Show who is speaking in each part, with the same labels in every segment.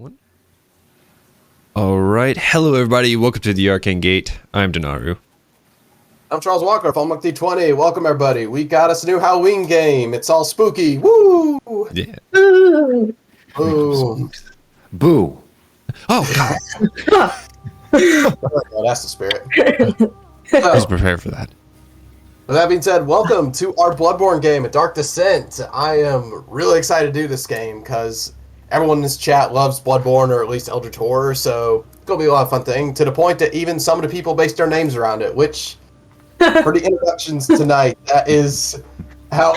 Speaker 1: One. All right. Hello, everybody. Welcome to the Arcane Gate. I'm Dinarru.
Speaker 2: I'm Charles Walker from D20. Welcome, everybody. We got us a new Halloween game. It's all spooky. Woo!
Speaker 1: Yeah.
Speaker 2: Boo!
Speaker 3: Boo.
Speaker 1: Oh, God.
Speaker 2: Oh, that's the spirit.
Speaker 1: Please prepare for that.
Speaker 2: With that being said, welcome to our Bloodborne game, A Dark Descent. I am really excited to do this game because everyone in this chat loves Bloodborne, or at least Eldritch Horror, so it's going to be a lot of fun thing, to the point that even some of the people based their names around it, which, for the introductions tonight, that is how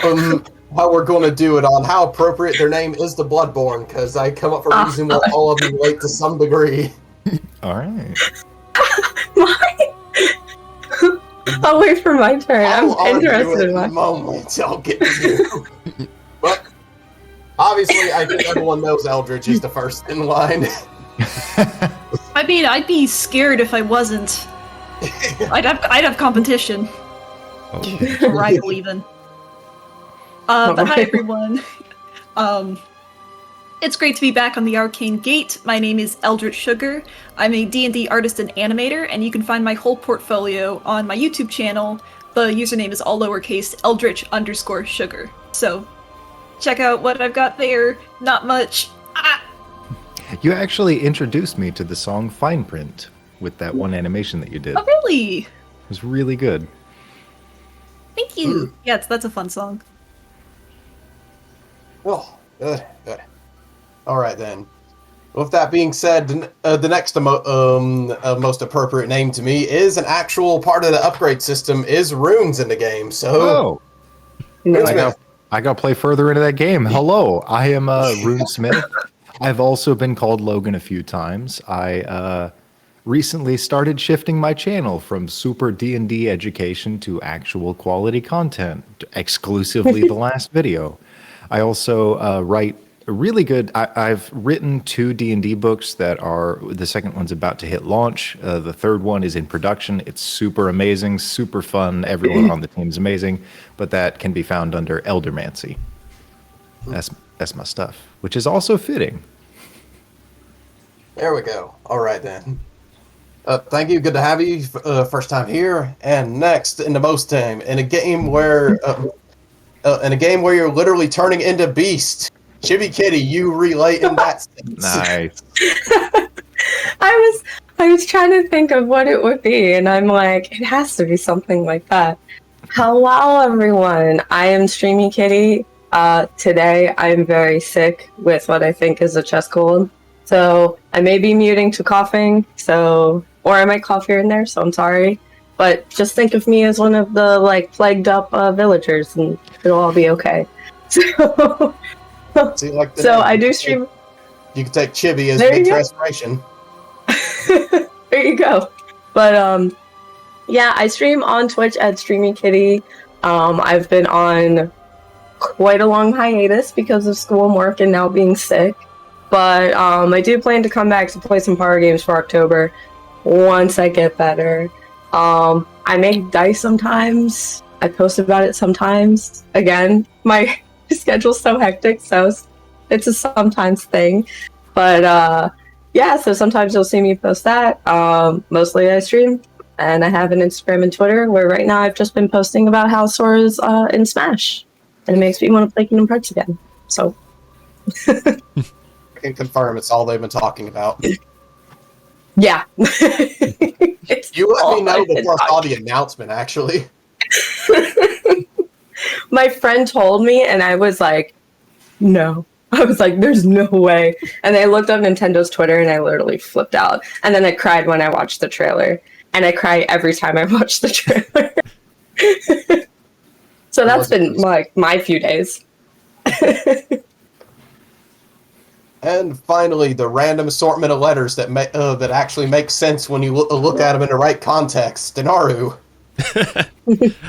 Speaker 2: we're going to do it, on how appropriate their name is to Bloodborne, because I come up for a reason where all of you relate to some degree.
Speaker 3: All right.
Speaker 4: I'll wait for my turn. I'm interested in
Speaker 2: the moment. I'll get to you. But obviously, I think everyone knows Eldritch is the first in line.
Speaker 5: I mean, I'd be scared if I wasn't. I'd have competition.
Speaker 1: Oh.
Speaker 5: Rival even. But hi everyone. It's great to be back on the Arcane Gate. My name is Eldritch Sugar. I'm a D&D artist and animator, and you can find my whole portfolio on my YouTube channel. The username is all lowercase Eldritch_Sugar. So, check out what I've got there. Not much.
Speaker 3: You actually introduced me to the song Fine Print with that one animation that you did.
Speaker 5: Oh, really?
Speaker 3: It was really good.
Speaker 5: Thank you. Yeah, that's a fun song.
Speaker 2: Oh, good. All right, then. With that being said, the next most appropriate name to me is an actual part of the upgrade system, is runes in the game. So,
Speaker 3: I got to play further into that game. Hello, I am Runesmith. I've also been called Logan a few times. I recently started shifting my channel from super D&D education to actual quality content, exclusively the last video. I also write really good. I've written 2 D&D books that are, the second one's about to hit launch. The third one is in production. It's super amazing, super fun. Everyone on the team is amazing, but that can be found under Eldermancy. That's my stuff, which is also fitting.
Speaker 2: There we go. All right, then. Thank you. Good to have you. First time here. And next, in the most time, in a game where you're literally turning into Beast. StreamiKitti, you relate in that sense.
Speaker 3: Nice.
Speaker 4: I was trying to think of what it would be, and I'm like, it has to be something like that. Hello, everyone. I am StreamiKitti. Today, I'm very sick with what I think is a chest cold. So I may be muting to coughing, or I might cough here and there, so I'm sorry. But just think of me as one of the, plagued up villagers, and it'll all be okay.
Speaker 2: See,
Speaker 4: I do stream.
Speaker 2: You can take Chibi as big transformation.
Speaker 4: There you go. But yeah, I stream on Twitch at StreamiKitti. I've been on quite a long hiatus because of school and work and now being sick. But I do plan to come back to play some power games for October once I get better. I make dice sometimes. I post about it sometimes. Again, my schedule's so hectic, so it's a sometimes thing. But yeah, so sometimes you'll see me post that. Mostly I stream, and I have an Instagram and Twitter where right now I've just been posting about house swords in Smash, and it makes me want to play Kingdom Hearts again. So
Speaker 2: I can confirm it's all they've been talking about.
Speaker 4: Yeah.
Speaker 2: You let me know before I saw the announcement, actually.
Speaker 4: My friend told me, and I was like, no. I was like, there's no way. And I looked up Nintendo's Twitter, and I literally flipped out. And then I cried when I watched the trailer. And I cry every time I watch the trailer. So that's been, my few days.
Speaker 2: And finally, the random assortment of letters that that actually make sense when you look at them in the right context. Dinarru.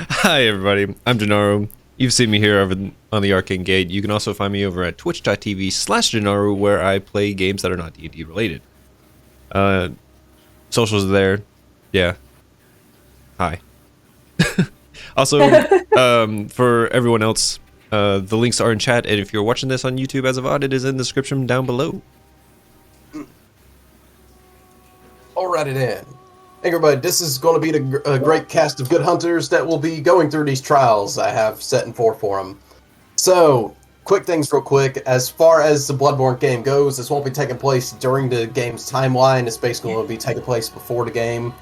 Speaker 1: Hi, everybody. I'm Dinarru. You've seen me here over on the Arcane Gate. You can also find me over at twitch.tv/Dinarru, where I play games that are not D&D related. Socials are there. Yeah. Hi. Also, for everyone else, the links are in chat, and if you're watching this on YouTube as a VOD, it is in the description down below.
Speaker 2: I'll write it in. Hey everybody, this is going to be a great cast of good hunters that will be going through these trials I have set in for them. So, quick things real quick. As far as the Bloodborne game goes, this won't be taking place during the game's timeline. It's basically going to be taking place before the game.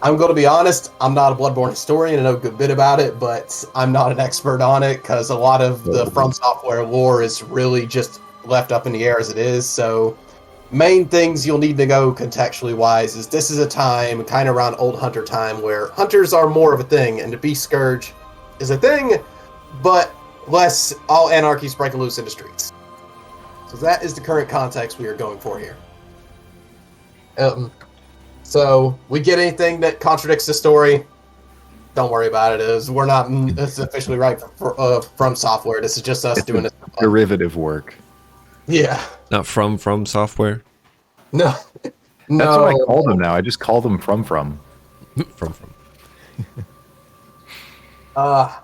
Speaker 2: I'm going to be honest, I'm not a Bloodborne historian. I know a good bit about it, but I'm not an expert on it because a lot of the From Software lore is really just left up in the air as it is. So, main things you'll need to go contextually wise is this is a time, kind of around old hunter time, where hunters are more of a thing, and the beast scourge is a thing, but less all anarchy's breaking loose in the streets. So that is the current context we are going for here. So we get anything that contradicts the story, don't worry about it. We're not it's officially right from software. This is just us doing it.
Speaker 3: Derivative work.
Speaker 2: Yeah.
Speaker 1: Not from software.
Speaker 2: No.
Speaker 3: That's what I call them now. I just call them from.
Speaker 1: From.
Speaker 2: I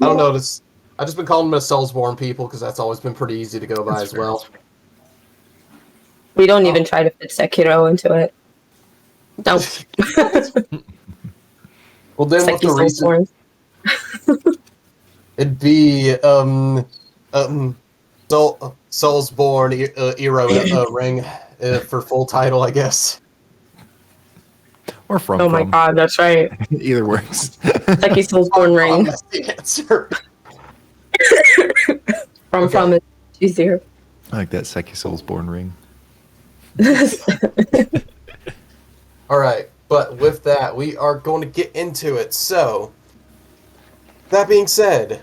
Speaker 2: don't know. This I've just been calling them Soulsborne people because that's always been pretty easy to go by as well.
Speaker 4: We don't even try to fit Sekiro into it. No.
Speaker 2: Well, then what's the reason? It'd be Soulsborne Hero Ring for full title, I guess.
Speaker 3: Or from.
Speaker 4: Oh my god, that's right.
Speaker 3: Either works.
Speaker 4: Seki Soulsborne Ring.
Speaker 2: That's the answer.
Speaker 4: From is easier.
Speaker 3: I like that Seki Soulsborne ring.
Speaker 2: All right, but with that, we are going to get into it. So, that being said,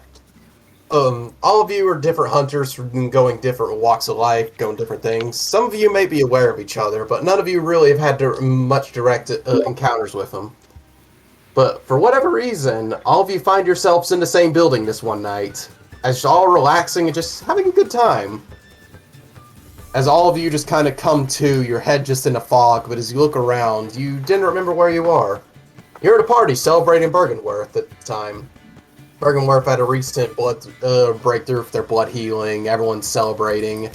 Speaker 2: all of you are different hunters going different walks of life, going different things. Some of you may be aware of each other, but none of you really have had much direct encounters with them. But for whatever reason, all of you find yourselves in the same building this one night, as you're all relaxing and just having a good time. As all of you just kind of come to, your head just in a fog, but as you look around, you didn't remember where you are. You're at a party celebrating Bergenworth at the time. Bergenworth had a recent blood breakthrough for their blood healing. Everyone's celebrating.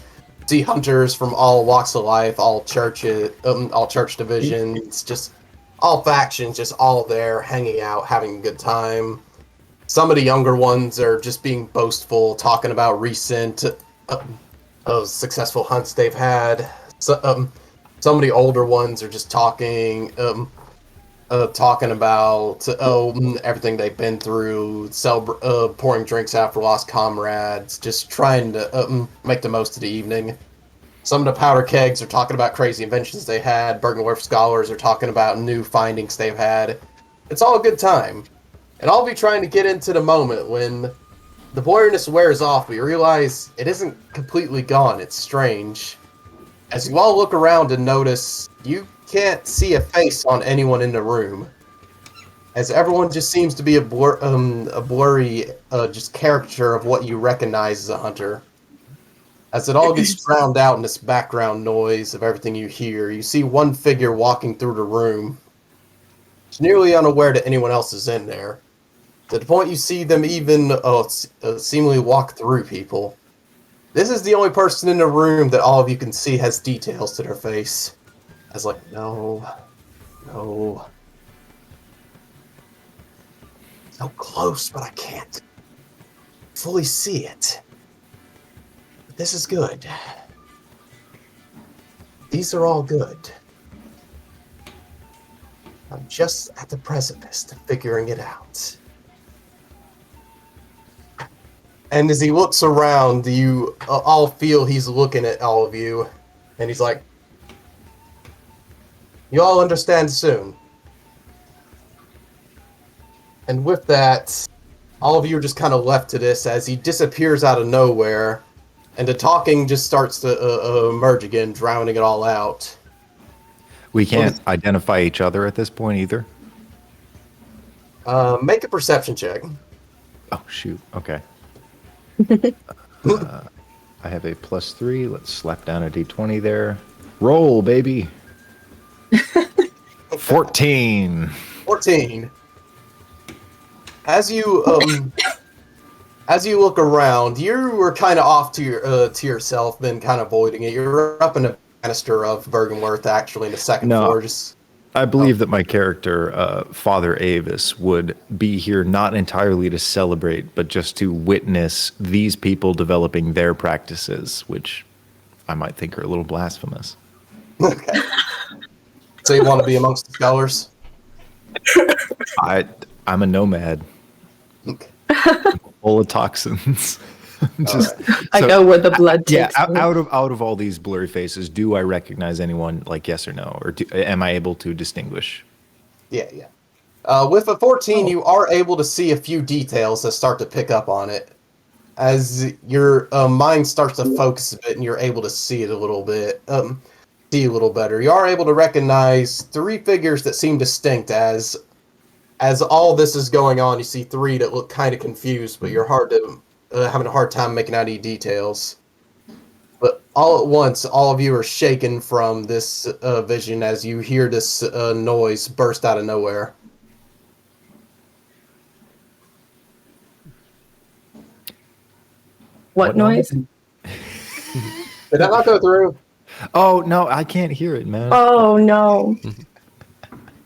Speaker 2: See hunters from all walks of life, all church divisions, just all factions, just all there, hanging out, having a good time. Some of the younger ones are just being boastful, talking about recent successful hunts they've had. So, some of the older ones are just talking about everything they've been through, pouring drinks out for lost comrades, just trying to make the most of the evening. Some of the powder kegs are talking about crazy inventions they had. Bergenworth scholars are talking about new findings they've had. It's all a good time. And I'll be trying to get into the moment when the blurriness wears off, but you realize it isn't completely gone. It's strange. As you all look around and notice, you can't see a face on anyone in the room. As everyone just seems to be a blurry just caricature of what you recognize as a hunter. As it all gets drowned out in this background noise of everything you hear, you see one figure walking through the room. It's nearly unaware that anyone else is in there. To the point you see them even seemingly walk through people. This is the only person in the room that all of you can see has details to their face. As like, no. So close, but I can't fully see it. But this is good. These are all good. I'm just at the precipice of figuring it out. And as he looks around, you all feel he's looking at all of you. And he's like, you all understand soon. And with that, all of you are just kind of left to this as he disappears out of nowhere. And the talking just starts to emerge again, drowning it all out.
Speaker 3: We can't identify each other at this point either.
Speaker 2: Make a perception check.
Speaker 3: Oh, shoot. Okay. I have a +3. Let's slap down a d20 there. Roll, baby. 14.
Speaker 2: 14. As you look around, you were kind of off to yourself, been kind of avoiding it. You're up in the banister of Bergenworth, actually, in the second
Speaker 3: No.
Speaker 2: floor. Just
Speaker 3: I believe that my character, Father Avis, would be here not entirely to celebrate, but just to witness these people developing their practices, which I might think are a little blasphemous.
Speaker 2: okay. So you want to be amongst the scholars?
Speaker 3: I'm a nomad,
Speaker 2: Okay.
Speaker 3: full of toxins. Just
Speaker 4: I
Speaker 3: so-
Speaker 4: go where the blood
Speaker 3: yeah.
Speaker 4: takes me.
Speaker 3: Out of all these blurry faces, do I recognize anyone? Like yes or no, or am I able to distinguish?
Speaker 2: Yeah. With a 14, you are able to see a few details that start to pick up on it. As your mind starts to focus a bit and you're able to see it a little bit, see a little better. You are able to recognize 3 figures that seem distinct as all this is going on. You see 3 that look kind of confused, but you're having a hard time making out any details. But all at once, all of you are shaken from this vision as you hear this noise burst out of nowhere.
Speaker 4: What noise?
Speaker 2: Did that not go through?
Speaker 3: Oh no, I can't hear it, man.
Speaker 4: Oh no.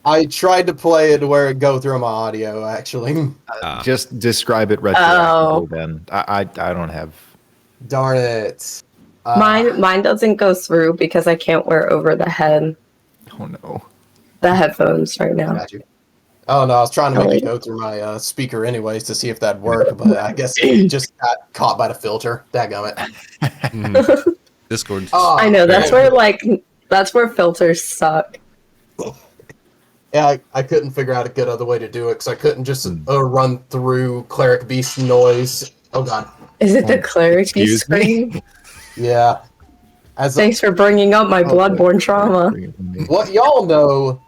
Speaker 2: I tried to play it where it go through my audio, actually.
Speaker 3: Just describe it retroactively. Then I don't have.
Speaker 2: Darn it.
Speaker 4: Mine doesn't go through because I can't wear over the
Speaker 3: Oh no.
Speaker 4: headphones right now.
Speaker 2: Got you. Oh no, I was trying to make it go through my speaker anyways to see if that'd work, but I guess it just got caught by the filter. Dadgummit.
Speaker 1: Discord.
Speaker 2: Oh,
Speaker 4: I know that's
Speaker 2: man.
Speaker 4: where filters suck.
Speaker 2: Yeah, I couldn't figure out a good other way to do it because I couldn't just run through Cleric Beast noise. Oh god.
Speaker 4: Is it the clarity
Speaker 3: excuse me?
Speaker 4: screen?
Speaker 2: Yeah.
Speaker 4: Thanks for bringing up my Bloodborne trauma.
Speaker 2: What y'all know,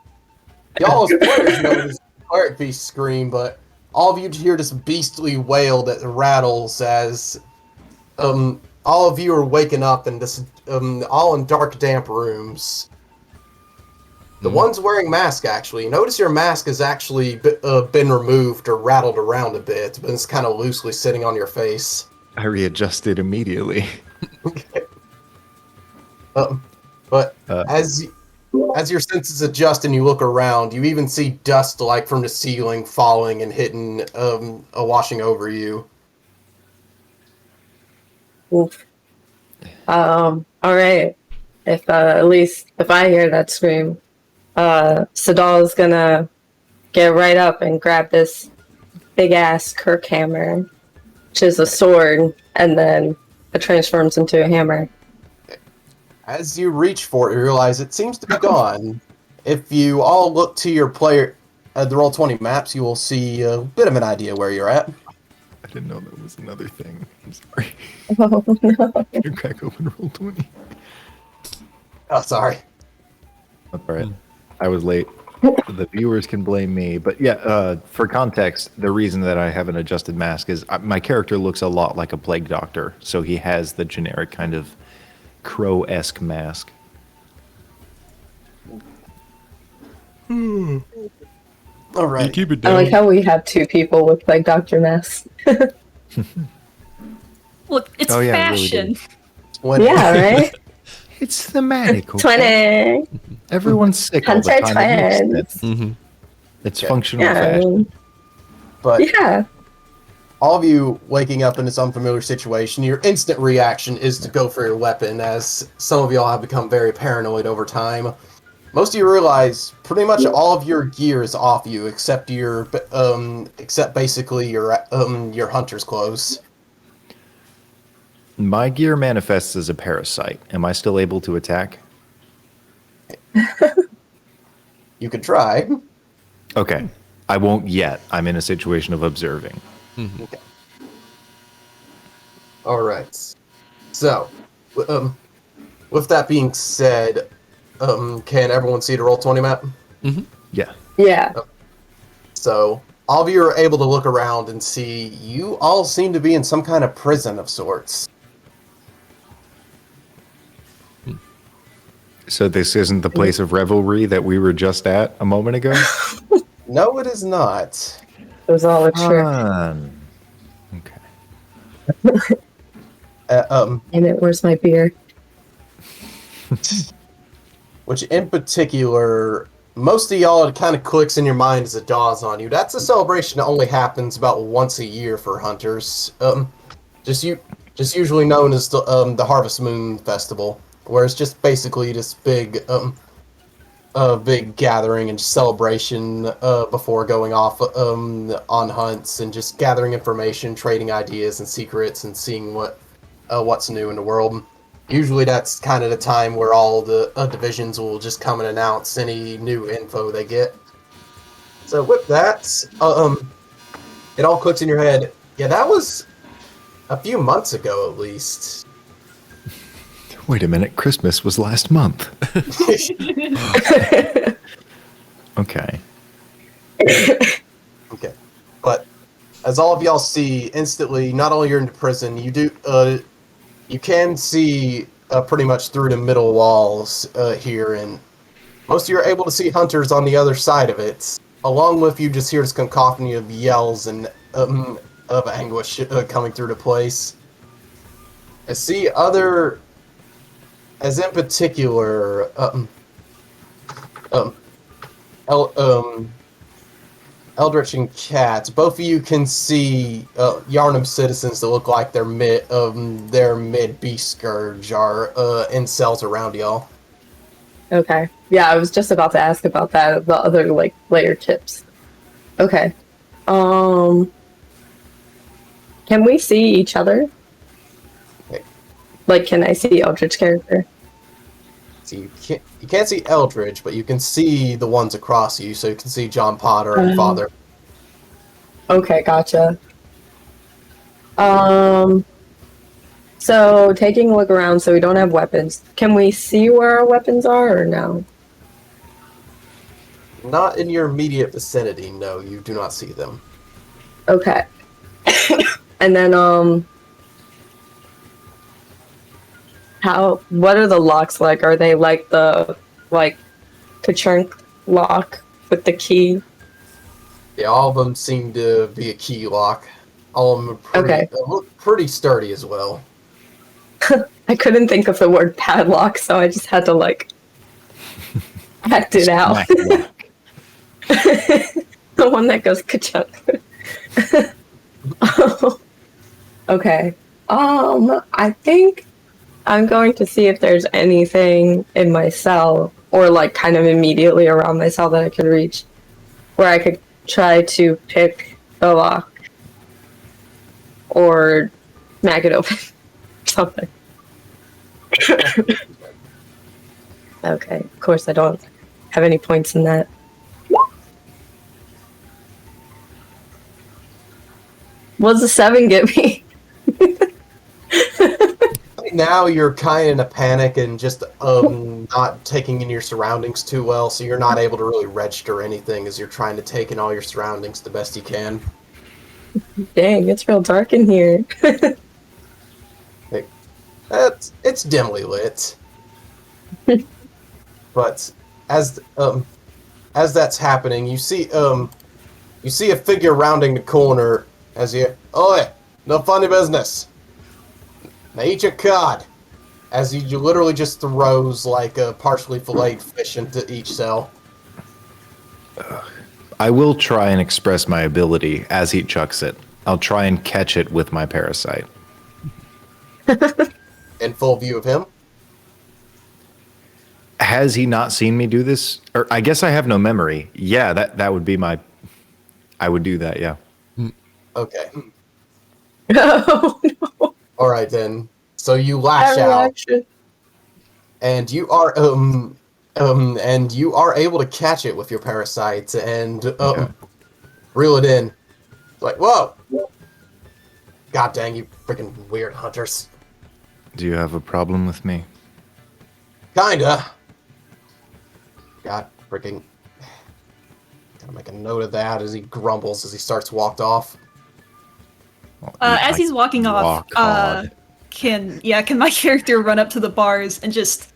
Speaker 2: y'all as players know this Cleric Beast scream, but all of you hear this beastly wail that rattles as all of you are waking up in this all in dark, damp rooms. The ones wearing masks, actually. Notice your mask has actually been removed or rattled around a bit, but it's kind of loosely sitting on your face.
Speaker 3: I readjusted immediately.
Speaker 2: Okay. But as your senses adjust and you look around, you even see dust like from the ceiling falling and hitting, washing over you.
Speaker 4: Oof. All right. If at least if I hear that scream, Sadal is gonna get right up and grab this big ass Kirk hammer, which is a sword, and then it transforms into a hammer.
Speaker 2: As you reach for it, you realize it seems to be gone. If you all look to your player, the Roll20 maps, you will see a bit of an idea where you're at.
Speaker 3: I didn't know that was another thing. I'm sorry.
Speaker 4: Oh no.
Speaker 3: You crack open Roll20.
Speaker 2: Oh, sorry.
Speaker 3: That's all right. I was late. The viewers can blame me. But yeah, for context, the reason that I have an adjusted mask is my character looks a lot like a plague doctor. So he has the generic kind of crow-esque mask.
Speaker 2: All right.
Speaker 1: Keep it
Speaker 4: I like how we have 2 people with like Dr. Mess.
Speaker 5: Look, it's
Speaker 3: Oh, yeah, it really
Speaker 5: fashion.
Speaker 2: When-
Speaker 4: Yeah, right?
Speaker 3: It's thematic. Okay?
Speaker 4: 20.
Speaker 3: Everyone's sick all the
Speaker 4: Hunter
Speaker 3: time. It makes
Speaker 4: twins.
Speaker 3: sense.
Speaker 1: Mhm.
Speaker 3: It's
Speaker 2: Yeah.
Speaker 3: functional
Speaker 4: Yeah, I
Speaker 3: fashion.
Speaker 4: mean,
Speaker 2: But
Speaker 4: yeah.
Speaker 2: all of you waking up in this unfamiliar situation, your instant reaction is to go for your weapon, as some of y'all have become very paranoid over time. Most of you realize pretty much all of your gear is off you, except basically your hunter's clothes.
Speaker 3: My gear manifests as a parasite. Am I still able to attack?
Speaker 2: You could try.
Speaker 3: Okay. I won't yet. I'm in a situation of observing.
Speaker 2: Okay. All right. So, with that being said, can everyone see the Roll20 map?
Speaker 3: Yeah.
Speaker 4: Yeah.
Speaker 2: So, all of you are able to look around and see you all seem to be in some kind of prison of sorts.
Speaker 3: So this isn't the place of revelry that we were just at a moment ago?
Speaker 2: No, it is not.
Speaker 4: It was all a trick.
Speaker 3: Fun. Okay.
Speaker 2: Uh,
Speaker 4: Damn it, where's my beer?
Speaker 2: which in particular, most of y'all, it kind of clicks in your mind as it dawns on you. That's a celebration that only happens about once a year for hunters. Just usually known as the Harvest Moon Festival, where it's just basically this big big gathering and celebration before going off on hunts and just gathering information, trading ideas and secrets, and seeing what's new in the world. Usually that's kind of the time where all the divisions will just come and announce any new info they get. So with that, it all clicks in your head. Yeah, that was a few months ago at least.
Speaker 3: Wait a minute, Christmas was last month. Okay.
Speaker 2: Okay. But as all of y'all see instantly, not only you're in prison, you can see pretty much through the middle walls here, and most of you are able to see hunters on the other side of it. Along with you just hear this cacophony of yells and of anguish coming through the place. I see as in particular, Eldritch and Cat, both of you can see Yarnum citizens that look like they're mid-beast scourge are in cells around y'all.
Speaker 4: Okay. Yeah, I was just about to ask about that, the other, like, layer chips. Okay. Can we see each other?
Speaker 2: Okay.
Speaker 4: Like, can I see Eldritch's character?
Speaker 2: So you can't see Eldridge, but you can see the ones across you, so you can see John Potter and Father.
Speaker 4: Okay, gotcha. So taking a look around, so we don't have weapons. Can we see where our weapons are, or no?
Speaker 2: Not in your immediate vicinity, no, you do not see them.
Speaker 4: Okay. And then, what are the locks like? Are they like the, ka-chunk lock with the key?
Speaker 2: Yeah, all of them seem to be a key lock. All of them are look pretty sturdy as well.
Speaker 4: I couldn't think of the word padlock, so I just had to, act it out. The one that goes ka-chunk. Okay. I think I'm going to see if there's anything in my cell, or kind of immediately around my cell that I could reach, where I could try to pick the lock or smack it open. Something. Okay, of course I don't have any points in that. What does a 7 get me?
Speaker 2: Now you're kind of in a panic and just not taking in your surroundings too well, so you're not able to really register anything as you're trying to take in all your surroundings the best you can.
Speaker 4: Dang, it's real dark in here.
Speaker 2: It's dimly lit. But as that's happening, you see a figure rounding the corner as you, "Oi, no funny business. Now eat your cod," as he literally just throws a partially filleted fish into each cell.
Speaker 3: I will try and express my ability as he chucks it. I'll try and catch it with my parasite.
Speaker 2: In full view of him.
Speaker 3: Has he not seen me do this? Or I guess I have no memory. Yeah, that would be my... I would do that, yeah.
Speaker 2: Okay.
Speaker 4: Oh, no.
Speaker 2: All right then. So you lash out, and you are able to catch it with your parasite and reel it in. Like, whoa! God dang you, freaking weird hunters!
Speaker 3: Do you have a problem with me?
Speaker 2: Kinda. God freaking. Gotta make a note of that as he grumbles as he starts walked off.
Speaker 3: Well,
Speaker 5: As he's walking off, can my character run up to the bars and just...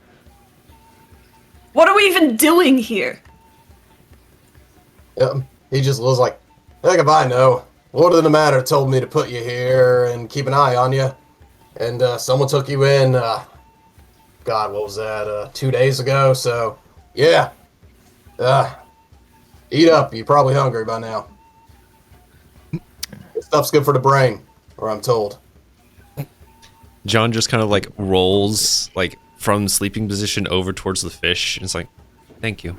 Speaker 5: What are we even doing here?
Speaker 2: He just was like, heck if I know. Lord of the Matter told me to put you here and keep an eye on you. And someone took you in. God, what was that? 2 days ago. So, yeah. Eat up. You're probably hungry by now. This stuff's good for the brain, or I'm told.
Speaker 1: John just kind of like rolls like from sleeping position over towards the fish, and it's like, "Thank you."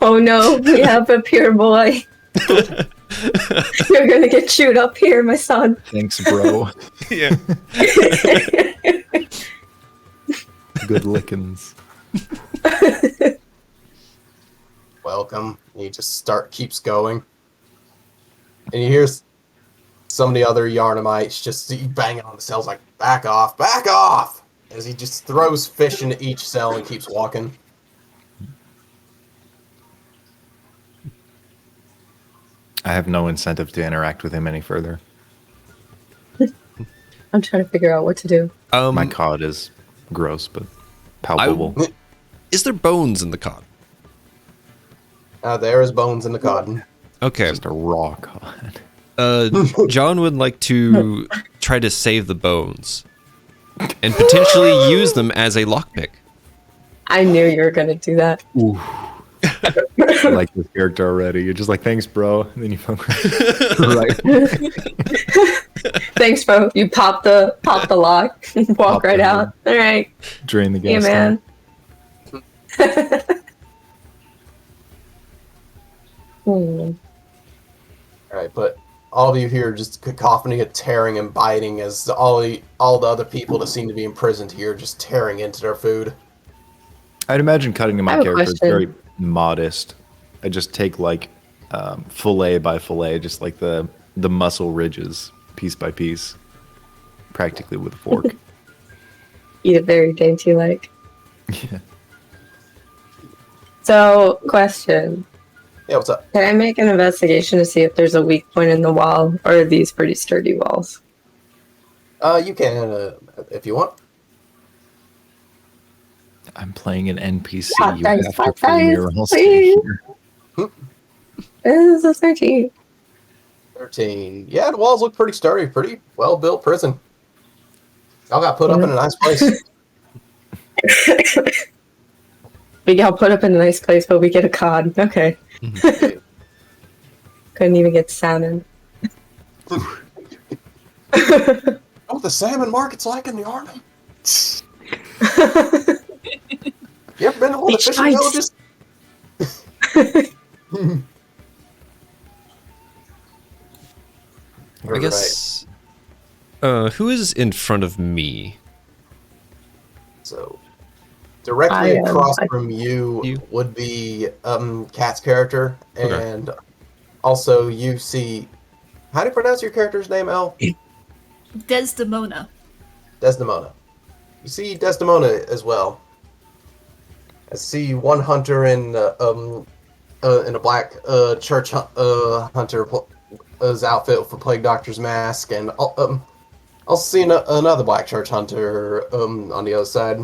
Speaker 4: Oh no, we have a pure boy. You're gonna get chewed up here, my son.
Speaker 3: Thanks, bro.
Speaker 1: Yeah.
Speaker 3: Good lickings.
Speaker 2: Welcome. And he just keeps going. And you hear some of the other Yarnamites just banging on the cells like, back off, as he just throws fish into each cell and keeps walking.
Speaker 3: I have no incentive to interact with him any further.
Speaker 4: I'm trying to figure out what to do.
Speaker 3: My cod is gross, but palpable.
Speaker 1: Is there bones in the cod?
Speaker 2: There is bones in the cotton.
Speaker 1: Okay.
Speaker 3: Just a raw cod.
Speaker 1: John would like to try to save the bones and potentially use them as a lockpick.
Speaker 4: I knew you were gonna do that.
Speaker 3: Ooh. I like this character already. You're just like, thanks, bro. And then you fuck right.
Speaker 4: Thanks, bro. You pop the lock, walk
Speaker 3: Pop
Speaker 4: right
Speaker 3: the
Speaker 4: out. All right,
Speaker 3: Drain the
Speaker 4: yeah,
Speaker 3: gas.
Speaker 4: man.
Speaker 2: Alright, but all of you here just cacophony of tearing and biting as all the other people that seem to be imprisoned here just tearing into their food.
Speaker 3: I'd imagine cutting to
Speaker 4: I
Speaker 3: my
Speaker 4: have a
Speaker 3: character is
Speaker 4: question.
Speaker 3: very modest. I just take like fillet by fillet, just like the muscle ridges, piece by piece, practically with a fork.
Speaker 4: Eat it very dainty like.
Speaker 3: Yeah.
Speaker 4: So, question.
Speaker 2: Yeah, what's up?
Speaker 4: Can I make an investigation to see if there's a weak point in the wall, or are these pretty sturdy walls?
Speaker 2: You can, if you want.
Speaker 3: I'm playing an NPC.
Speaker 4: Hot
Speaker 3: You
Speaker 4: dice,
Speaker 3: have
Speaker 4: hot
Speaker 3: to play me
Speaker 4: dice,
Speaker 3: or I'll stay
Speaker 4: please.
Speaker 3: here.
Speaker 4: This is a 13.
Speaker 2: 13. Yeah, the walls look pretty sturdy, pretty well-built prison. Y'all got put up in a nice place.
Speaker 4: We got put up in a nice place, but we get a cod. Okay. Couldn't even get salmon.
Speaker 2: Oh, the salmon market's like in the army. You ever been to one of the
Speaker 4: Beach
Speaker 2: fishing
Speaker 4: nights.
Speaker 2: villages?
Speaker 1: I guess. Who is in front of me?
Speaker 2: So, directly
Speaker 4: I am.
Speaker 2: across from you
Speaker 1: You?
Speaker 2: would be Kat's character,
Speaker 1: Okay.
Speaker 2: and also you see. How do you pronounce your character's name, El?
Speaker 5: Desdemona.
Speaker 2: Desdemona. You see Desdemona as well. I see one hunter in a black church hunter's outfit for Plague Doctor's mask, and I'll see another black church hunter on the other side.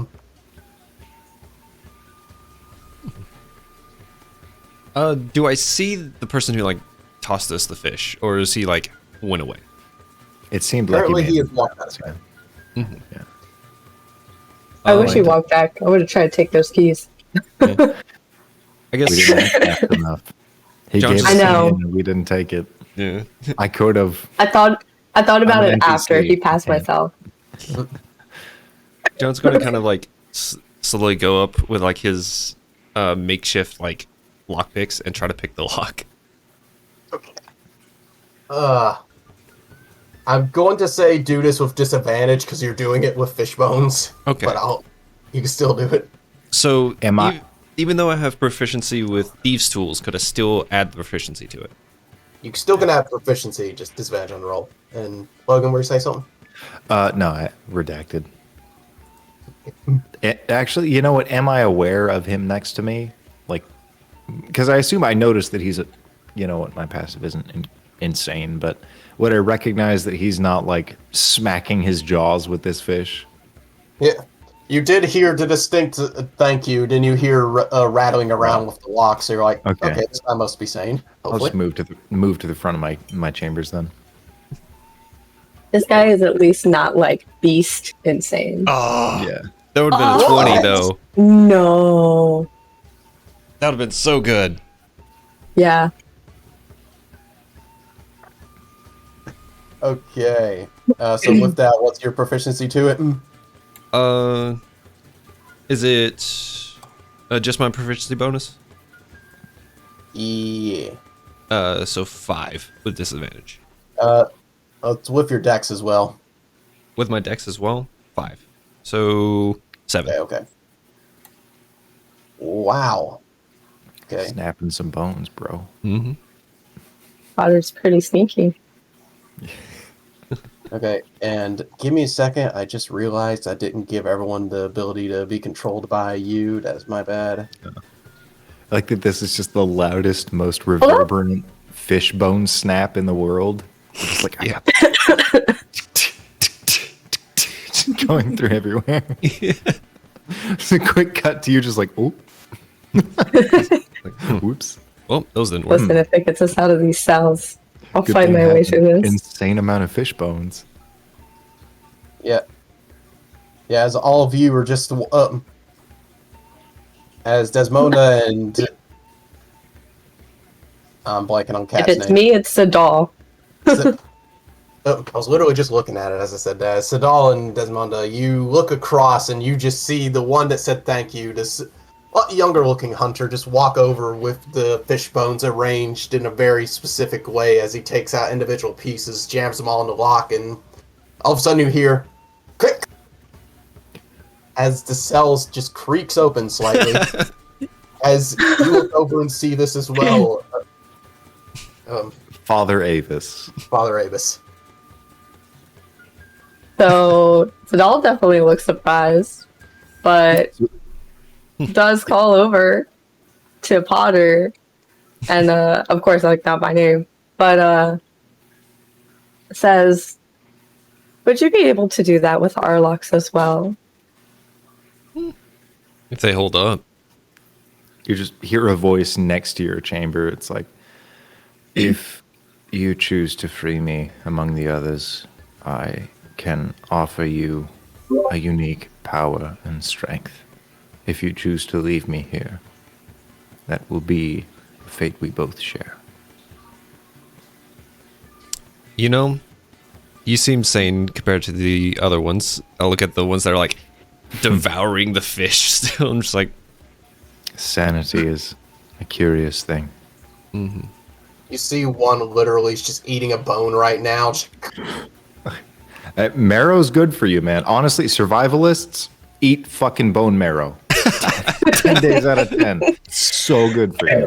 Speaker 1: Do I see the person who like tossed us the fish, or does he like went away?
Speaker 3: It seemed like
Speaker 2: Apparently, he
Speaker 3: made
Speaker 2: is walked out of town.
Speaker 3: Yeah.
Speaker 4: I wish he
Speaker 1: like-
Speaker 4: walked back. I would have tried to take those keys.
Speaker 1: I
Speaker 3: We
Speaker 1: guess.
Speaker 3: didn't ask fast enough. He
Speaker 1: John's
Speaker 3: gave
Speaker 1: just-
Speaker 3: us
Speaker 4: I know.
Speaker 3: a hand and we didn't take it.
Speaker 1: Yeah.
Speaker 3: I could have.
Speaker 4: I thought about
Speaker 3: I'm an
Speaker 4: it after
Speaker 3: NPC.
Speaker 4: he passed
Speaker 3: Okay.
Speaker 4: myself.
Speaker 1: John's going to kind of like slowly go up with like his makeshift like lock picks and try to pick the lock.
Speaker 2: I'm going to say do this with disadvantage because you're doing it with fish bones.
Speaker 1: Okay.
Speaker 2: But you can still do it.
Speaker 1: So
Speaker 3: Am I-
Speaker 1: even though I have proficiency with thieves' tools, could I still add the proficiency to it?
Speaker 2: You still can have proficiency, just disadvantage on the roll. And Logan, were you say something?
Speaker 3: No, I redacted. Actually, you know what? Am I aware of him next to me? Like, because I assume I noticed that he's you know what? My passive isn't insane, but would I recognize that he's not like smacking his jaws with this fish?
Speaker 2: Yeah. You did hear the distinct thank you. Didn't you hear rattling around with the lock? So you're like,
Speaker 3: Okay.
Speaker 2: okay, this guy must be sane.
Speaker 3: I'll
Speaker 2: Hopefully.
Speaker 3: just move to the front of my chambers then.
Speaker 4: This guy is at least not like beast insane.
Speaker 1: Oh,
Speaker 3: Yeah.
Speaker 1: that would have been a 20 though.
Speaker 4: No.
Speaker 1: That would have been so good.
Speaker 4: Yeah.
Speaker 2: Okay. So with that, what's your proficiency to it?
Speaker 1: Is it just my proficiency bonus?
Speaker 2: Yeah.
Speaker 1: So 5 with disadvantage.
Speaker 2: It's with your dex as well.
Speaker 1: With my dex as well, 5. So 7.
Speaker 2: Okay. Wow. Okay.
Speaker 3: Snapping some bones, bro.
Speaker 1: Mm-hmm.
Speaker 4: Potter's pretty sneaky.
Speaker 2: Okay, and give me a second. I just realized I didn't give everyone the ability to be controlled by you. That's my bad.
Speaker 3: I like that this is just the loudest, most reverberant fish bone snap in the world. Just like,
Speaker 1: Yeah.
Speaker 3: going through everywhere. It's a quick cut to you, just like, oh. Whoops.
Speaker 1: Well, those didn't work.
Speaker 4: Listen, if it gets us out of these cells, I'll
Speaker 3: Good
Speaker 4: find
Speaker 3: thing
Speaker 4: my
Speaker 3: I
Speaker 4: way
Speaker 3: have
Speaker 4: through
Speaker 3: an
Speaker 4: this.
Speaker 3: insane amount of fish bones.
Speaker 2: Yeah. Yeah, as all of you are just as Desmona and I'm blanking on
Speaker 4: If
Speaker 2: Cat's
Speaker 4: it's
Speaker 2: name.
Speaker 4: me, it's Sadal.
Speaker 2: I was literally just looking at it as I said that. Sadal and Desmonda, you look across and you just see the one that said thank you, this younger looking hunter, just walk over with the fish bones arranged in a very specific way as he takes out individual pieces, jams them all in the lock, and all of a sudden you hear click as the cells just creaks open slightly. As you look over and see this as well.
Speaker 3: Father Avis.
Speaker 2: Father Avis.
Speaker 4: So Sadal definitely looks surprised, but does call over to Potter, and of course, like not by name, but says, "Would you be able to do that with Arlox as well?"
Speaker 1: If they hold up.
Speaker 3: You just hear a voice next to your chamber. It's like, if you choose to free me among the others, I can offer you a unique power and strength. If you choose to leave me here, that will be a fate we both share.
Speaker 1: You know, you seem sane compared to the other ones. I look at the ones that are like devouring the fish still. I'm just like,
Speaker 3: Sanity is a curious thing.
Speaker 1: mm-hmm.
Speaker 2: You see one literally is just eating a bone right now.
Speaker 3: Marrow's good for you, man. Honestly, survivalists eat fucking bone marrow. 10 days out of 10. So good for you.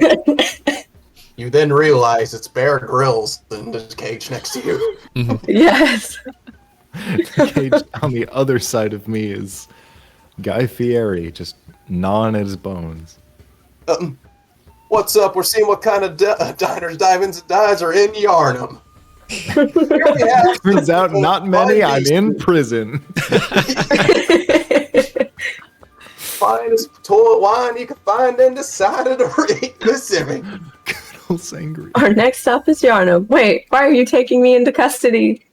Speaker 2: You then realize it's Bear Grylls in the cage next to you.
Speaker 4: Yes.
Speaker 3: The cage on the other side of me is Guy Fieri, just gnawing at his bones.
Speaker 2: What's up? We're seeing what kind of diners, dive-ins, and dives are in Yarnum. Here we have
Speaker 3: Turns out not many. I'm in prison.
Speaker 2: finest toilet wine you can find in the side of the Mississippi.
Speaker 3: Good old Sangria.
Speaker 4: Our next stop is Yarnum. Wait, why are you taking me into custody?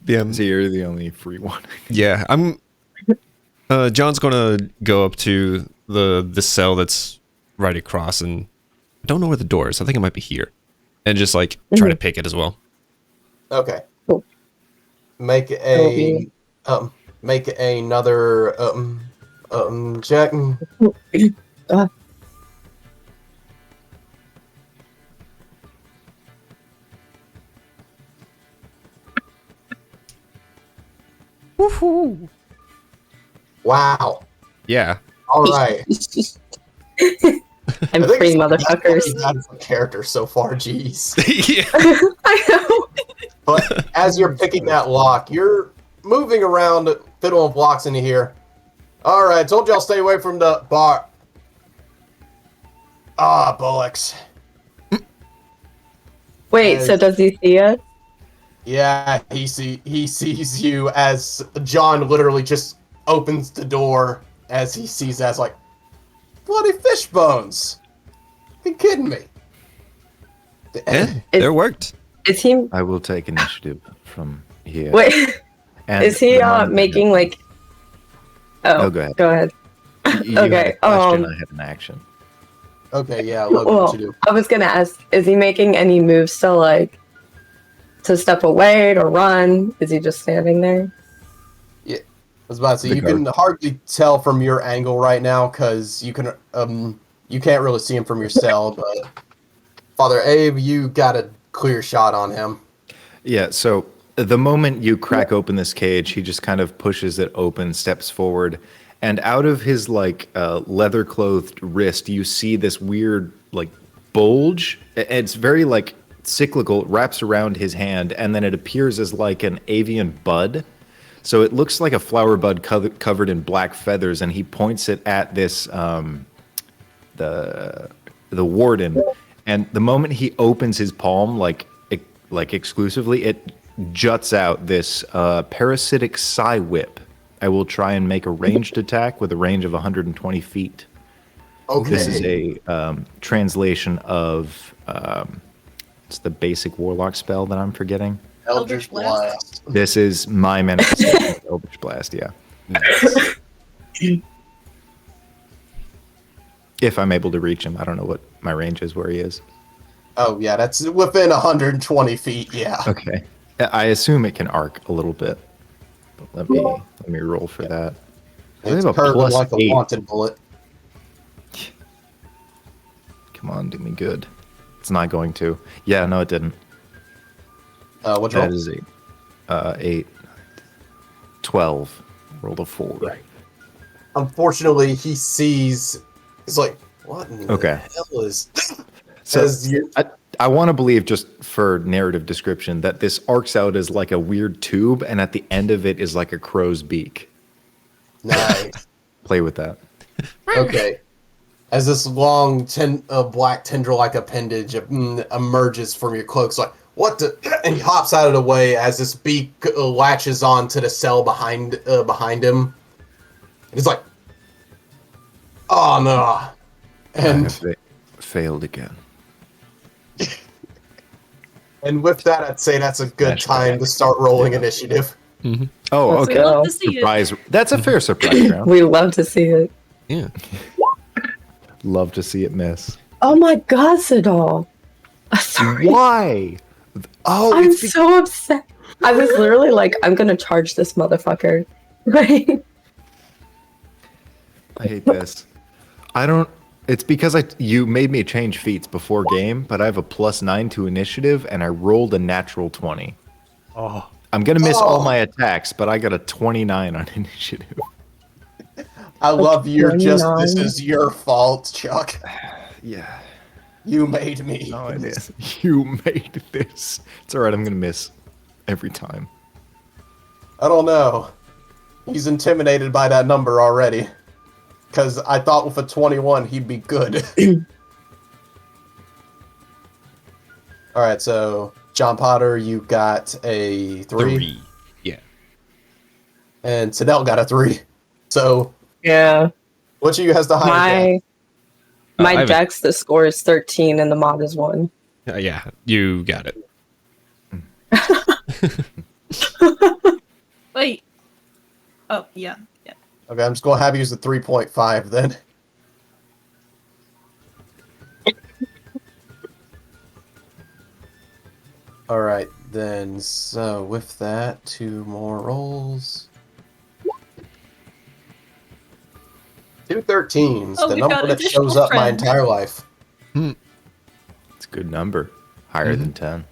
Speaker 1: Yeah,
Speaker 3: So you're the only free one.
Speaker 1: yeah. I'm. John's gonna go up to the cell that's right across, and I don't know where the door is. I think it might be here, and just like try to pick it as well.
Speaker 2: Okay.
Speaker 4: Cool.
Speaker 2: Make another check.
Speaker 1: Woohoo!
Speaker 2: Wow.
Speaker 1: Yeah.
Speaker 2: All right.
Speaker 4: I'm
Speaker 2: I think
Speaker 4: free,
Speaker 2: it's
Speaker 4: motherfuckers.
Speaker 2: That's a character so far. Jeez.
Speaker 1: Yeah.
Speaker 4: I know.
Speaker 2: But as you're picking that lock, you're moving around, fiddling blocks into here. All right, told y'all stay away from the bar. Ah, bullocks.
Speaker 4: Wait, so does he see us?
Speaker 2: Yeah, he sees you as John literally just opens the door as he sees as like bloody fish bones. You kidding me?
Speaker 1: Yeah, it worked.
Speaker 4: Is he?
Speaker 3: I will take initiative from here.
Speaker 4: Wait.
Speaker 3: And
Speaker 4: Is he
Speaker 3: the moment
Speaker 4: making like? Oh,
Speaker 3: go ahead.
Speaker 4: Go ahead.
Speaker 3: You
Speaker 4: Okay,
Speaker 3: had a question, I had an action.
Speaker 2: Okay, yeah, Logan,
Speaker 4: Well,
Speaker 2: what you do?
Speaker 4: I was gonna ask: is he making any moves to like to step away or run? Is he just standing there?
Speaker 2: I was about to say,
Speaker 3: The
Speaker 2: you can
Speaker 3: guard.
Speaker 2: hardly tell from your angle right now because you can't really see him from your cell. But Father Abe, you got a clear shot on him.
Speaker 3: Yeah, so the moment you crack open this cage, he just kind of pushes it open, steps forward, and out of his like leather-clothed wrist, you see this weird like bulge. It's very like cyclical. It wraps around his hand, and then it appears as like an avian bud. So it looks like a flower bud covered in black feathers, and he points it at this the warden. And the moment he opens his palm, like exclusively, it juts out this parasitic psi whip. I will try and make a ranged attack with a range of 120 feet.
Speaker 2: Okay.
Speaker 3: This is a translation of it's the basic warlock spell that I'm forgetting.
Speaker 2: Eldritch Blast.
Speaker 3: This is my manifestation of Eldritch Blast, yeah. If I'm able to reach him. I don't know what my range is where he is.
Speaker 2: Oh, yeah, that's within 120 feet, yeah.
Speaker 3: Okay. I assume it can arc a little bit. But let me roll for that. I
Speaker 2: It's
Speaker 3: have a
Speaker 2: curving
Speaker 3: plus
Speaker 2: like a
Speaker 3: 8.
Speaker 2: haunted bullet.
Speaker 3: Come on, do me good. It's not going to. Yeah, no, it didn't.
Speaker 2: What's
Speaker 3: That
Speaker 2: wrong?
Speaker 3: is 8. 12. Rolled a 4.
Speaker 2: Right. Unfortunately, he sees... He's like, what in
Speaker 3: Okay.
Speaker 2: the hell is...
Speaker 3: So
Speaker 2: As you-
Speaker 3: I want to believe, just for narrative description, that this arcs out as like a weird tube, and at the end of it is like a crow's beak.
Speaker 2: Nice.
Speaker 3: Play with that.
Speaker 2: Okay. As this long black tendril-like appendage emerges from your cloak, it's like, what the... And he hops out of the way as this beak latches on to the cell behind him. And he's like, oh, no.
Speaker 3: I
Speaker 2: And,
Speaker 3: have failed again.
Speaker 2: and with that, I'd say that's a good
Speaker 3: Smash
Speaker 2: time
Speaker 3: back.
Speaker 2: to start rolling initiative.
Speaker 3: Oh,
Speaker 4: Let's
Speaker 3: okay.
Speaker 4: go.
Speaker 5: Love to see it.
Speaker 3: Surprise. That's a fair surprise round.
Speaker 4: We love to see it.
Speaker 1: Yeah.
Speaker 3: Love to see it miss.
Speaker 4: Oh my God, Sidal. Sorry.
Speaker 3: Why? Oh,
Speaker 4: I'm
Speaker 3: it's
Speaker 4: so upset. I was literally like, I'm gonna charge this motherfucker. Right?
Speaker 3: I hate this. I don't. It's because you made me change feats before game, but I have a +9 to initiative, and I rolled a natural 20.
Speaker 1: Oh.
Speaker 3: I'm gonna miss all my attacks, but I got a 29 on initiative.
Speaker 2: I love your this
Speaker 4: 29.
Speaker 2: is your fault, Chuck.
Speaker 3: Yeah.
Speaker 2: You made me.
Speaker 3: No, it is. You made this. It's all right. I'm gonna miss every time.
Speaker 2: I don't know. He's intimidated by that number already. Because I thought with a 21, he'd be good. Alright, so, John Potter, you got a 3.
Speaker 1: Yeah.
Speaker 2: And Sidel got a 3. So,
Speaker 4: Yeah.
Speaker 2: which of you has the higher deck?
Speaker 4: My
Speaker 1: I have
Speaker 4: dex, the score is 13 and the mod is 1.
Speaker 1: Yeah, you got it.
Speaker 5: Wait. Oh, yeah. Yeah.
Speaker 2: Okay, I'm just going to have you use the 3.5 then. Alright, then, so with that, 2 more rolls. 2 13s,
Speaker 5: Oh,
Speaker 2: the
Speaker 5: we
Speaker 2: number
Speaker 5: got
Speaker 2: that
Speaker 5: additional
Speaker 2: shows up my
Speaker 5: friends.
Speaker 2: entire life.
Speaker 3: It's a good number. Higher than 10.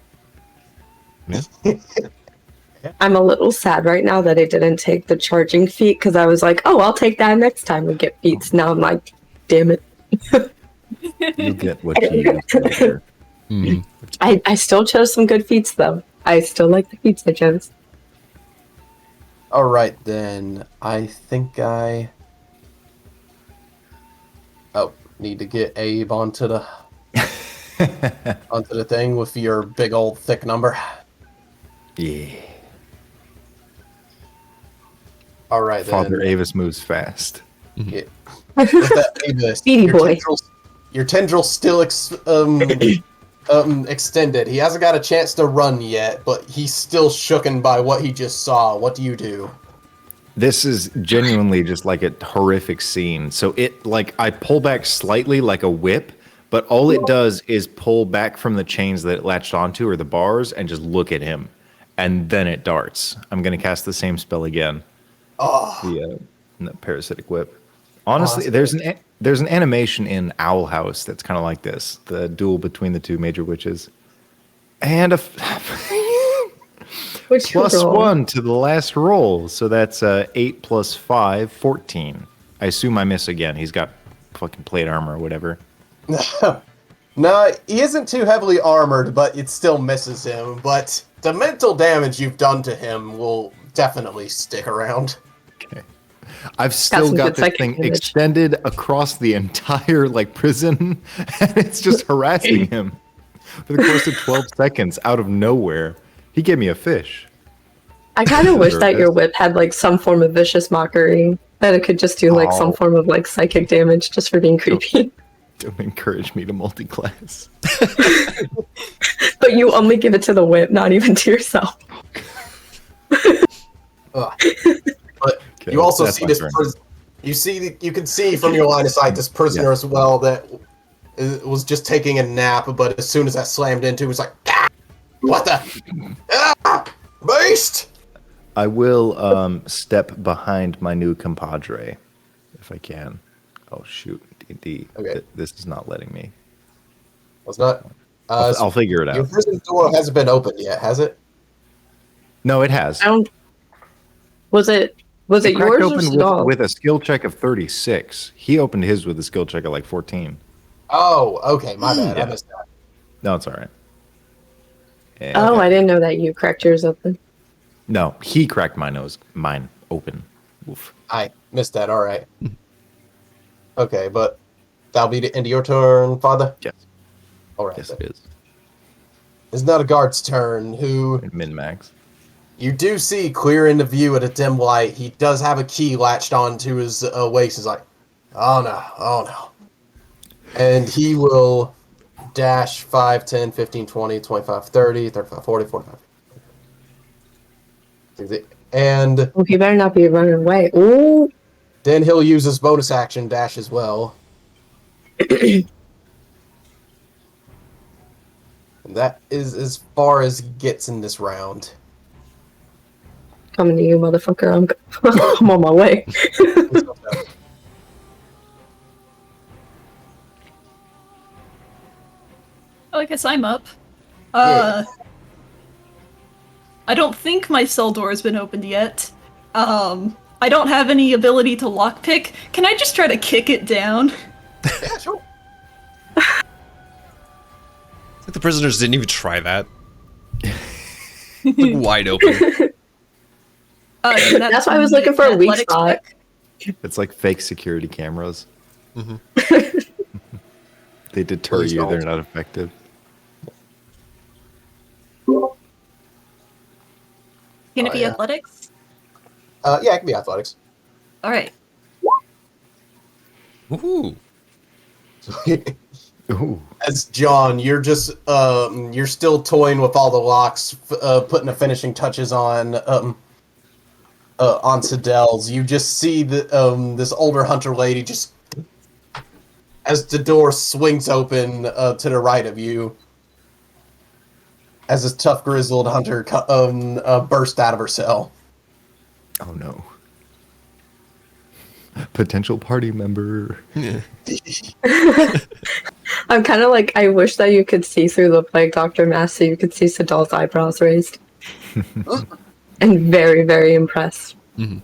Speaker 4: I'm a little sad right now that I didn't take the charging feat because I was like, oh, I'll take that next time we get feats. Now I'm like, damn it.
Speaker 3: You get what you use later.
Speaker 4: I still chose some good feats though. I still like the feats I chose.
Speaker 2: Alright, then, I think I... Oh, need to get Abe onto the... onto the thing with your big old thick number.
Speaker 3: Yeah.
Speaker 2: Alright, then.
Speaker 3: Father Avis moves fast.
Speaker 2: Yeah. With that, Avis,
Speaker 4: Speedy boy.
Speaker 2: Your tendrils still extended. He hasn't got a chance to run yet, but he's still shooken by what he just saw. What do you do?
Speaker 3: This is genuinely just like a horrific scene. So I pull back slightly like a whip, but all it does is pull back from the chains that it latched onto or the bars and just look at him. And then it darts. I'm going to cast the same spell again.
Speaker 2: Oh,
Speaker 3: The parasitic whip. Honestly, there's an animation in Owl House that's kind of like this. The duel between the two major witches. And a
Speaker 4: Which
Speaker 3: +1 to the last roll. So that's 8 + 5, 14. I assume I miss again. He's got fucking plate armor or whatever.
Speaker 2: no, he isn't too heavily armored, but it still misses him. But the mental damage you've done to him will definitely stick around.
Speaker 3: Okay. I've still got this thing extended across the entire prison, and it's just harassing him for the course of 12 seconds out of nowhere. He gave me a fish.
Speaker 4: I kind of wish that your whip had some form of vicious mockery, that it could just do some form of psychic damage just for being creepy.
Speaker 3: Don't encourage me to multi-class.
Speaker 4: But you only give it to the whip, not even to yourself.
Speaker 2: But you also see this. You can see from your line of sight this prisoner as well that was just taking a nap. But as soon as that slammed into, it was like, ah, what the beast!
Speaker 3: I will step behind my new compadre if I can. Oh shoot, D&D.
Speaker 2: Okay.
Speaker 3: This is not letting me.
Speaker 2: Was not.
Speaker 3: I'll figure it out.
Speaker 2: Your prison door hasn't been opened yet, has it?
Speaker 3: No, it has.
Speaker 4: Was it yours or
Speaker 3: open with a skill check of 36. He opened his with a skill check of 14.
Speaker 2: Oh, okay, my bad.
Speaker 3: Yeah.
Speaker 2: I missed that.
Speaker 3: No, it's all right.
Speaker 4: I didn't know that you cracked yours open.
Speaker 3: No, he cracked mine open. Oof.
Speaker 2: I missed that. All right. Okay, but that'll be the end of your turn, Father?
Speaker 3: Yes.
Speaker 2: All right.
Speaker 3: Yes,
Speaker 2: then.
Speaker 3: it is.
Speaker 2: It's not a guard's turn, who
Speaker 3: Min-max.
Speaker 2: you do see clear into view at a dim light. He does have a key latched onto his waist. He's like, oh no. And he will dash 5, 10, 15, 20, 25, 30, 35, 40, 45. And
Speaker 4: He better not be running away. Ooh.
Speaker 2: then he'll use his bonus action dash as well. And that is as far as he gets in this round.
Speaker 4: Coming to you, motherfucker. I'm on my way.
Speaker 5: Oh, I guess I'm up.
Speaker 2: Yeah.
Speaker 5: I don't think my cell door has been opened yet. I don't have any ability to lockpick. Can I just try to kick it down?
Speaker 2: Yeah, sure.
Speaker 1: It's like the prisoners didn't even try that. Wide open.
Speaker 4: That's why I was looking for a weak spot.
Speaker 3: It's like fake security cameras.
Speaker 1: Mm-hmm.
Speaker 3: They deter
Speaker 2: Please
Speaker 3: you.
Speaker 2: don't.
Speaker 3: They're not effective.
Speaker 5: Can it be
Speaker 2: yeah.
Speaker 5: athletics?
Speaker 2: Yeah, it can be athletics.
Speaker 5: All right.
Speaker 1: Ooh.
Speaker 3: Ooh.
Speaker 2: As John, you're just you're still toying with all the locks, putting the finishing touches on Sidell's. You just see the this older hunter lady just as the door swings open to the right of you, as this tough grizzled hunter burst out of her cell.
Speaker 3: Oh no. Potential party member.
Speaker 1: Yeah.
Speaker 4: I'm kind of I wish that you could see through the Plague Doctor mask so you could see Sidal's eyebrows raised. And very, very impressed.
Speaker 1: Mm-hmm.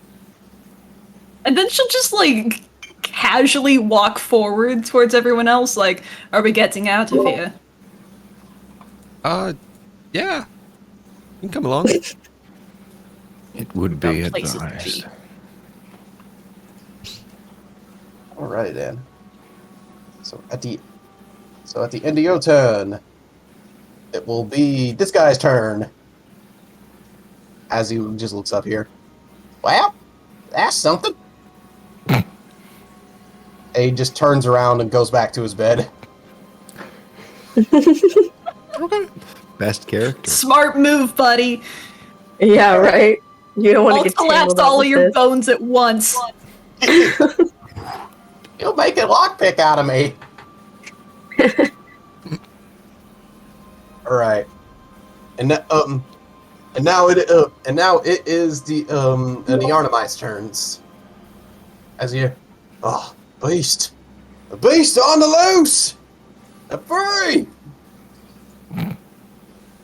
Speaker 5: And then she'll just casually walk forward towards everyone else. Are we getting out of here?
Speaker 1: Yeah. You can come along.
Speaker 3: It would be
Speaker 5: Places to
Speaker 3: advised.
Speaker 5: be.
Speaker 2: All right, then. So at the end of your turn, it will be this guy's turn. As he just looks up here. Well, that's something. And he just turns around and goes back to his bed.
Speaker 3: Okay. Best character.
Speaker 5: Smart move, buddy.
Speaker 4: Yeah, right. You don't want
Speaker 5: I'll
Speaker 4: to get
Speaker 5: collapse
Speaker 4: tangled up
Speaker 5: all of
Speaker 4: with
Speaker 5: your
Speaker 4: this.
Speaker 5: bones at once.
Speaker 2: You'll make a lockpick out of me. All right, and now it is the Arnamite's turns. As you, beast, a beast on the loose, a free.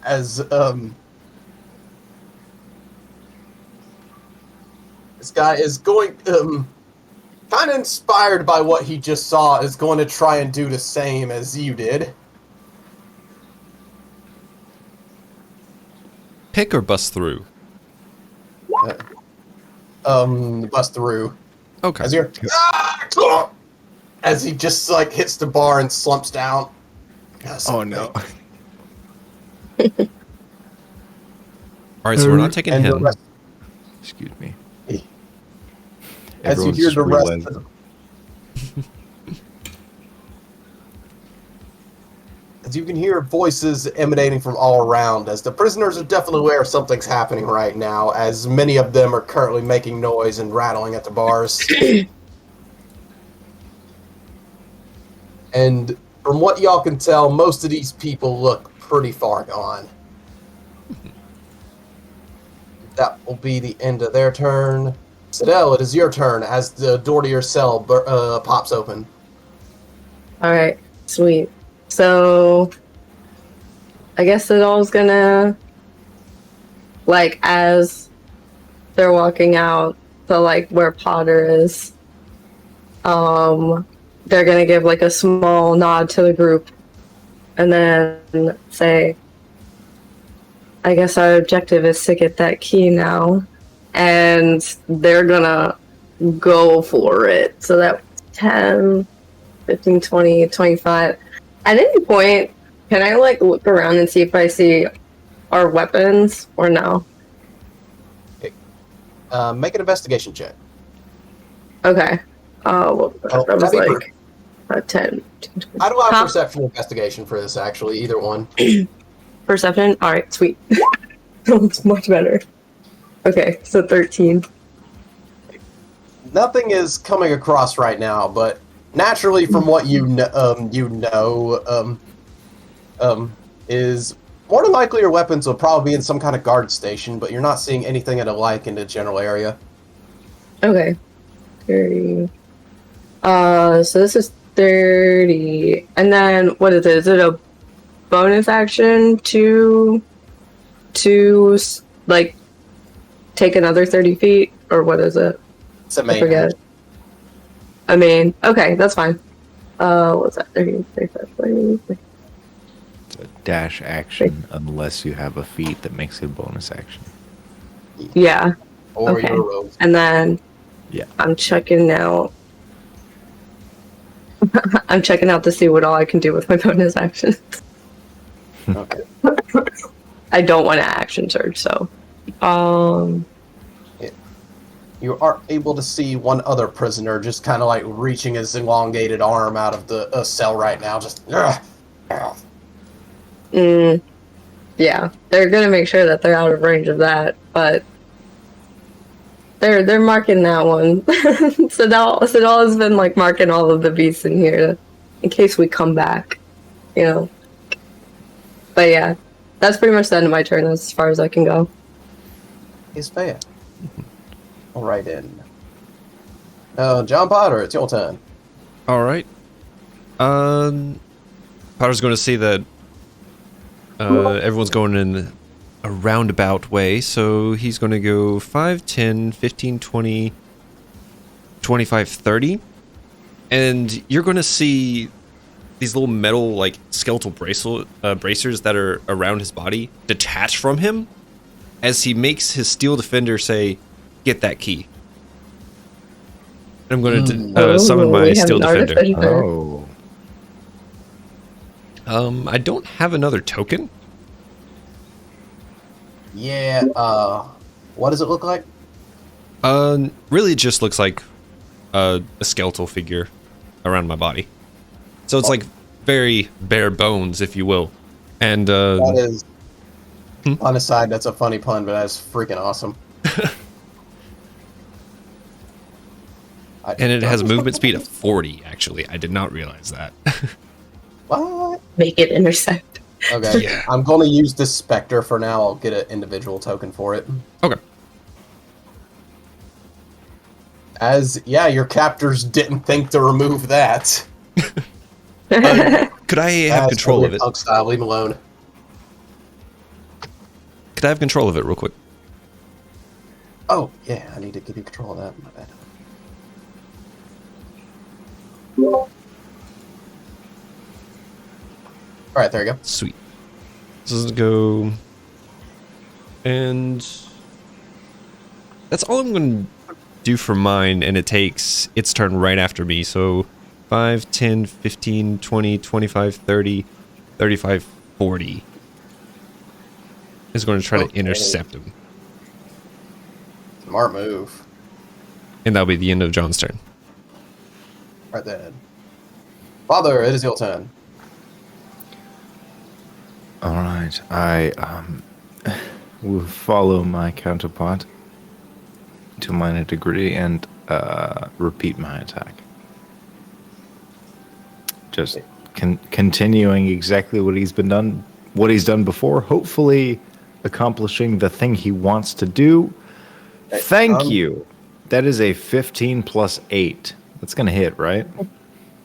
Speaker 2: As this guy is going kind of inspired by what he just saw, is going to try and do the same as you did.
Speaker 1: Pick or bust through?
Speaker 2: Bust through.
Speaker 1: Okay.
Speaker 2: As you're, as he just like hits the bar and slumps down.
Speaker 3: Oh no.
Speaker 1: All right, so we're not taking
Speaker 2: And the
Speaker 1: him.
Speaker 2: rest-
Speaker 3: Excuse me.
Speaker 2: As you
Speaker 3: Everyone's
Speaker 2: hear
Speaker 3: just
Speaker 2: the rest
Speaker 3: realized-
Speaker 2: of as you can hear voices emanating from all around, as the prisoners are definitely aware something's happening right now, as many of them are currently making noise and rattling at the bars. And from what y'all can tell, most of these people look pretty far gone. That will be the end of their turn. Sidel, it is your turn as the door to your cell pops open.
Speaker 4: All right, sweet. So, I guess it all's gonna, like, as they're walking out to, like, where Potter is, they're gonna give, like, a small nod to the group and then say, I guess our objective is to get that key now. And they're gonna go for it. So that 10, 15, 20, 25. At any point, can I like look around and see if I see our weapons or no?
Speaker 2: Make an investigation check.
Speaker 4: Okay. Well, that was
Speaker 2: that'd be
Speaker 4: like a 10. 20.
Speaker 2: I'd allow
Speaker 4: Huh?
Speaker 2: perception investigation for this, actually, either one.
Speaker 4: Perception? Alright, sweet. It's much better. Okay, so 13.
Speaker 2: Nothing is coming across right now, but naturally, from what you know, is more than likely your weapons will probably be in some kind of guard station, but you're not seeing anything at alike in the general area.
Speaker 4: Okay. 30. So this is 30. And then, what is it? Is it a bonus action to like, take another 30 feet? Or what is it?
Speaker 2: It's a
Speaker 4: I
Speaker 2: main
Speaker 4: forget. I mean, okay, that's fine. What's that? 30, 35, 40.
Speaker 3: It's a dash action unless you have a feat that makes it a bonus action.
Speaker 4: Yeah.
Speaker 2: or
Speaker 4: okay.
Speaker 2: your rogue.
Speaker 4: And then
Speaker 3: Yeah.
Speaker 4: I'm checking out. I'm checking out to see what all I can do with my bonus action.
Speaker 2: Okay.
Speaker 4: I don't want to action surge, so.
Speaker 2: You are able to see one other prisoner just kind of like reaching his elongated arm out of the cell right now. Just.
Speaker 4: Yeah, they're gonna make sure that they're out of range of that, but they're marking that one. Sidal has been like marking all of the beasts in here in case we come back, you know. But yeah, that's pretty much the end of my turn. That's as far as I can go.
Speaker 2: Is fair. All right then. John Potter, it's your turn.
Speaker 1: All right. Potter's going to see that everyone's going in a roundabout way, so he's going to go 5, 10, 15, 20, 25, 30. And you're going to see these little metal, like, skeletal bracers that are around his body detach from him as he makes his steel defender say, "Get that key." And I'm going to summon my
Speaker 4: we have
Speaker 1: steel
Speaker 4: an
Speaker 1: defender.
Speaker 4: artificer.
Speaker 3: Oh.
Speaker 1: I don't have another token.
Speaker 2: Yeah. What does it look like?
Speaker 1: Really, it just looks like a skeletal figure around my body. So it's like very bare bones, if you will. And
Speaker 2: That is, on the side, that's a funny pun, but that's freaking awesome.
Speaker 1: and it has movement speed of 40. Actually, I did not realize that.
Speaker 2: What?
Speaker 4: Make it intersect.
Speaker 2: Okay,
Speaker 1: Yeah.
Speaker 2: I'm going to use this Spectre for now. I'll get an individual token for it.
Speaker 1: Okay.
Speaker 2: Your captors didn't think to remove that.
Speaker 1: Could I have control of it?
Speaker 2: Punk style, leave him alone.
Speaker 1: Could I have control of it real quick?
Speaker 2: Oh, yeah, I need to give you control of that. My bad. Alright, there you go.
Speaker 1: Sweet. So let's go. And that's all I'm going to do for mine, and it takes its turn right after me. So 5, 10, 15, 20, 25, 30, 35, 40. Is going to try to intercept him.
Speaker 2: Smart move.
Speaker 1: And that'll be the end of John's turn.
Speaker 2: Right then. Father, it is your turn.
Speaker 3: All right, I will follow my counterpart to a minor degree and repeat my attack. Just continuing exactly what he's done before. Hopefully, accomplishing the thing he wants to do. Thank you. That is a 15 plus 8. That's gonna hit, right?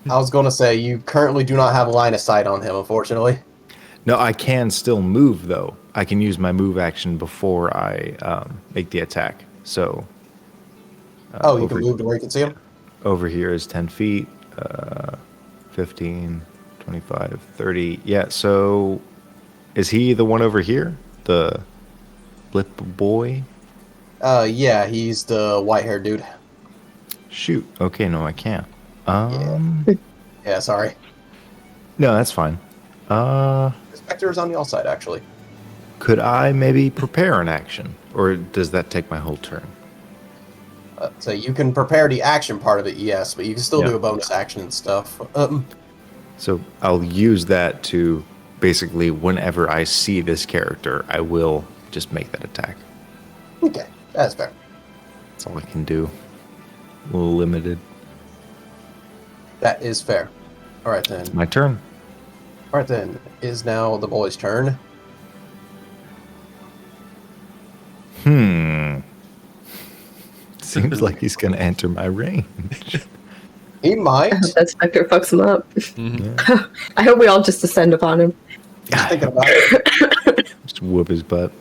Speaker 2: I was going to say, you currently do not have a line of sight on him, unfortunately.
Speaker 3: No, I can still move, though. I can use my move action before I make the attack. So.
Speaker 2: You can move to where you can see him?
Speaker 3: Over here is 10 feet, 15, 25, 30. Yeah, so is he the one over here? The blip boy?
Speaker 2: Yeah, he's the white-haired dude.
Speaker 3: Shoot. Okay, no, I can't.
Speaker 2: Yeah, sorry.
Speaker 3: No, that's fine.
Speaker 2: The Spectre is on the all side, actually.
Speaker 3: Could I maybe prepare an action? Or does that take my whole turn?
Speaker 2: So you can prepare the action part of it, yes, but you can still do a bonus action and stuff.
Speaker 3: So I'll use that to basically, whenever I see this character, I will just make that attack.
Speaker 2: Okay, that's fair.
Speaker 3: That's all I can do. A little limited.
Speaker 2: That is fair. Alright then.
Speaker 3: My turn.
Speaker 2: Alright then. Is now the boy's turn.
Speaker 3: Seems like he's going to enter my range.
Speaker 2: He might.
Speaker 4: That Spectre fucks him up.
Speaker 3: Yeah.
Speaker 4: I hope we all just descend upon him.
Speaker 2: Just thinking about it.
Speaker 3: Just whoop his butt.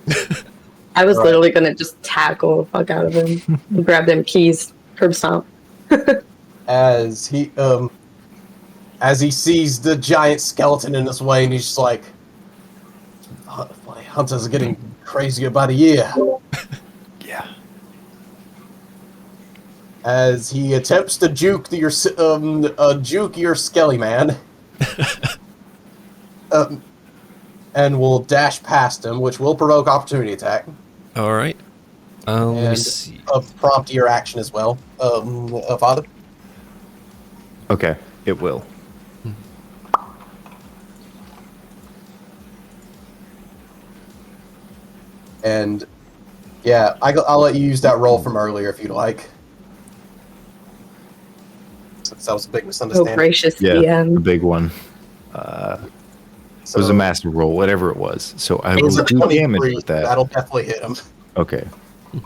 Speaker 4: I was literally gonna just tackle the fuck out of him and grab them keys, curb stomp.
Speaker 2: As he sees the giant skeleton in his way, and he's just like, "Hunters are getting crazy about a year."
Speaker 3: Yeah.
Speaker 2: As he attempts to juke your skelly man, and will dash past him, which will provoke opportunity attack.
Speaker 1: All right. Let me
Speaker 2: And
Speaker 1: see.
Speaker 2: prompt your action as well, Father.
Speaker 3: Okay, it will.
Speaker 2: And yeah, I'll let you use that roll from earlier if you'd like. Since that was a big
Speaker 4: Oh,
Speaker 2: misunderstanding.
Speaker 4: gracious
Speaker 3: Yeah,
Speaker 4: DM.
Speaker 3: the big one. It was a massive roll, whatever it was. So I
Speaker 2: It
Speaker 3: will
Speaker 2: was a
Speaker 3: do
Speaker 2: 23.
Speaker 3: damage with that.
Speaker 2: That'll definitely hit him.
Speaker 3: Okay. And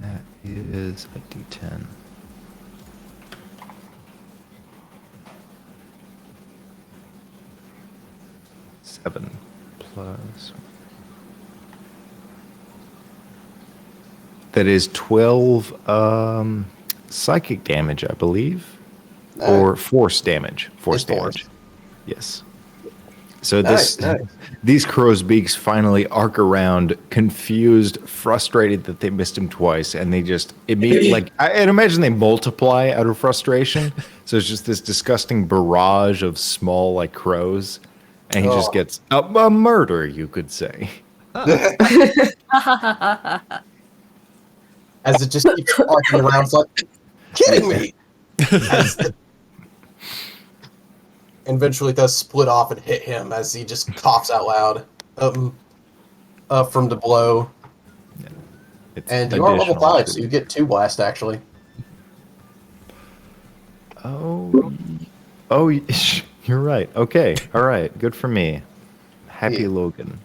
Speaker 3: that is a D10. Seven plus. That is 12 psychic damage, I believe. Or force damage. Force
Speaker 2: It's force.
Speaker 3: damage. Yes. So
Speaker 2: Nice, nice.
Speaker 3: these crow's beaks finally arc around, confused, frustrated that they missed him twice, and they just immediately, like, I'd imagine they multiply out of frustration. So it's just this disgusting barrage of small, like, crows, and he just gets a murder, you could say.
Speaker 2: As it just keeps arcing around, it's like, kidding me. and eventually does split off and hit him as he just coughs out loud from the blow.
Speaker 3: It's
Speaker 2: And you are level
Speaker 3: additional
Speaker 2: 5,
Speaker 3: to-
Speaker 2: so you get 2 blast actually.
Speaker 3: Oh, you're right. Okay, all right. Good for me. Happy
Speaker 2: Yeah.
Speaker 3: Logan.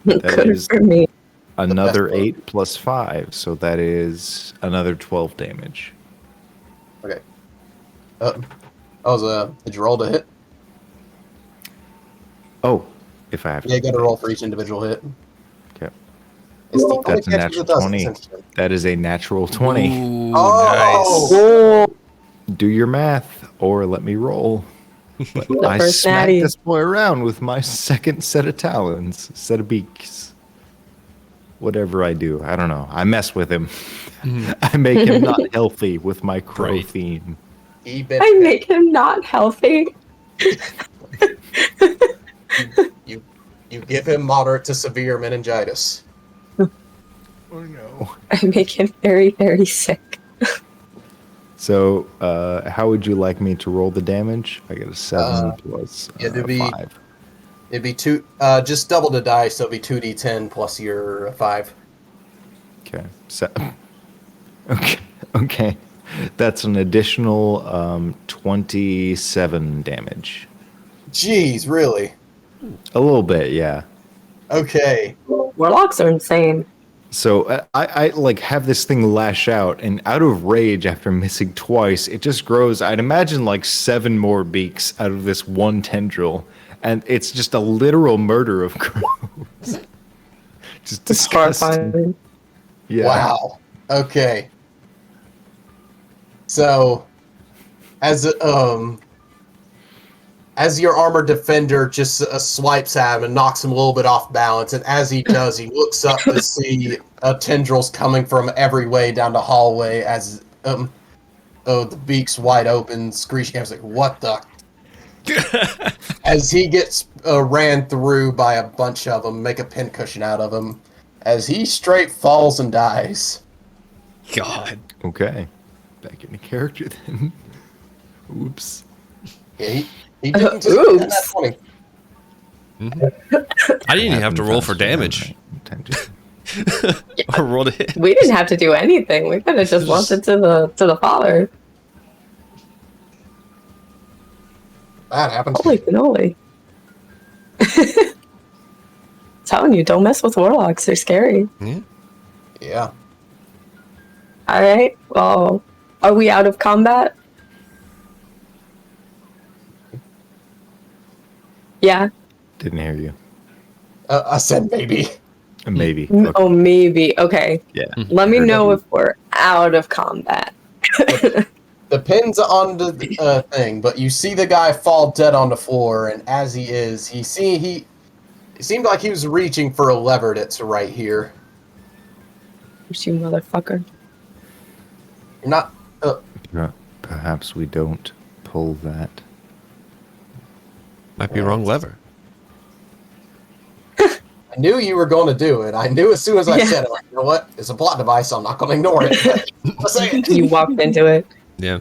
Speaker 3: That
Speaker 4: Good
Speaker 3: is
Speaker 4: for me.
Speaker 3: another
Speaker 2: best
Speaker 3: 8 plus 5, so that is another 12 damage.
Speaker 2: Okay. Did you roll to hit?
Speaker 3: Oh, if I have
Speaker 2: Yeah, you gotta roll for each individual hit.
Speaker 3: Okay.
Speaker 2: It's the only
Speaker 3: That's a
Speaker 2: catch
Speaker 3: natural
Speaker 2: that does it,
Speaker 3: 20.
Speaker 2: essentially.
Speaker 3: That is a natural 20.
Speaker 1: Ooh,
Speaker 2: Oh!
Speaker 3: Do your math, or let me roll. But I
Speaker 4: first
Speaker 3: smack
Speaker 4: natty.
Speaker 3: this boy around with my second set of talons, set of beaks. Whatever I do, I don't know. I mess with him. I make him not healthy with my crow
Speaker 1: Right.
Speaker 3: theme.
Speaker 4: I make him not healthy.
Speaker 2: You give him moderate to severe meningitis.
Speaker 3: Oh no.
Speaker 4: I make him very, very sick.
Speaker 3: So, how would you like me to roll the damage? I get a 7 plus
Speaker 2: it'd be
Speaker 3: 5.
Speaker 2: It'd be 2. Just double the dice, so it'd be 2d10 plus your 5.
Speaker 3: Okay. Okay. Okay. That's an additional 27 damage.
Speaker 2: Jeez, really?
Speaker 3: A little bit, yeah.
Speaker 2: Okay.
Speaker 4: Warlocks are insane.
Speaker 3: So I like have this thing lash out, and out of rage after missing twice, it just grows. I'd imagine like 7 more beaks out of this one tendril, and it's just a literal murder of crows. Just
Speaker 4: It's
Speaker 3: disgusting.
Speaker 4: horrifying.
Speaker 3: Yeah.
Speaker 2: Wow. Okay. So, as your armored defender just swipes at him and knocks him a little bit off balance, and as he does, he looks up to see tendrils coming from every way down the hallway as the beak's wide open, screeching. I was like, "What the?" As he gets ran through by a bunch of them, make a pincushion out of him, as he straight falls and dies.
Speaker 1: God.
Speaker 3: Okay. Back into character then. Oops.
Speaker 2: Yeah, he didn't just
Speaker 4: Oops.
Speaker 2: get that 20.
Speaker 1: I didn't even have to roll for
Speaker 3: Faster
Speaker 1: damage.
Speaker 3: than
Speaker 1: Or roll to hit.
Speaker 4: We didn't have to do anything. We could have just lost it to the father.
Speaker 2: That happened.
Speaker 4: Holy cannoli. Telling you, don't mess with warlocks. They're scary.
Speaker 1: Yeah.
Speaker 2: Yeah.
Speaker 4: Alright, well, are we out of combat? Yeah.
Speaker 3: Didn't hear you.
Speaker 2: I said maybe.
Speaker 3: Maybe. Okay.
Speaker 4: Oh, maybe. Okay.
Speaker 3: Yeah.
Speaker 4: Let me
Speaker 3: Heard
Speaker 4: know
Speaker 3: you.
Speaker 4: if we're out of combat.
Speaker 2: Depends on the thing, but you see the guy fall dead on the floor, and as he is, he seemed like he was reaching for a lever that's right here.
Speaker 4: You motherfucker.
Speaker 2: You're not.
Speaker 3: Perhaps we don't pull that.
Speaker 1: Might be wrong lever.
Speaker 2: I knew you were going to do it. I knew as soon as I
Speaker 4: Yeah.
Speaker 2: said it. Like, you know what? It's a plot device. So I'm not going to ignore it. I'll say it.
Speaker 4: You walked into it.
Speaker 1: Yeah.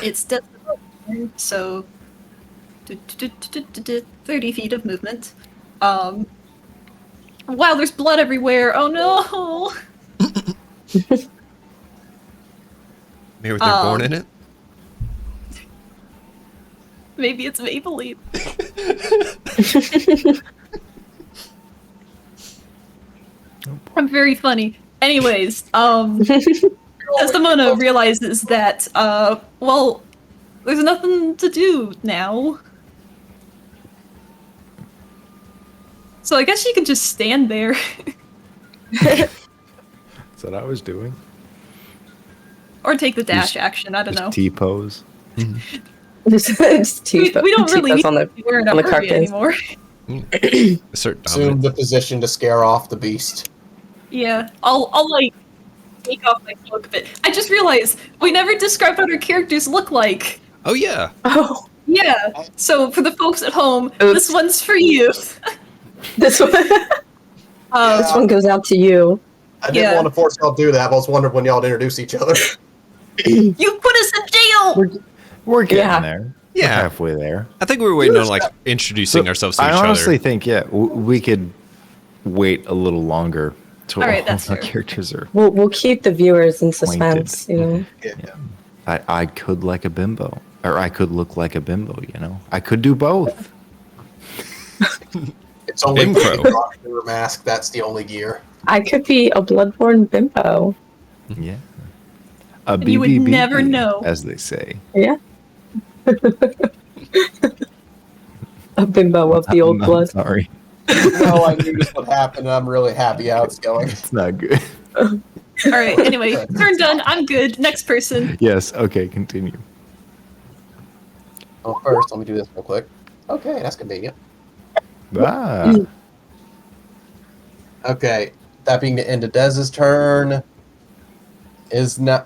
Speaker 5: It's dead, so 30 feet of movement. Wow, there's blood everywhere. Oh no!
Speaker 1: Maybe they're born in it.
Speaker 5: Maybe it's Maybelline. I'm very funny. Anyways, Desdemona realizes that, well, there's nothing to do now. So I guess she can just stand there.
Speaker 3: That's what I was doing.
Speaker 5: Or take the dash action, I don't know.
Speaker 3: T-pose.
Speaker 4: Just
Speaker 5: We don't really need
Speaker 4: on
Speaker 5: to
Speaker 4: the
Speaker 5: be wearing
Speaker 4: on
Speaker 5: a
Speaker 4: the
Speaker 5: furry
Speaker 4: carcass.
Speaker 5: anymore.
Speaker 1: Assert
Speaker 2: Assume
Speaker 1: dominance.
Speaker 2: the position to scare off the beast.
Speaker 5: Yeah, I'll like take off my cloak a bit. I just realized we never described what our characters look like.
Speaker 1: Oh yeah.
Speaker 4: Oh,
Speaker 5: Yeah, so for the folks at home,
Speaker 4: Oops.
Speaker 5: this one's for you.
Speaker 4: this one. This one goes out to you.
Speaker 2: I didn't
Speaker 5: Yeah.
Speaker 2: want to force y'all to do that, but I was wondering when y'all would introduce each other.
Speaker 5: You put us in jail.
Speaker 3: We're getting
Speaker 4: Yeah.
Speaker 3: there.
Speaker 1: Yeah.
Speaker 3: We're halfway there.
Speaker 1: I think we were waiting on like introducing ourselves to
Speaker 3: I
Speaker 1: each
Speaker 3: honestly
Speaker 1: other.
Speaker 3: think, yeah, we could wait a little longer till
Speaker 5: All right, that's
Speaker 3: our
Speaker 5: fair.
Speaker 3: characters are.
Speaker 4: We'll keep the viewers in suspense, you know.
Speaker 3: I could like a bimbo, or I could look like a bimbo. You know, I could do both.
Speaker 2: It's only
Speaker 1: Impro.
Speaker 2: your mask. That's the only gear.
Speaker 4: I could be a Bloodborne bimbo.
Speaker 3: Yeah, a
Speaker 5: And you would
Speaker 3: BBB,
Speaker 5: never know.
Speaker 3: as they say.
Speaker 4: Yeah. A bimbo of the old
Speaker 3: I'm
Speaker 4: blood.
Speaker 3: sorry,
Speaker 2: No, I knew this would happen, and I'm really happy how it's going.
Speaker 3: it's not good.
Speaker 5: All right. Anyway, turn done. I'm good. Next person.
Speaker 3: Yes. Okay. Continue.
Speaker 2: Oh, first, let me do this real quick. Okay, that's convenient.
Speaker 3: Ah.
Speaker 2: Okay, that being the end of Dez's turn, is now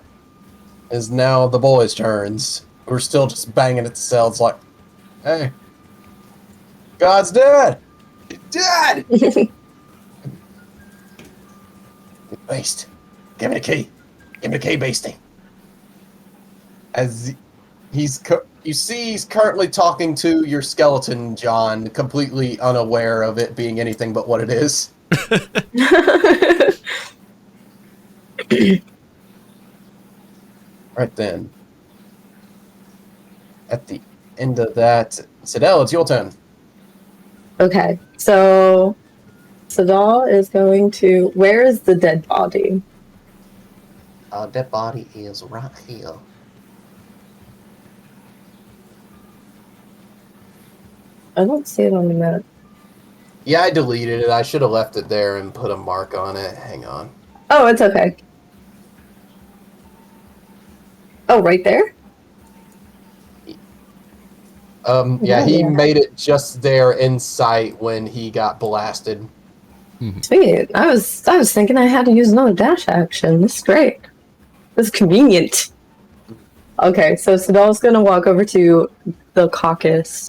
Speaker 2: the boys' turns. We're still just banging at the cells like, hey, God's dead! He's dead! Based. Give me the key. Give me the key, Beastie. As you see, he's currently talking to your skeleton, John, completely unaware of it being anything but what it is. Right then. At the end of that, Sidel, it's your turn.
Speaker 4: Okay, so Sadal is going to. Where is the dead body?
Speaker 2: That body is right here.
Speaker 4: I don't see it on the map.
Speaker 2: Yeah, I deleted it. I should have left it there and put a mark on it. Hang on.
Speaker 4: Oh, it's okay. Oh, right there?
Speaker 2: Yeah, he
Speaker 4: Yeah.
Speaker 2: made it just there in sight when he got blasted.
Speaker 4: Sweet. I was thinking I had to use another dash action. This is great. This is convenient. Okay, so Sadal's gonna walk over to the caucus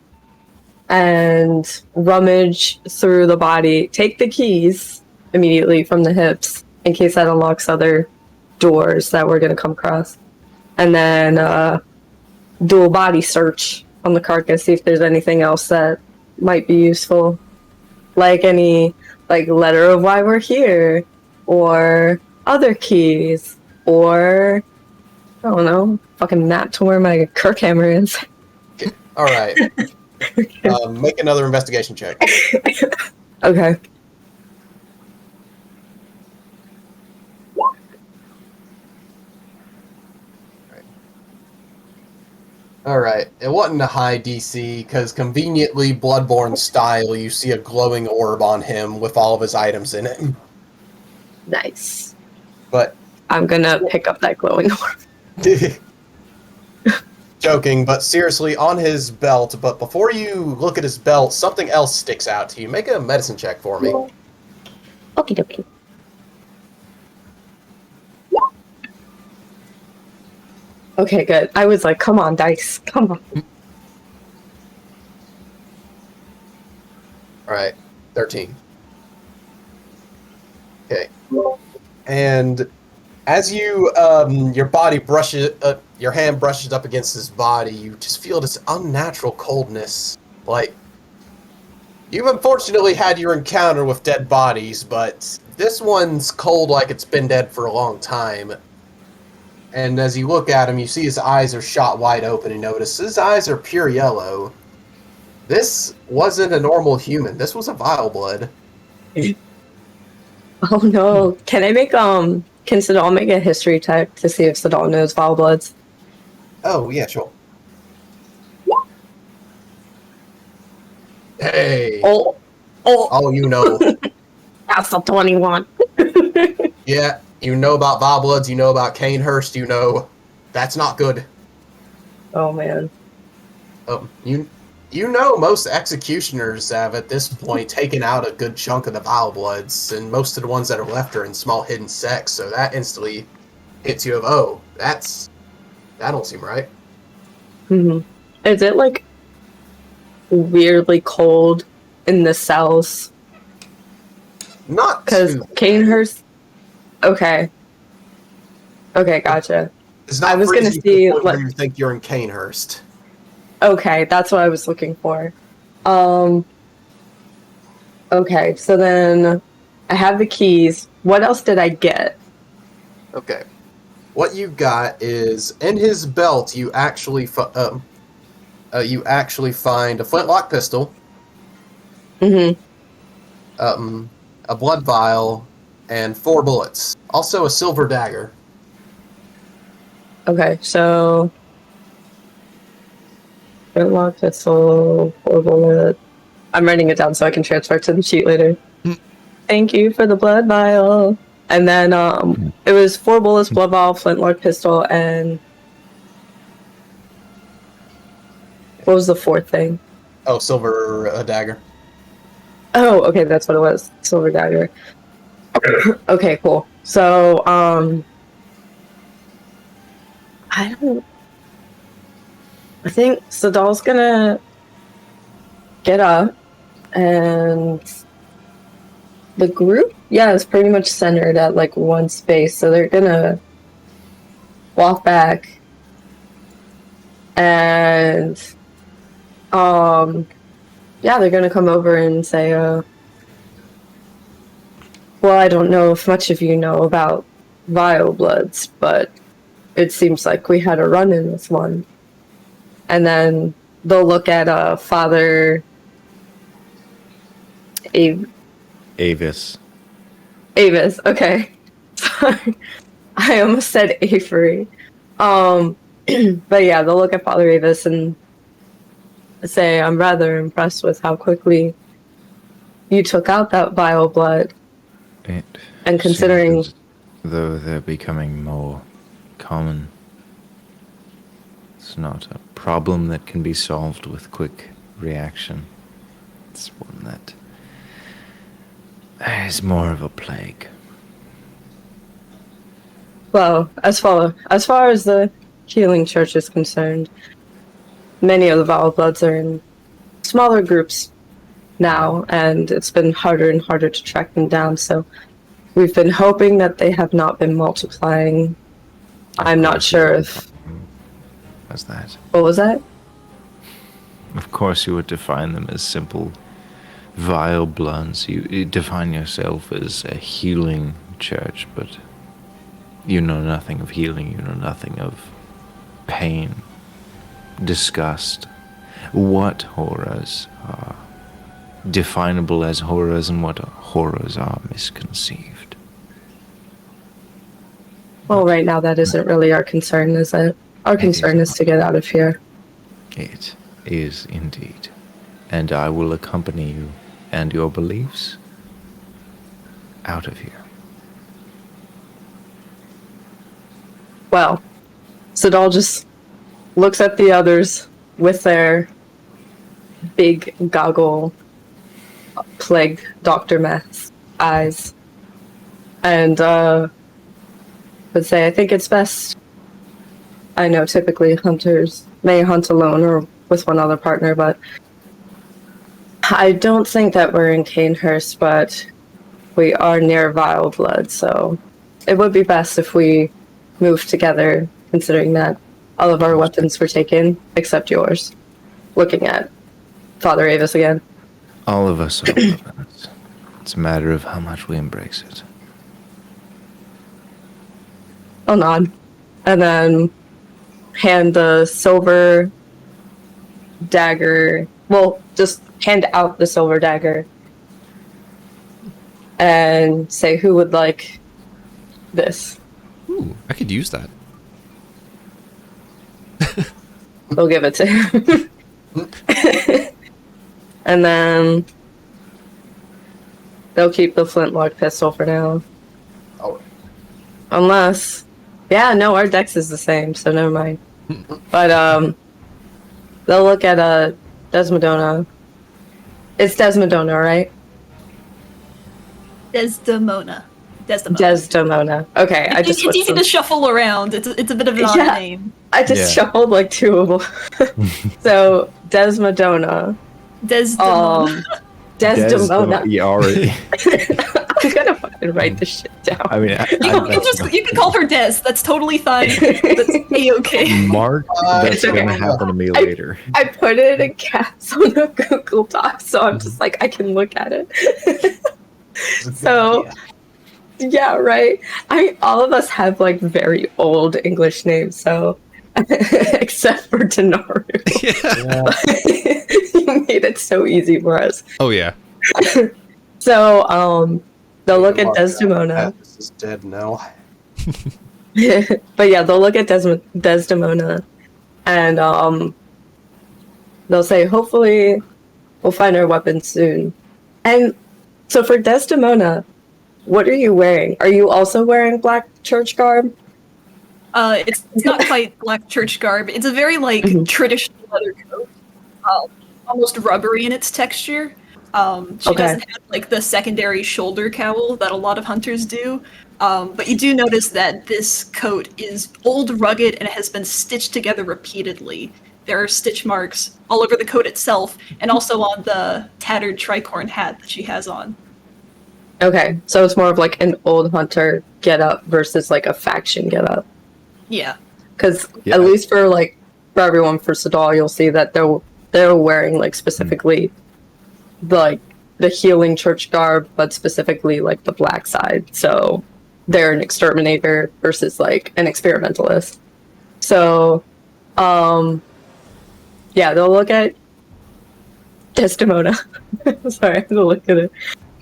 Speaker 4: and rummage through the body, take the keys immediately from the hips in case that unlocks other doors that we're gonna come across. And then do a body search on the carcass, see if there's anything else that might be useful. Like any letter of why we're here, or other keys, or I don't know, fucking map to where my Kirk hammer is.
Speaker 2: All right. Make another investigation check.
Speaker 4: Okay.
Speaker 2: All right. It wasn't a high DC because conveniently Bloodborne style, you see a glowing orb on him with all of his items in it.
Speaker 4: Nice.
Speaker 2: But
Speaker 4: I'm gonna pick up that glowing orb.
Speaker 2: joking, but seriously, on his belt. But before you look at his belt, something else sticks out to you. Make a medicine check for me.
Speaker 4: Okie dokie. Okay, good. I was like, come on, dice. Come on.
Speaker 2: All right, 13. Okay. And as you, your body brushes, your hand brushes up against his body, you just feel this unnatural coldness. Like, you've unfortunately had your encounter with dead bodies, but this one's cold like it's been dead for a long time. And as you look at him, you see his eyes are shot wide open, and notice his eyes are pure yellow. This wasn't a normal human. This was a vile blood.
Speaker 4: Oh no. Can I make can Sadal make a history check to see if Sadal knows vile bloods?
Speaker 2: Oh, yeah, sure. Hey. Oh, you know.
Speaker 4: That's a 21.
Speaker 2: Yeah, you know about vile bloods, you know about Canehurst, you know that's not good.
Speaker 4: Oh man.
Speaker 2: You know most executioners have at this point taken out a good chunk of the vile bloods, and most of the ones that are left are in small hidden sects, so that instantly hits you of, oh, that don't seem right.
Speaker 4: Mm-hmm. Is it like weirdly cold in the cells?
Speaker 2: Not
Speaker 4: Because
Speaker 2: too
Speaker 4: Canehurst. Okay. Okay, gotcha.
Speaker 2: It's not
Speaker 4: I was gonna
Speaker 2: freezing to
Speaker 4: see
Speaker 2: the point
Speaker 4: what.
Speaker 2: where you think you're in Canehurst.
Speaker 4: Okay, that's what I was looking for. Okay, so then I have the keys. What else did I get?
Speaker 2: Okay. What you got is in his belt. You actually find a flintlock pistol,
Speaker 4: Mm-hmm.
Speaker 2: a blood vial, and 4 bullets. Also, a silver dagger.
Speaker 4: Okay, so flintlock pistol, 4 bullet. I'm writing it down so I can transfer it to the sheet later. Thank you for the blood vial. And then it was 4 bullets, blood vial, flintlock pistol, and what was the 4th thing?
Speaker 2: Oh, silver dagger.
Speaker 4: Oh, okay, that's what it was. Silver dagger. Okay, cool. So, I think Sadal's gonna get up, and the group, yeah, is pretty much centered at like one space, so they're gonna walk back, and yeah, they're gonna come over and say, well, I don't know if much of you know about Vile Bloods, but it seems like we had a run-in with one. And then they'll look at Father
Speaker 3: Avis.
Speaker 4: Avis, okay. Sorry. I almost said Avery. But yeah, they'll look at Father Avis and say, I'm rather impressed with how quickly you took out that vile blood. And considering...
Speaker 3: seems as though they're becoming more common. It's not a problem that can be solved with quick reaction. It's one that is more of a plague.
Speaker 4: Well, as far as the healing church is concerned, many of the vile bloods are in smaller groups now, and it's been harder and harder to track them down, so we've been hoping that they have not been multiplying. I'm not sure if...
Speaker 3: As that.
Speaker 4: What was that?
Speaker 3: Of course you would define them as simple, vile bloods. You define yourself as a healing church, but you know nothing of healing. You know nothing of pain, disgust. What horrors are definable as horrors and what horrors are misconceived?
Speaker 4: Well, right now that isn't really our concern, is it? Our concern is to get out of here.
Speaker 3: It is indeed. And I will accompany you and your beliefs out of here.
Speaker 4: Well, Sadal just looks at the others with their big goggle plague Dr. Meth's eyes and would say, I think it's best. I know typically hunters may hunt alone or with one other partner, but I don't think that we're in Canehurst, but we are near Vile Blood, so it would be best if we move together, considering that all of our weapons were taken, except yours. Looking at Father Avis again.
Speaker 3: All of us are weapons. It's a matter of how much we embrace it.
Speaker 4: I'll nod. And then hand the silver dagger. Well, just hand out the silver dagger. And say, who would like this?
Speaker 1: Ooh, I could use that.
Speaker 4: They'll give it to him. And then they'll keep the flintlock pistol for now.
Speaker 2: Oh.
Speaker 4: Unless... Yeah, no, our dex is the same, so never mind. But, they'll look at, Desmodona. It's Desmodona, right?
Speaker 5: Desdemona.
Speaker 4: Desdemona. Okay,
Speaker 5: It's easy to shuffle around. It's a bit of an odd name.
Speaker 4: I just shuffled like 2 of them. So, Desmodona.
Speaker 5: Desdemona.
Speaker 4: Desdemona.
Speaker 3: You already.
Speaker 4: I'm gonna... and write the shit down.
Speaker 3: I mean,
Speaker 5: You can call her Des. That's totally fine. That's a-okay.
Speaker 3: Mark, that's
Speaker 4: okay.
Speaker 3: gonna happen to me later.
Speaker 4: I put it in caps on a Google Doc, so I'm just like, I can look at it. So, yeah, right. All of us have like very old English names, so except for Dinarru.
Speaker 1: Yeah.
Speaker 4: You made it so easy for us.
Speaker 1: Oh yeah.
Speaker 4: So, they'll look at Desdemona.
Speaker 2: This is dead now.
Speaker 4: But yeah, they'll look at Desdemona, and they'll say, hopefully we'll find our weapon soon. And so for Desdemona, what are you wearing? Are you also wearing black church garb?
Speaker 5: It's not quite black church garb. It's a very traditional leather coat, almost rubbery in its texture. She doesn't have like the secondary shoulder cowl that a lot of hunters do. But you do notice that this coat is old, rugged, and it has been stitched together repeatedly. There are stitch marks all over the coat itself, and also on the tattered tricorn hat that she has on.
Speaker 4: Okay, so it's more of like an old hunter get-up versus like a faction get-up.
Speaker 5: Yeah.
Speaker 4: Because at least for everyone for Sadal, you'll see that they're wearing like specifically like the healing church garb, but specifically like the black side. So they're an exterminator versus like an experimentalist. So, yeah, they'll look at Desdemona. Sorry, I have to look at it.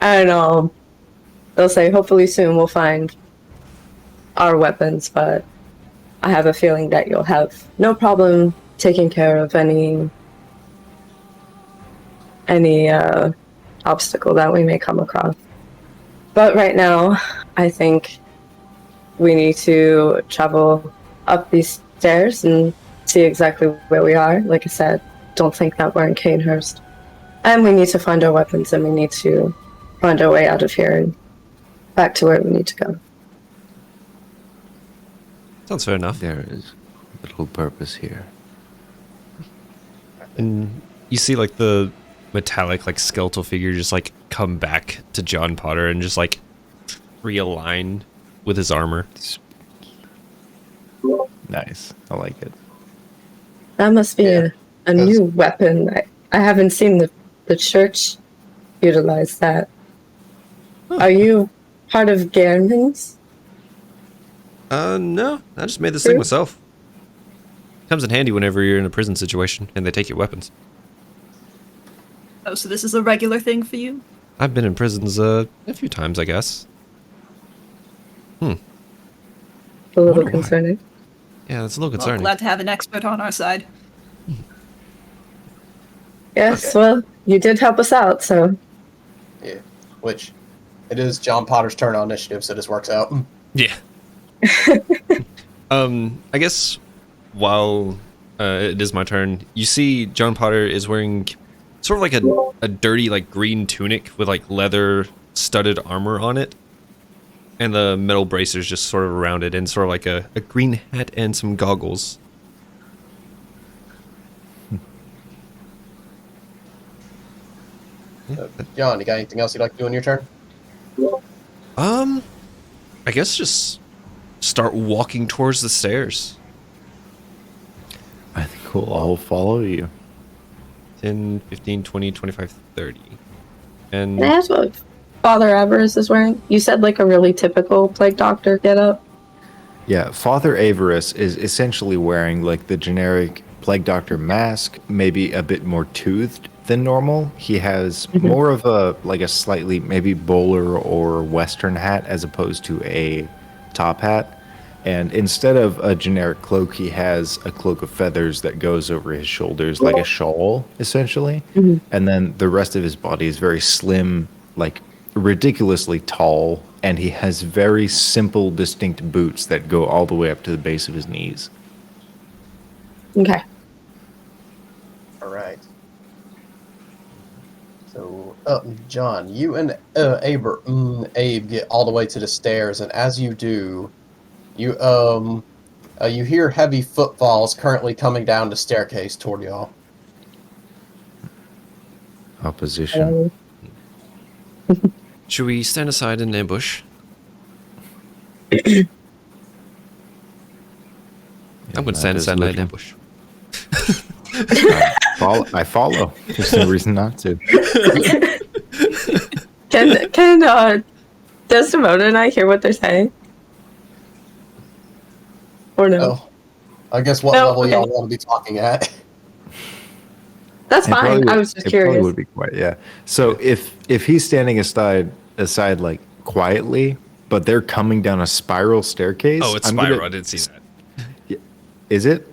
Speaker 4: And they'll say, hopefully soon we'll find our weapons, but I have a feeling that you'll have no problem taking care of any obstacle that we may come across. But right now, I think we need to travel up these stairs and see exactly where we are. Like I said, don't think that we're in Canehurst. And we need to find our weapons, and we need to find our way out of here and back to where we need to go.
Speaker 1: Sounds fair enough.
Speaker 6: There is little purpose here.
Speaker 1: And you see like the metallic like skeletal figure just like come back to John Potter and just like realign with his armor.
Speaker 3: Nice. I like it.
Speaker 4: That must be a new weapon. I haven't seen the church utilize that. Are you part of Garenman's?
Speaker 1: No. I just made this thing myself. Comes in handy whenever you're in a prison situation and they take your weapons.
Speaker 5: Oh, so this is a regular thing for you?
Speaker 1: I've been in prisons a few times, I guess.
Speaker 4: A little
Speaker 1: Wonder why.
Speaker 4: concerning.
Speaker 1: Yeah, that's a little
Speaker 5: Well,
Speaker 1: concerning.
Speaker 5: glad to have an expert on our side.
Speaker 4: Yes, well, you did help us out, so.
Speaker 2: Yeah. Which, it is John Potter's turn on initiative, so this works out.
Speaker 1: Yeah. I guess while it is my turn, you see John Potter is wearing sort of like a dirty like green tunic with like leather studded armor on it, and the metal bracers just sort of around it, and sort of like a green hat and some goggles.
Speaker 2: John, you got anything else you'd like to do on your turn?
Speaker 1: I guess just start walking towards the stairs.
Speaker 3: I think we'll all follow you.
Speaker 1: 10, 15, 20, 25, 30. And
Speaker 4: Can I ask what Father Avarice is wearing? You said like a really typical plague doctor get-up.
Speaker 3: Yeah, Father Avarice is essentially wearing like the generic plague doctor mask, maybe a bit more toothed than normal. He has more of a slightly maybe bowler or western hat as opposed to a top hat. And instead of a generic cloak, he has a cloak of feathers that goes over his shoulders like a shawl, essentially. And then the rest of his body is very slim, like ridiculously tall, and he has very simple, distinct boots that go all the way up to the base of his knees.
Speaker 4: Okay.
Speaker 2: All right. So, John, you and Abe get all the way to the stairs, and as you do, you hear heavy footfalls currently coming down the staircase toward y'all.
Speaker 3: Opposition.
Speaker 1: should we stand aside and ambush? I'm going to stand inside night ambush.
Speaker 3: I follow. There's no reason not to.
Speaker 4: Can Desdemona and I hear what they're saying? Or no?
Speaker 2: Oh, I guess what level y'all want to be talking at?
Speaker 4: That's fine. I was just
Speaker 3: it
Speaker 4: curious.
Speaker 3: Probably would be quiet, yeah. So if he's standing aside like quietly, but they're coming down a spiral staircase.
Speaker 1: Oh, it's spiral. I didn't see that.
Speaker 3: Is it?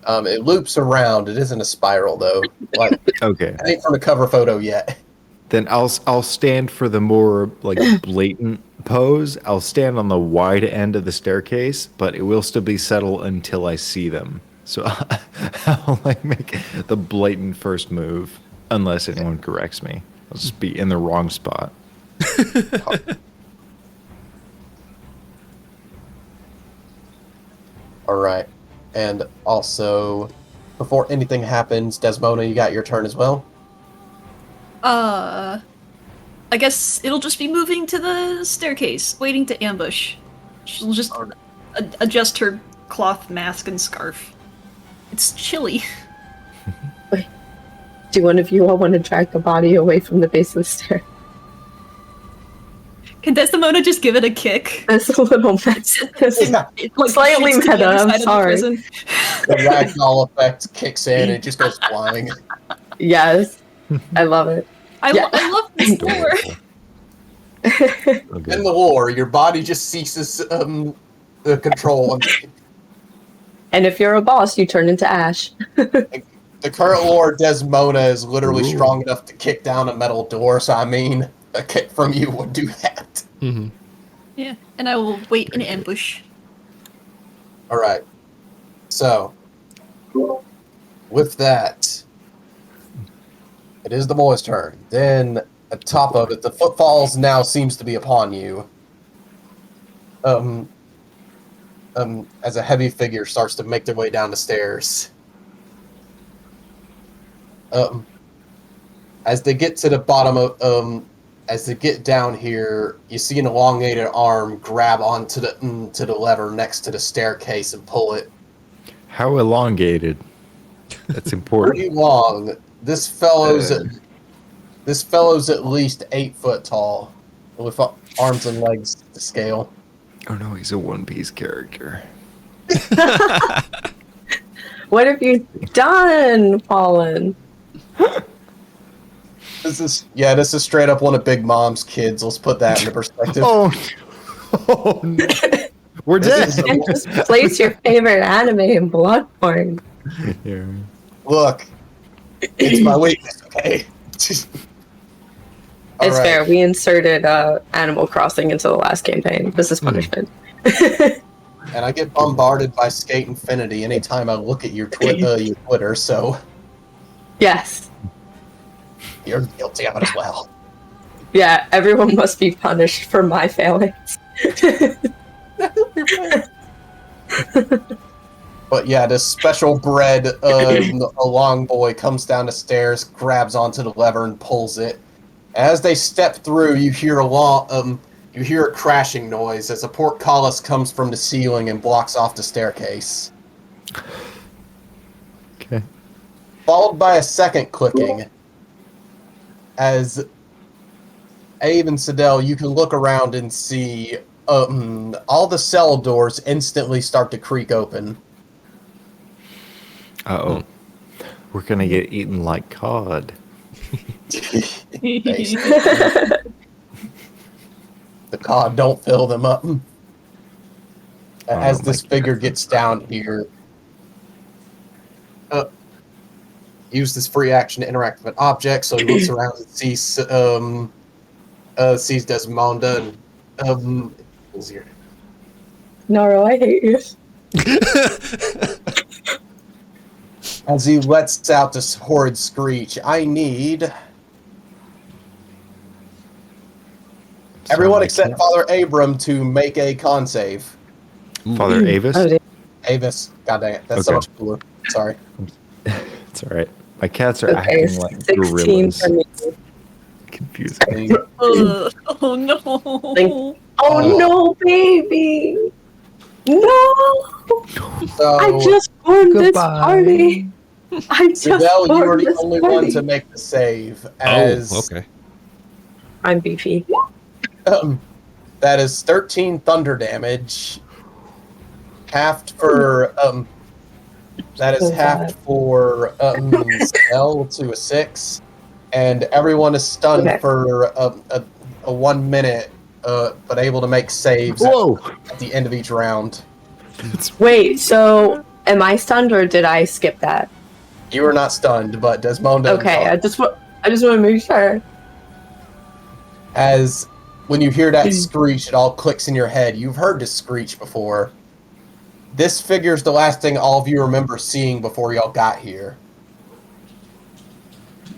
Speaker 2: It loops around. It isn't a spiral though. Like,
Speaker 3: Okay.
Speaker 2: I ain't from a cover photo yet.
Speaker 3: Then I'll stand for the more like blatant pose. I'll stand on the wide end of the staircase, but it will still be settled until I see them. So I'll like make the blatant first move, unless anyone corrects me. I'll just be in the wrong spot.
Speaker 2: All right, and also, before anything happens, Desmona, you got your turn as well.
Speaker 5: I guess it'll just be moving to the staircase, waiting to ambush. She'll just adjust her cloth mask and scarf. It's chilly.
Speaker 4: Wait, do one of you all want to drag the body away from the base of the stair?
Speaker 5: Can Desdemona just give it a kick?
Speaker 4: That's a little mess.
Speaker 5: Like,
Speaker 4: Slightly
Speaker 5: shoots to the
Speaker 4: meta,
Speaker 5: other
Speaker 4: I'm
Speaker 5: side of the
Speaker 4: sorry.
Speaker 5: prison.
Speaker 2: The ragdoll effect kicks in, it just goes flying.
Speaker 4: Yes, I love it.
Speaker 5: I love this lore.
Speaker 3: Okay.
Speaker 2: In the lore, your body just ceases the control.
Speaker 4: And if you're a boss, you turn into ash.
Speaker 2: The current lore, Desmona is literally
Speaker 3: Ooh.
Speaker 2: strong enough to kick down a metal door, so I mean, a kick from you would do that.
Speaker 1: Mm-hmm.
Speaker 5: Yeah, and I will wait in ambush.
Speaker 2: Alright. So, with that, it is the boy's turn. Then, at the top of it, the footfalls now seems to be upon you. As a heavy figure starts to make their way down the stairs. As they get to the bottom of, as they get down here, you see an elongated arm grab onto the lever next to the staircase and pull it.
Speaker 3: How elongated? That's important.
Speaker 2: Pretty long. This fellow's at least 8 foot tall, with arms and legs to scale.
Speaker 3: Oh no, he's a One Piece character.
Speaker 4: What have you done, Fallen?
Speaker 2: This is straight up one of Big Mom's kids. Let's put that into perspective.
Speaker 3: Oh no. We're dead.
Speaker 2: This is-
Speaker 4: And just place your favorite anime in Bloodborne.
Speaker 3: Yeah.
Speaker 2: Look, it's my weakness, okay?
Speaker 4: It's fair. We inserted Animal Crossing into the last campaign. This is punishment.
Speaker 2: And I get bombarded by Skate Infinity anytime I look at your Twitter, so
Speaker 4: Yes.
Speaker 2: you're guilty of it as well.
Speaker 4: Yeah, everyone must be punished for my failings.
Speaker 2: But yeah, this special bred a long boy comes down the stairs, grabs onto the lever, and pulls it. As they step through, you hear a crashing noise as a portcullis comes from the ceiling and blocks off the staircase.
Speaker 3: Okay.
Speaker 2: Followed by a second clicking. As Abe and Sidel, you can look around and see all the cell doors instantly start to creak open.
Speaker 3: Uh-oh. We're gonna get eaten like cod.
Speaker 2: Basically. The cod don't fill them up. As this figure gets down here, use this free action to interact with an object. So he looks around and sees Desmonda and who's here?
Speaker 4: Naro, I hate you.
Speaker 2: As he lets out this horrid screech, I need everyone except Father Abram to make a con save.
Speaker 3: Father Avis?
Speaker 4: Oh,
Speaker 2: Avis, god dang it, that's so
Speaker 3: Okay.
Speaker 2: much cooler. Sorry.
Speaker 3: It's alright. My cats are
Speaker 4: okay,
Speaker 3: acting like
Speaker 4: 16
Speaker 3: gorillas.
Speaker 4: for me.
Speaker 3: Confusing.
Speaker 5: Oh no.
Speaker 4: Oh no, baby! No!
Speaker 2: So,
Speaker 4: I just formed this
Speaker 3: Goodbye.
Speaker 4: party. I just
Speaker 2: Fidel, you are
Speaker 4: formed
Speaker 2: the
Speaker 4: this
Speaker 2: only one
Speaker 4: party.
Speaker 2: to make the save.
Speaker 1: Oh,
Speaker 2: As
Speaker 1: okay.
Speaker 4: I'm beefy.
Speaker 2: That is 13 thunder damage. Halved for that is
Speaker 4: So
Speaker 2: halved
Speaker 4: bad.
Speaker 2: for spell to a 6, and everyone is stunned
Speaker 4: Okay.
Speaker 2: for a 1 minute, but able to make saves
Speaker 3: Whoa!
Speaker 2: at the end of each round.
Speaker 4: Wait, so am I stunned or did I skip that?
Speaker 2: You are not stunned, but Desmonda and
Speaker 4: Okay,
Speaker 2: Shaw.
Speaker 4: I just want to make sure.
Speaker 2: As when you hear that screech, it all clicks in your head. You've heard this screech before. This figure's the last thing all of you remember seeing before y'all got here.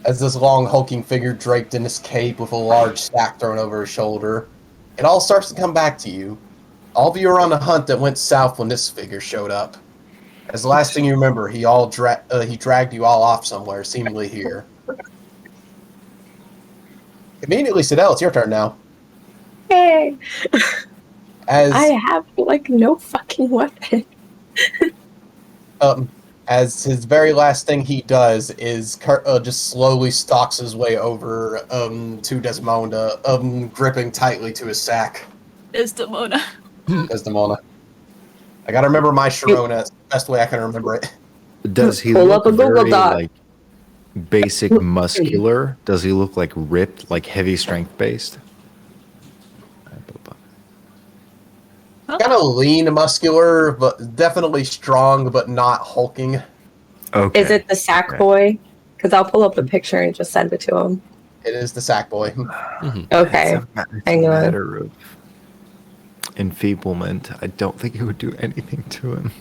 Speaker 2: As this long, hulking figure draped in his cape with a large stack thrown over his shoulder, it all starts to come back to you. All of you are on a hunt that went south when this figure showed up. As the last thing you remember, he dragged you all off somewhere, seemingly here. Immediately, Sidel, it's your turn now.
Speaker 4: Hey,
Speaker 2: As
Speaker 4: I have like no fucking weapon.
Speaker 2: as his very last thing he does is just slowly stalks his way over to Desmonda, gripping tightly to his sack.
Speaker 5: Desdemona.
Speaker 2: Desdemona. I gotta remember my Sharona. It's the best way I can remember it.
Speaker 3: Does he
Speaker 4: Pull
Speaker 3: look
Speaker 4: up a Google
Speaker 3: very
Speaker 4: Doc.
Speaker 3: like basic muscular? Does he look like ripped, like heavy strength based?
Speaker 2: Kind of lean, muscular, but definitely strong, but not hulking.
Speaker 3: Okay.
Speaker 4: Is it the sack
Speaker 3: Okay.
Speaker 4: boy? Because I'll pull up the picture and just send it to him.
Speaker 2: It is the sack boy.
Speaker 4: Okay,
Speaker 3: It's a
Speaker 4: hang on.
Speaker 3: matter of enfeeblement. I don't think it would do anything to him.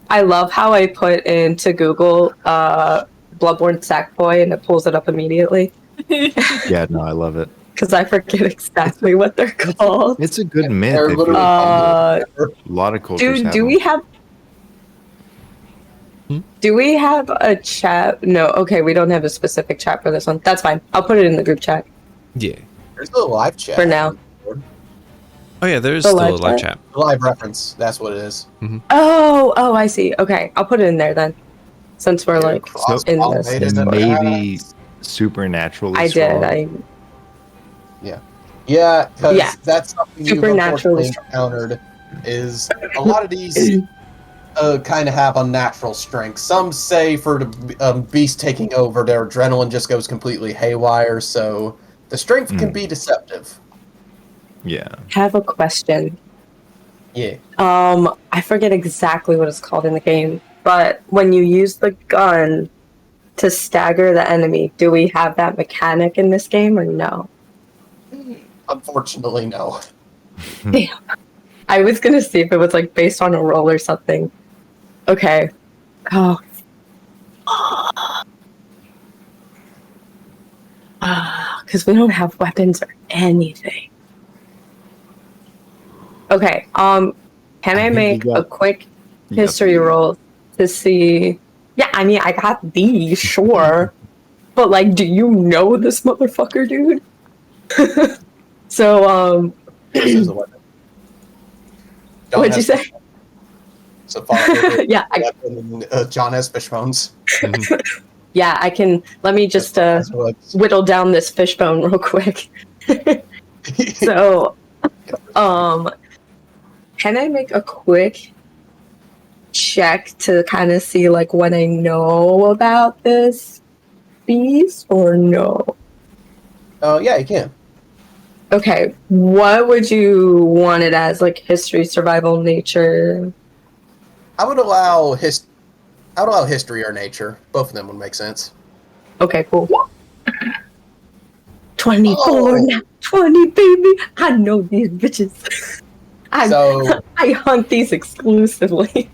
Speaker 4: I love how I put into Google Bloodborne sack boy and it pulls it up immediately
Speaker 3: Yeah, no, I love it.
Speaker 4: because I forget exactly what they're called.
Speaker 3: It's a good myth.
Speaker 2: They're
Speaker 3: If you,
Speaker 2: literally
Speaker 3: a lot of cultures
Speaker 4: Dude,
Speaker 3: have
Speaker 4: do
Speaker 3: them.
Speaker 4: we have? Do we have a chat? No. Okay, we don't have a specific chat for this one. That's fine. I'll put it in the group chat
Speaker 1: Yeah.
Speaker 2: There's a live chat.
Speaker 4: for now.
Speaker 1: Oh yeah, there's
Speaker 4: The
Speaker 1: still
Speaker 4: live
Speaker 1: a live
Speaker 4: chat?
Speaker 1: chat.
Speaker 2: Live reference. That's what it is.
Speaker 4: Oh, I see. Okay, I'll put it in there then. Since we're like in this.
Speaker 3: Maybe supernaturally
Speaker 4: I
Speaker 3: strong.
Speaker 4: did.
Speaker 2: Yeah, because
Speaker 4: Yeah.
Speaker 2: that's something you've
Speaker 4: Supernaturally
Speaker 2: unfortunately encountered. Is a lot of these kind of have unnatural strength. Some say for the beast taking over, their adrenaline just goes completely haywire. So the strength can be deceptive.
Speaker 3: Yeah.
Speaker 4: Have a question.
Speaker 2: Yeah.
Speaker 4: I forget exactly what it's called in the game, but when you use the gun to stagger the enemy, do we have that mechanic in this game or no?
Speaker 2: Unfortunately, no.
Speaker 4: Damn. I was gonna see if it was like based on a roll or something. Okay. Oh. Because we don't have weapons or anything. Okay. Can I
Speaker 3: think
Speaker 4: make
Speaker 3: you got-
Speaker 4: a quick
Speaker 3: you got
Speaker 4: history
Speaker 3: the-
Speaker 4: roll to see? Yeah, I mean, I got these, sure. But like, do you know this motherfucker, dude? So,
Speaker 2: This is a weapon. John
Speaker 4: what'd you
Speaker 2: has
Speaker 4: say?
Speaker 2: So far,
Speaker 4: Yeah,
Speaker 2: John has fish bones.
Speaker 4: Yeah, I can. Let me just
Speaker 2: That's what-
Speaker 4: whittle down this fishbone real quick. So, can I make a quick check to kind of see like what I know about this beast or no?
Speaker 2: Oh yeah, you can.
Speaker 4: Okay, what would you want it as? Like history, survival, nature?
Speaker 2: I would allow history or nature. Both of them would make sense.
Speaker 4: Okay, cool. 24
Speaker 2: Oh.
Speaker 4: now, 20, baby. I know these bitches.
Speaker 2: So-
Speaker 4: I hunt these exclusively.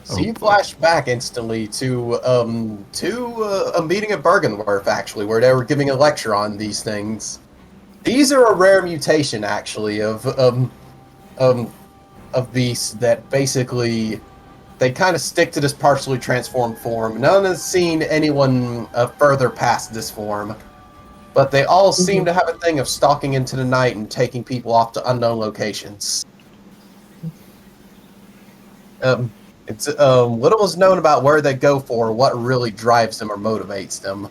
Speaker 2: So you flash back instantly to a meeting at Bergenworth, actually, where they were giving a lecture on these things. These are a rare mutation, actually, of beasts that basically they kind of stick to this partially transformed form. No one has seen anyone further past this form, But they all seem to have a thing of stalking into the night and taking people off to unknown locations. It's little is known about where they go for, what really drives them or motivates them.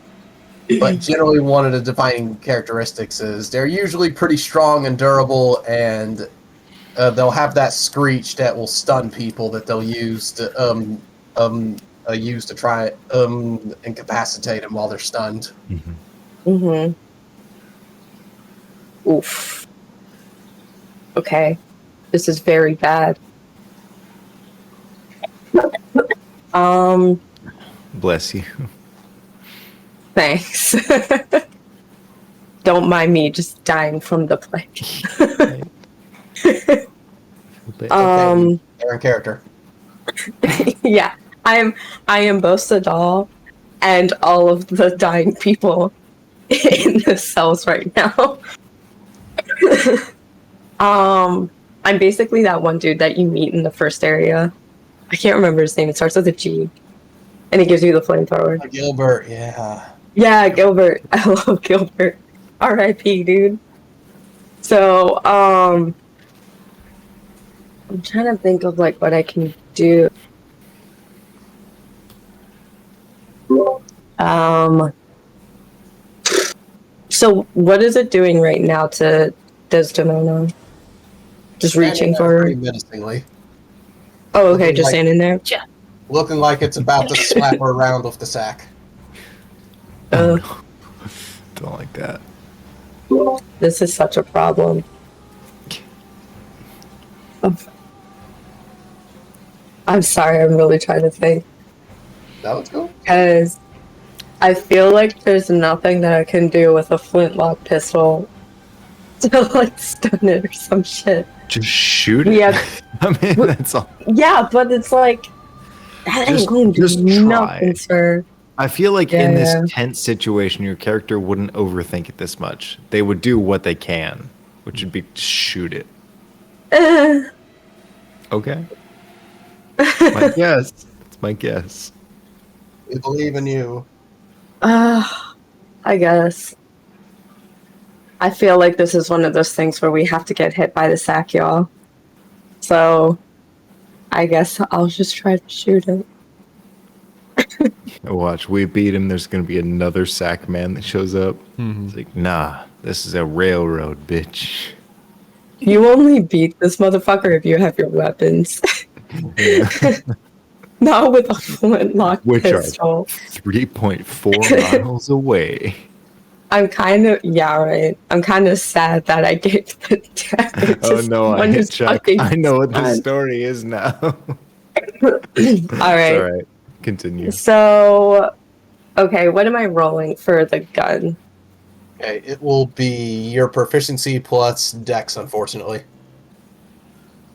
Speaker 2: But generally, one of the defining characteristics is they're usually pretty strong and durable, and they'll have that screech that will stun people that they'll use to try incapacitate them while they're stunned.
Speaker 4: Oof. Okay, this is very bad.
Speaker 3: Bless you.
Speaker 4: Thanks. Don't mind me just dying from the plague.
Speaker 2: They're in character.
Speaker 4: Yeah, I am both the doll and all of the dying people in the cells right now. I'm basically that one dude that you meet in the first area. I can't remember his name. It starts with a G, and he gives you the flamethrower.
Speaker 2: Gilbert, yeah.
Speaker 4: Yeah, Gilbert. I love Gilbert. R.I.P. dude. So, I'm trying to think of like what I can do. So what is it doing right now to Desdemona? Just reaching for her?
Speaker 2: Pretty menacingly.
Speaker 4: Oh, okay, just standing there? Yeah.
Speaker 2: Looking like it's about to slap her around with the sack.
Speaker 3: Don't like that.
Speaker 4: This is such a problem. I'm sorry, I'm really trying to think.
Speaker 2: That was cool.
Speaker 4: Because I feel like there's nothing that I can do with a flintlock pistol to like stun it or some shit.
Speaker 3: Just shoot it.
Speaker 4: Yeah.
Speaker 3: I mean, that's all.
Speaker 4: Yeah, but it's like that ain't going to do nothing, sir.
Speaker 3: I feel like in this tense situation, your character wouldn't overthink it this much. They would do what they can, which would be shoot it. Okay. My guess. It's my guess.
Speaker 2: We believe in you.
Speaker 4: I guess. I feel like this is one of those things where we have to get hit by the sack, y'all. So, I guess I'll just try to shoot it.
Speaker 3: Watch, we beat him. There's going to be another sack man that shows up. It's like, nah, this is a railroad, bitch.
Speaker 4: You only beat this motherfucker if you have your weapons. Not with a flintlock pistol.
Speaker 3: Which are 3.4 miles away.
Speaker 4: I'm kind of, right. I'm kind of sad that I gave the damage.
Speaker 3: Oh no, I hit Chuck. I know what the story is now.
Speaker 4: Alright.
Speaker 3: Alright, continue.
Speaker 4: So, okay, what am I rolling for the gun?
Speaker 2: Okay, it will be your proficiency plus dex, unfortunately.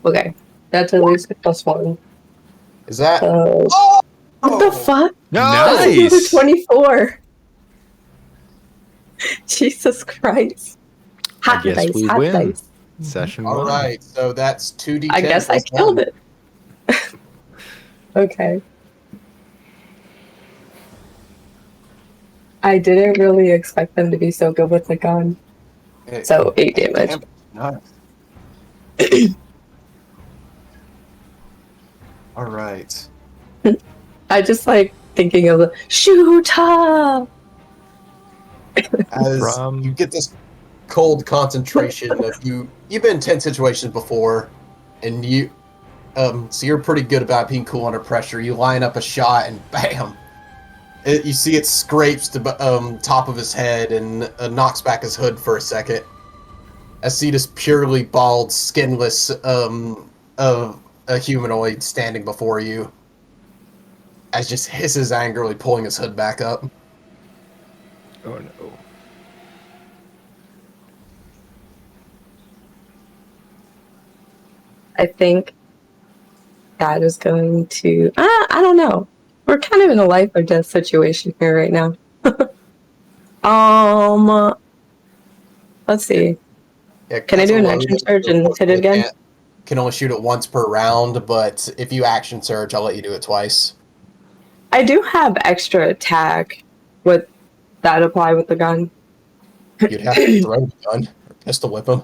Speaker 4: Okay, that's at least a +1.
Speaker 2: Is that?
Speaker 4: What the fuck?
Speaker 1: Nice!
Speaker 4: 24. Jesus Christ. Hot
Speaker 3: guess
Speaker 4: dice,
Speaker 3: we
Speaker 4: hot
Speaker 3: win.
Speaker 4: dice.
Speaker 3: Session
Speaker 2: All
Speaker 3: 1.
Speaker 2: right, so that's 2d10.
Speaker 4: I guess I killed it. Okay. I didn't really expect them to be so good with the gun. So 8 damage.
Speaker 2: Nice. All right.
Speaker 4: I just like thinking of the shooter.
Speaker 2: As you get this cold concentration of you've been in tense situations before, and so you're pretty good about being cool under pressure. You line up a shot and bam, you see it scrapes the top of his head and knocks back his hood for a second. As see this purely bald, skinless a humanoid standing before you, as just hisses angrily, pulling his hood back up.
Speaker 3: Oh no.
Speaker 4: I think that is going to... I don't know. We're kind of in a life or death situation here right now. Let's see.
Speaker 2: Yeah,
Speaker 4: Can I do an action surge and hit it again?
Speaker 2: Can only shoot it once per round, but if you action surge, I'll let you do it twice.
Speaker 4: I do have extra attack. Would that apply with the gun?
Speaker 2: You'd have to throw the gun or pistol whip him.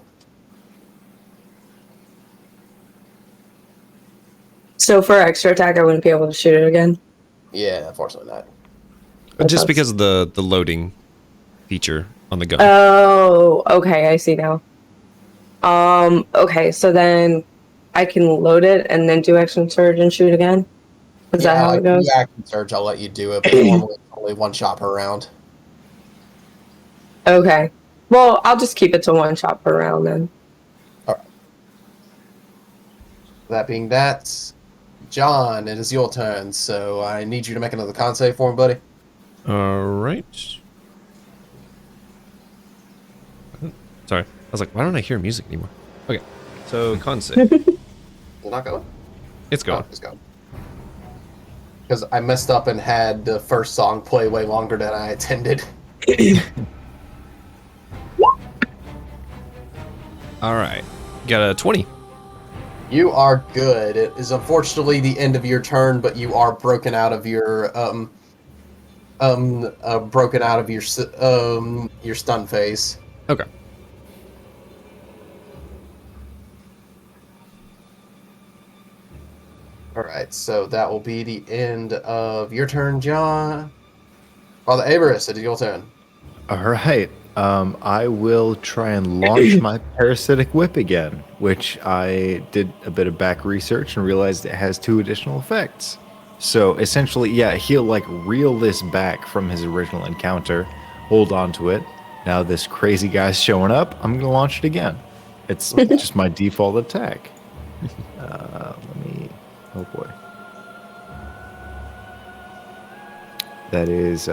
Speaker 4: So for extra attack, I wouldn't be able to shoot it again.
Speaker 2: Yeah, unfortunately not.
Speaker 1: Just because of the loading feature on the gun.
Speaker 4: Oh, okay, I see now. Okay, so then I can load it and then do action surge and shoot again? Is that how it goes?
Speaker 2: Yeah, action surge, I'll let you do it, but normally it's only one shot per round.
Speaker 4: Okay. Well, I'll just keep it to one shot per round then.
Speaker 2: Alright. That being that, John, it is your turn, so I need you to make another con save for him, buddy.
Speaker 1: All right. Sorry. I was like, why don't I hear music anymore? Okay. So, con save.
Speaker 2: Is it not going?
Speaker 1: It's going.
Speaker 2: Oh, it's going. Because I messed up and had the first song play way longer than I intended.
Speaker 1: All right. Got a 20.
Speaker 2: You are good. It is unfortunately the end of your turn, but you are broken out of your your stun phase.
Speaker 1: Okay.
Speaker 2: All right, so that will be the end of your turn, John. Father Aberus, it is your turn.
Speaker 3: All right. I will try and launch my parasitic whip again, which I did a bit of back research and realized it has 2 additional effects. So essentially, yeah, he'll like reel this back from his original encounter, hold on to it. Now this crazy guy's showing up, I'm going to launch it again. It's just my default attack. Oh boy. That is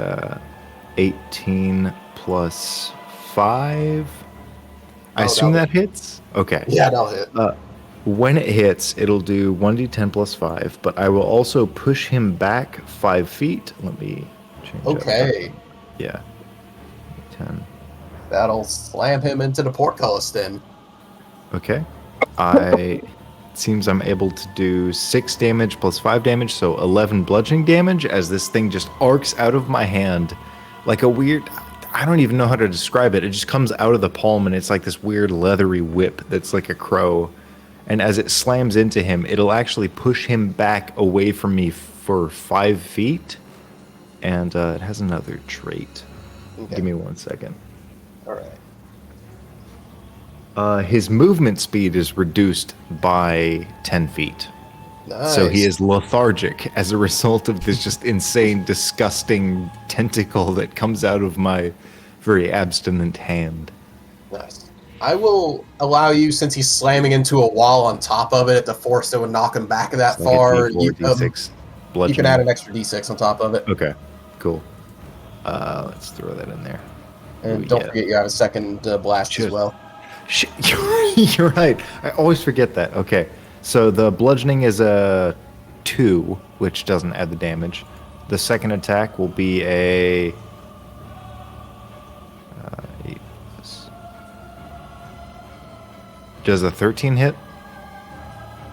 Speaker 3: 18 plus 5. I assume that hits? Okay.
Speaker 2: Yeah, that'll hit.
Speaker 3: When it hits, it'll do 1d10 plus 5, but I will also push him back 5 feet. Let me change
Speaker 2: Okay.
Speaker 3: up. Yeah. 10.
Speaker 2: That'll slam him into the portcullis then.
Speaker 3: Okay. It seems I'm able to do 6 damage plus 5 damage, so 11 bludgeoning damage as this thing just arcs out of my hand like a weird... I don't even know how to describe it. It just comes out of the palm and it's like this weird leathery whip that's like a crow. And as it slams into him, it'll actually push him back away from me for 5 feet. And it has another trait.
Speaker 2: Okay.
Speaker 3: Give me 1 second.
Speaker 2: All right.
Speaker 3: His movement speed is reduced by 10 feet.
Speaker 2: Nice.
Speaker 3: So he is lethargic as a result of this just insane, disgusting tentacle that comes out of my very abstinent hand.
Speaker 2: Nice. I will allow you, since he's slamming into a wall on top of it, the force that would knock him back that
Speaker 3: Like a
Speaker 2: far.
Speaker 3: D4, D6
Speaker 2: You can add an extra D6 on top of it.
Speaker 3: Okay, cool. Let's throw that in there.
Speaker 2: And don't forget you have a second blast as well.
Speaker 3: You're right. I always forget that. Okay, so the bludgeoning is a 2, which doesn't add the damage. The second attack will be a 8. Does a 13 hit?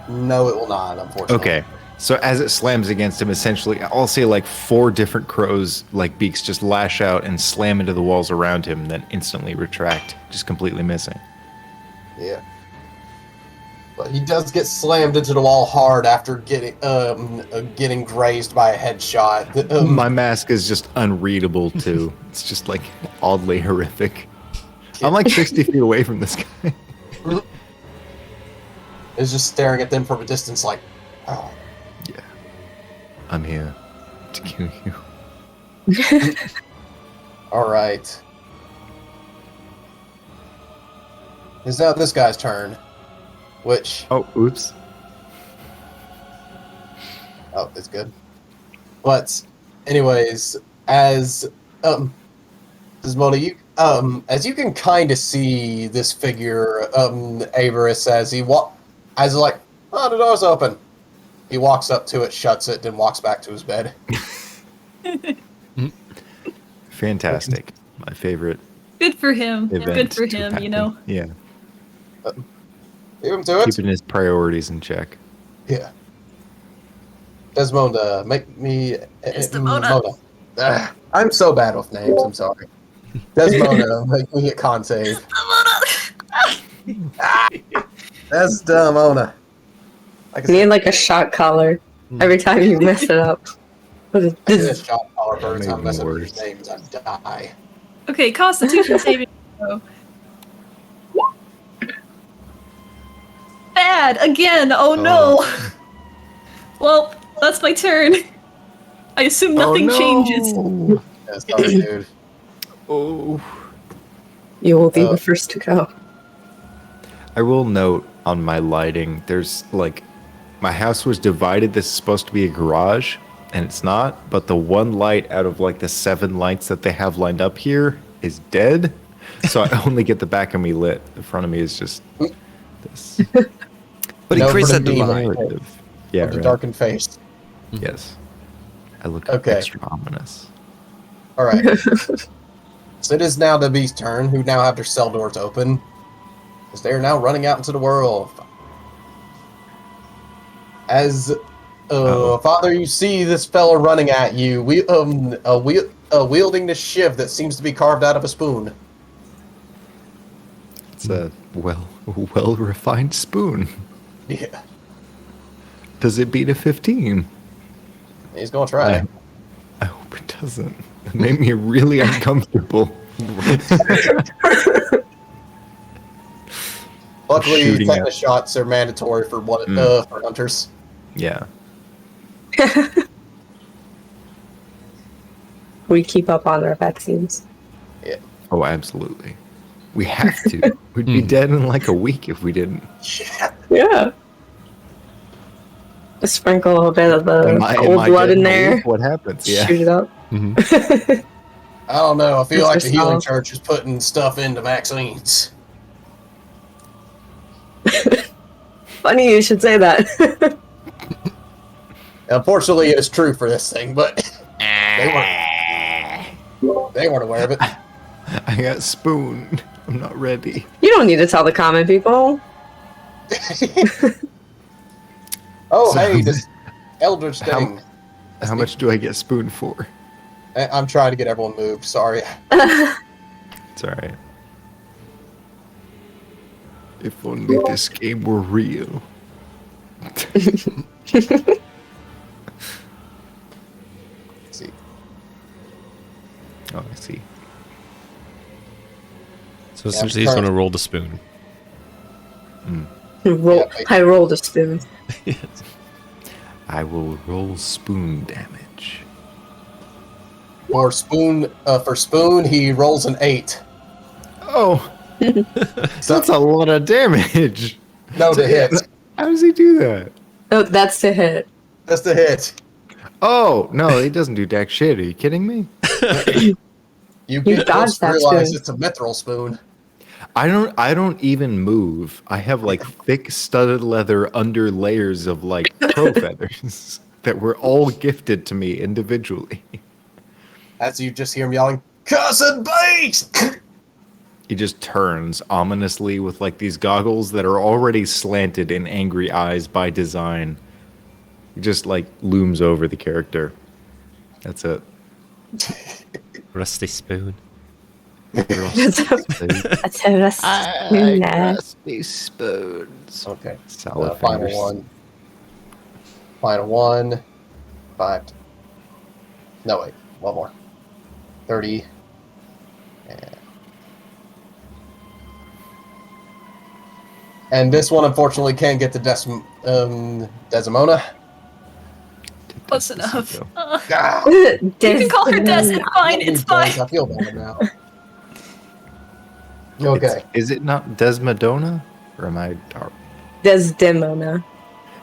Speaker 2: No, it will not, unfortunately.
Speaker 3: Okay. So as it slams against him, essentially, I'll say like 4 different crows, like beaks, just lash out and slam into the walls around him, then instantly retract, just completely missing.
Speaker 2: Yeah. But he does get slammed into the wall hard after getting grazed by a headshot.
Speaker 3: My mask is just unreadable too. It's just like oddly horrific. I'm like 60 feet away from this guy.
Speaker 2: Is just staring at them from a distance like, oh.
Speaker 3: Yeah. I'm here to kill you.
Speaker 2: All right. It's now this guy's turn, which...
Speaker 3: Oh, oops.
Speaker 2: Oh, it's good. But, anyways, as Mona, you as you can kind of see this figure, Averus, as like, oh, the door's open. He walks up to it, shuts it, then walks back to his bed.
Speaker 3: Fantastic. My favorite.
Speaker 5: Good for him.
Speaker 3: Event
Speaker 5: Good for
Speaker 3: to
Speaker 5: him,
Speaker 3: happen.
Speaker 5: you know.
Speaker 3: Yeah.
Speaker 2: Leave him to it.
Speaker 3: Keeping his priorities in check.
Speaker 2: Yeah. Desmond, make me...
Speaker 5: Desdemona.
Speaker 2: Mona. I'm so bad with names, I'm sorry. Desmona, make me a con save. Desmona. Like I
Speaker 4: You need
Speaker 2: said,
Speaker 4: like a shot collar every time you mess it up. What is
Speaker 2: I get a
Speaker 4: this?
Speaker 2: shot collar every
Speaker 3: That
Speaker 2: time I
Speaker 3: made
Speaker 2: mess
Speaker 3: me
Speaker 2: up
Speaker 3: worse.
Speaker 2: these names. I die.
Speaker 5: Okay, Constitution saving throw. Bad again. Oh no. Well, that's my turn. I assume nothing changes.
Speaker 2: Yeah, sorry, dude.
Speaker 3: Oh.
Speaker 4: You will be
Speaker 2: Oh.
Speaker 4: the first to go.
Speaker 3: I will note on my lighting, there's like, my house was divided. This is supposed to be a garage, and it's not. But the one light out of like the 7 lights that they have lined up here is dead. So I only get the back of me lit. The front of me is just this
Speaker 1: But he
Speaker 2: No,
Speaker 1: creates
Speaker 2: for
Speaker 1: that
Speaker 2: the demon.
Speaker 1: divide.
Speaker 3: narrative. Yeah,
Speaker 2: With the
Speaker 3: right.
Speaker 2: darkened face.
Speaker 3: Yes. I look
Speaker 2: Okay.
Speaker 3: extra ominous.
Speaker 2: All right. So it is now the beast's turn, who now have their cell doors open, as they are now running out into the world. As Father, you see this fella running at you, wielding this shiv that seems to be carved out of a spoon.
Speaker 3: It's a well refined spoon.
Speaker 2: Yeah,
Speaker 3: Does it beat a 15?
Speaker 2: he's gonna try.
Speaker 3: I, I hope it doesn't. It made me really uncomfortable.
Speaker 2: Luckily,
Speaker 3: Shooting
Speaker 2: tetanus
Speaker 3: at-
Speaker 2: shots are mandatory for for hunters.
Speaker 3: Yeah.
Speaker 4: We keep up on our vaccines.
Speaker 3: Oh, absolutely. We have to. We'd be dead in like a week if we didn't.
Speaker 2: Yeah.
Speaker 4: Yeah. Just sprinkle a little bit of the
Speaker 3: Am I
Speaker 4: old blood
Speaker 3: dead
Speaker 4: in
Speaker 3: a
Speaker 4: there.
Speaker 3: week? What happens? Yeah.
Speaker 4: Shoot it up.
Speaker 1: Mhm.
Speaker 2: I don't know. I feel
Speaker 4: That's
Speaker 2: like
Speaker 4: for
Speaker 2: the healing
Speaker 4: sale.
Speaker 2: church is putting stuff into vaccines.
Speaker 4: Funny you should say that.
Speaker 2: Unfortunately, it is true for this thing, but they weren't aware of it.
Speaker 3: I got spooned. I'm not ready.
Speaker 4: You don't need to tell the common people.
Speaker 2: Oh,
Speaker 3: So-
Speaker 2: hey, this Eldritch thing.
Speaker 3: How much do I get spooned for?
Speaker 2: I'm trying to get everyone moved. Sorry.
Speaker 3: It's alright. If only this game were real.
Speaker 2: Let's see.
Speaker 3: Oh, I see.
Speaker 1: So essentially, he's going to roll the spoon.
Speaker 4: I rolled a spoon.
Speaker 3: I will roll spoon damage.
Speaker 2: For spoon, he rolls an 8.
Speaker 3: Oh, that's a lot of damage.
Speaker 2: No to hit.
Speaker 3: How does he do that?
Speaker 4: Oh, that's to hit.
Speaker 2: That's the hit.
Speaker 3: Oh, no, he doesn't do jack shit. Are you kidding me?
Speaker 2: You get
Speaker 4: dodged
Speaker 2: to
Speaker 4: that
Speaker 2: realize
Speaker 4: spoon.
Speaker 2: it's a mithril spoon.
Speaker 3: I don't even move. I have like thick studded leather under layers of like crow feathers that were all gifted to me individually.
Speaker 2: As you just hear him yelling, "Cussed beast!"
Speaker 3: He just turns ominously with like these goggles that are already slanted in angry eyes by design. He just like looms over the character. That's it.
Speaker 1: Rusty spoon.
Speaker 4: That's a
Speaker 3: Rusty spoons.
Speaker 2: Okay.
Speaker 3: Salad
Speaker 2: Final
Speaker 3: fingers.
Speaker 2: one. Final one. 5. No, wait. One more. 30. And this one, unfortunately, can't get to Desmona.
Speaker 5: Close enough.
Speaker 2: Ah,
Speaker 5: You can call her Des. It's fine. It's fine.
Speaker 2: I feel better now. Okay.
Speaker 3: Is it not Desmodona? Or am I dark?
Speaker 4: Desdemona.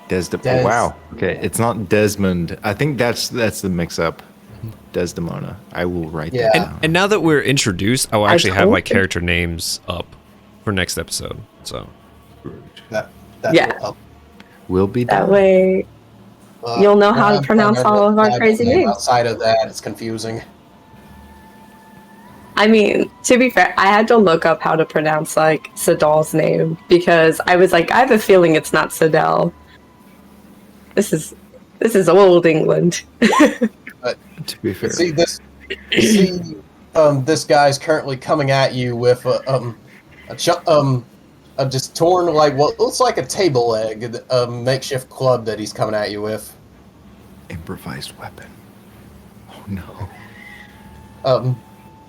Speaker 2: Des.
Speaker 3: Oh, wow. Okay, it's not Desmond. I think that's the mix-up. Desdemona. I will write
Speaker 2: Yeah.
Speaker 3: that
Speaker 1: And,
Speaker 3: down.
Speaker 1: and now that we're introduced, I will
Speaker 4: I
Speaker 1: actually have my
Speaker 4: told you.
Speaker 1: character names up for next episode. So
Speaker 2: That
Speaker 4: Yeah.
Speaker 2: will help.
Speaker 3: Will be
Speaker 4: That
Speaker 3: done.
Speaker 4: way, You'll know how to
Speaker 2: I'm
Speaker 4: pronounce
Speaker 2: primarily
Speaker 4: all of our
Speaker 2: Bible
Speaker 4: crazy
Speaker 2: name.
Speaker 4: names.
Speaker 2: Outside of that, it's confusing.
Speaker 4: I mean, to be fair, I had to look up how to pronounce like Sadal's name because I was like, I have a feeling it's not Sadal. This is old England.
Speaker 3: To be fair.
Speaker 2: See this. See this guy's currently coming at you with a just torn, like what looks like a table leg, a makeshift club that he's coming at you with.
Speaker 3: Improvised weapon. Oh no.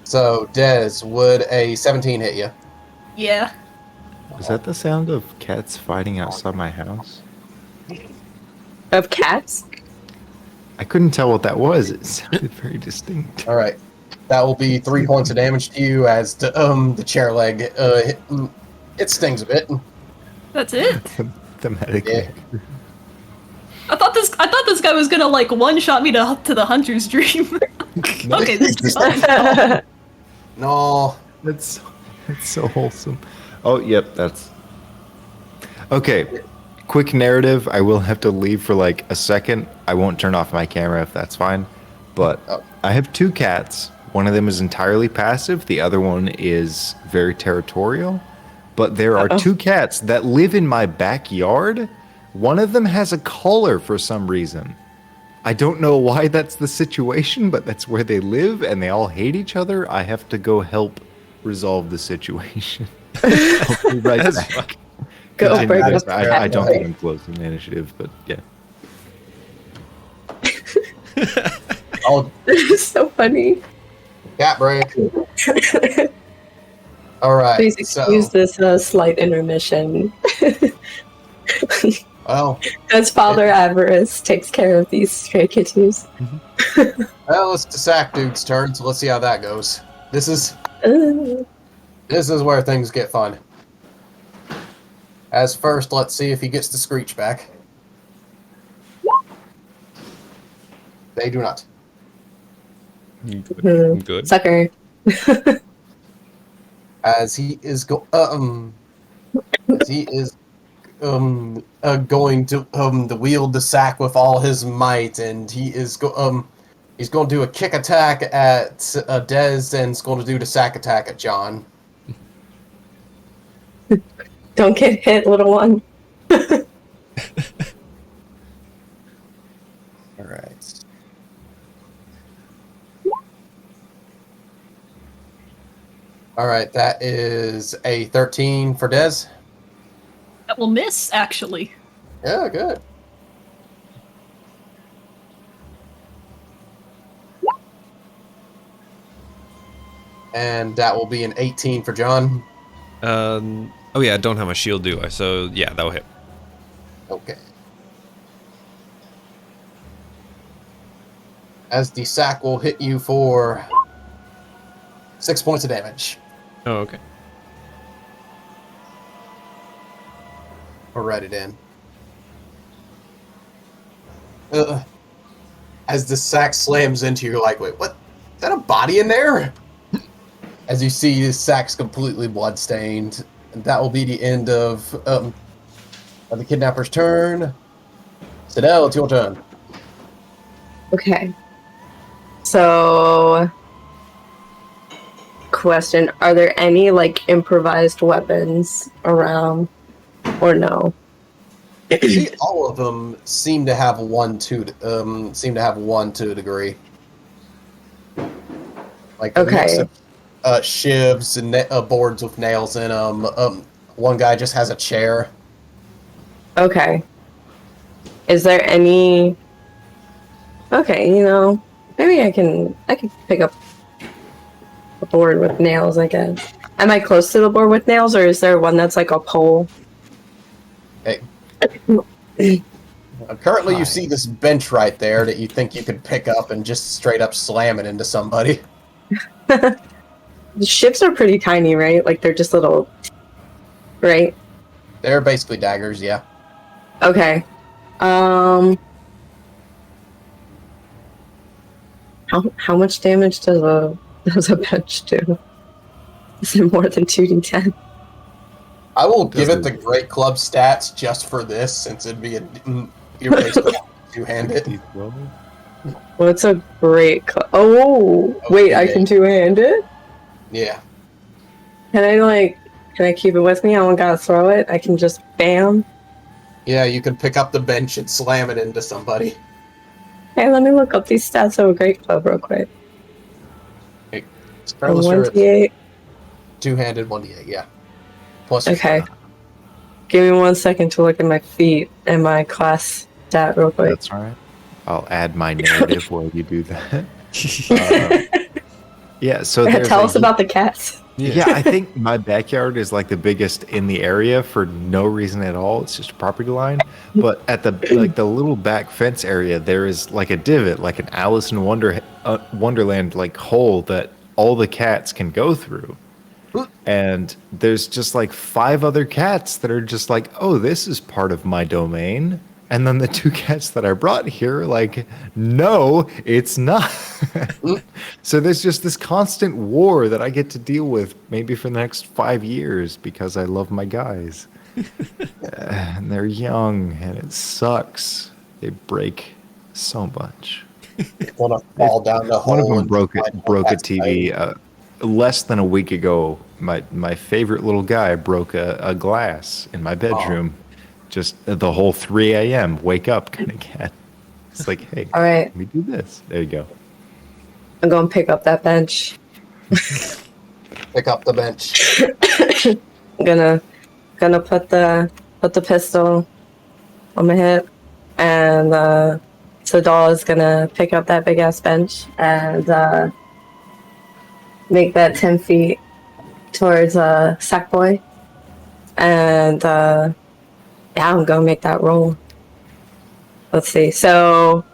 Speaker 2: So Dez, would a 17 hit you?
Speaker 5: Yeah.
Speaker 6: Is that the sound of cats fighting outside my house?
Speaker 4: Of cats?
Speaker 3: I couldn't tell what that was. It sounded very distinct.
Speaker 2: All right, that will be 3 points of damage to you as the chair leg. It stings a bit.
Speaker 5: That's it.
Speaker 3: Thematically.
Speaker 2: Yeah.
Speaker 5: I thought this guy was gonna like one shot me to the hunter's dream. Okay, this is fun.
Speaker 2: No.
Speaker 3: That's so wholesome. Oh, yep, that's... Okay, quick narrative. I will have to leave for like a second. I won't turn off my camera if that's fine. But I have 2 cats. One of them is entirely passive. The other one is very territorial. But there are 2 cats that live in my backyard. One of them has a collar for some reason. I don't know why that's the situation, but that's where they live, and they all hate each other. I have to go help resolve the situation. I'll be right back.
Speaker 4: Go break up the
Speaker 3: I don't
Speaker 4: cat.
Speaker 3: think I'm closing the initiative, but yeah.
Speaker 2: Oh,
Speaker 4: This is so funny.
Speaker 2: cat break. All right.
Speaker 4: Please excuse this slight intermission.
Speaker 2: Well,
Speaker 4: As Father Avarice takes care of these stray kitties.
Speaker 2: it's the sack dude's turn, so let's see how that goes. This is where things get fun. As first, let's see if he gets the screech back. They do not.
Speaker 1: Good.
Speaker 4: Sucker.
Speaker 2: As he is going to wield the sack with all his might, and he's going to do a kick attack at Dez, and is going to do the sack attack at John.
Speaker 4: Don't get hit, little one.
Speaker 2: All right. All right, that is a 13 for Dez.
Speaker 5: That will miss, actually.
Speaker 2: Yeah, good. And that will be an 18 for John.
Speaker 1: Oh yeah, I don't have my shield, do I? So yeah, that'll hit.
Speaker 2: Okay. As the sack will hit you for 6 points of damage.
Speaker 1: Oh, okay.
Speaker 2: I'll write it in. As the sack slams into you, you're like, wait, what? Is that a body in there? As you see, the sack's completely bloodstained. And that will be the end of the kidnapper's turn. Sidel, it's your turn.
Speaker 4: Okay. So, question: are there any like improvised weapons around, or no?
Speaker 2: See, all of them seem to have one to a degree. Like a mix
Speaker 4: Okay.
Speaker 2: of shivs and boards with nails in them. One guy just has a chair.
Speaker 4: Okay. Is there any? Okay, maybe I can pick up a board with nails, I guess. Am I close to the board with nails, or is there one that's like a pole?
Speaker 2: Hey. Currently, you see this bench right there that you think you could pick up and just straight up slam it into somebody.
Speaker 4: The ships are pretty tiny, right? Like they're just little, right?
Speaker 2: They're basically daggers, yeah.
Speaker 4: Okay. How much damage does a bench do? Is it more than 2d10?
Speaker 2: I will give it the great club stats just for this, since it'd be you're basically two-handed.
Speaker 4: What's a great Oh, wait, I can two-hand it?
Speaker 2: Yeah.
Speaker 4: Can I keep it with me? I don't gotta throw it. I can just bam.
Speaker 2: Yeah, you can pick up the bench and slam it into somebody.
Speaker 4: Hey, let me look up these stats of a great club real quick.
Speaker 2: Fairly
Speaker 4: One
Speaker 2: sure it's
Speaker 4: d8.
Speaker 2: two-handed 1d8, yeah. Plus your
Speaker 4: Okay.
Speaker 2: strength.
Speaker 4: Give me 1 second to look at my feet and my class stat real quick.
Speaker 3: That's all right. I'll add my narrative while you do that. Yeah, so there's
Speaker 4: Tell us about the cats.
Speaker 3: Yeah, I think my backyard is like the biggest in the area for no reason at all. It's just a property line. But at the the little back fence area, there is like a divot, like an Alice in Wonderland like hole that all the cats can go through. And there's just like 5 other cats that are just like, oh, this is part of my domain. And then the 2 cats that I brought here, like, no, it's not. So there's just this constant war that I get to deal with maybe for the next 5 years because I love my guys. And they're young and it sucks. They break so much.
Speaker 2: Want to fall down the hole.
Speaker 3: One of them
Speaker 2: and
Speaker 3: broke
Speaker 2: find
Speaker 3: a
Speaker 2: that's
Speaker 3: TV less than a week ago. My favorite little guy broke a glass in my bedroom. Just the whole 3 a.m. wake up kind of cat. It's like, hey,
Speaker 4: All right.
Speaker 3: let me do this. There you go.
Speaker 4: I'm going to pick up that bench.
Speaker 2: Pick up the bench.
Speaker 4: I'm gonna put the pistol on my hip, and Sadal is gonna pick up that big ass bench and make that 10 feet towards Sackboy, and yeah, I'm gonna make that roll. Let's see. So,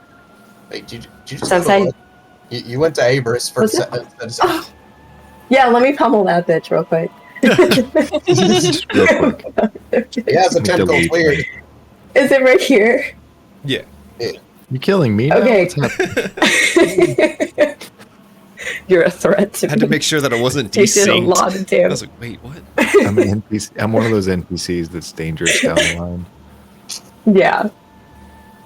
Speaker 2: Wait, did you just
Speaker 4: Sensei?
Speaker 2: You went to Abris for a
Speaker 4: What's that?
Speaker 2: second.
Speaker 4: Yeah, let me pummel that bitch real quick.
Speaker 3: Just real quick.
Speaker 2: Yeah, the tentacle's
Speaker 3: Delete.
Speaker 2: weird.
Speaker 4: Is it right here?
Speaker 1: Yeah.
Speaker 3: You killing me? now?
Speaker 4: Okay.
Speaker 3: What's happening?
Speaker 4: You're a threat to
Speaker 1: I had to
Speaker 4: me.
Speaker 1: make sure that it wasn't
Speaker 4: You did a
Speaker 1: desynced.
Speaker 4: lot of
Speaker 1: I
Speaker 4: damage.
Speaker 1: was like, wait, what?
Speaker 3: I'm an NPC. I'm one of those NPCs that's dangerous down the line.
Speaker 4: Yeah.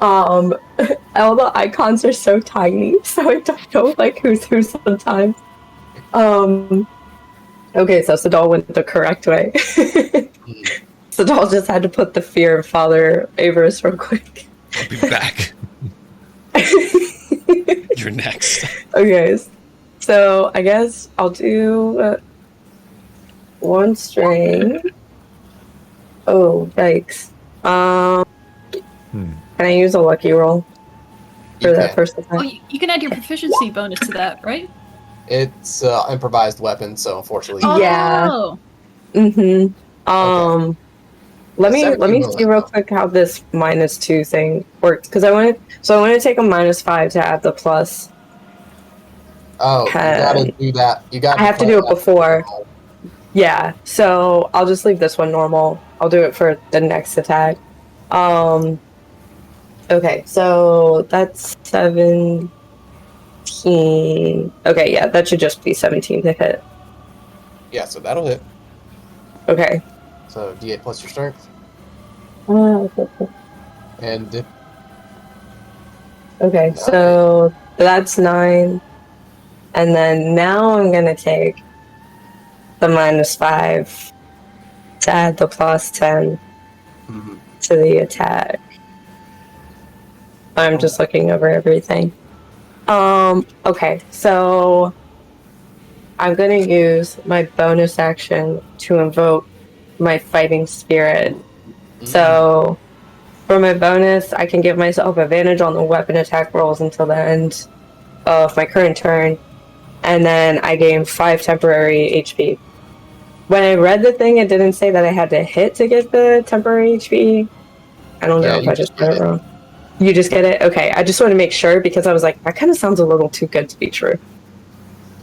Speaker 4: All the icons are so tiny, so I don't know like who's who sometimes. Okay, so Sadal went the correct way. Sadal just had to put the fear of Father Averis real quick.
Speaker 1: I'll be back. You're next.
Speaker 4: Okay, so I guess I'll do 1 string. Oh, yikes. Can I use a lucky roll for that first
Speaker 5: Oh,
Speaker 4: attack?
Speaker 5: you can add your proficiency bonus to that, right?
Speaker 2: It's improvised weapon, so unfortunately.
Speaker 4: Yeah.
Speaker 5: Oh.
Speaker 4: Mm-hmm.
Speaker 2: Okay.
Speaker 4: Let me
Speaker 2: 17
Speaker 4: see real quick how this -2 thing works, because I want to take a -5 to add the plus.
Speaker 2: Oh, you gotta do that. You gotta.
Speaker 4: I have to do it before. Yeah, so I'll just leave this one normal. I'll do it for the next attack. Okay, so that's 17. Okay, yeah, that should just be 17 to hit.
Speaker 2: Yeah, so that'll hit.
Speaker 4: Okay.
Speaker 2: So D8 plus your strength, and
Speaker 4: Okay, so that's 9. And then now I'm gonna take the -5 to add the +10 to the attack. I'm just looking over everything. Okay, so I'm gonna use my bonus action to invoke my fighting spirit. So for my bonus, I can give myself advantage on the weapon attack rolls until the end of my current turn, and then I gain 5 temporary HP. When I read the thing, it didn't say that I had to hit to get the temporary HP. I don't know if I just read it wrong. You just get it? Okay, I just want to make sure because I was like, that kind of sounds a little too good to be true.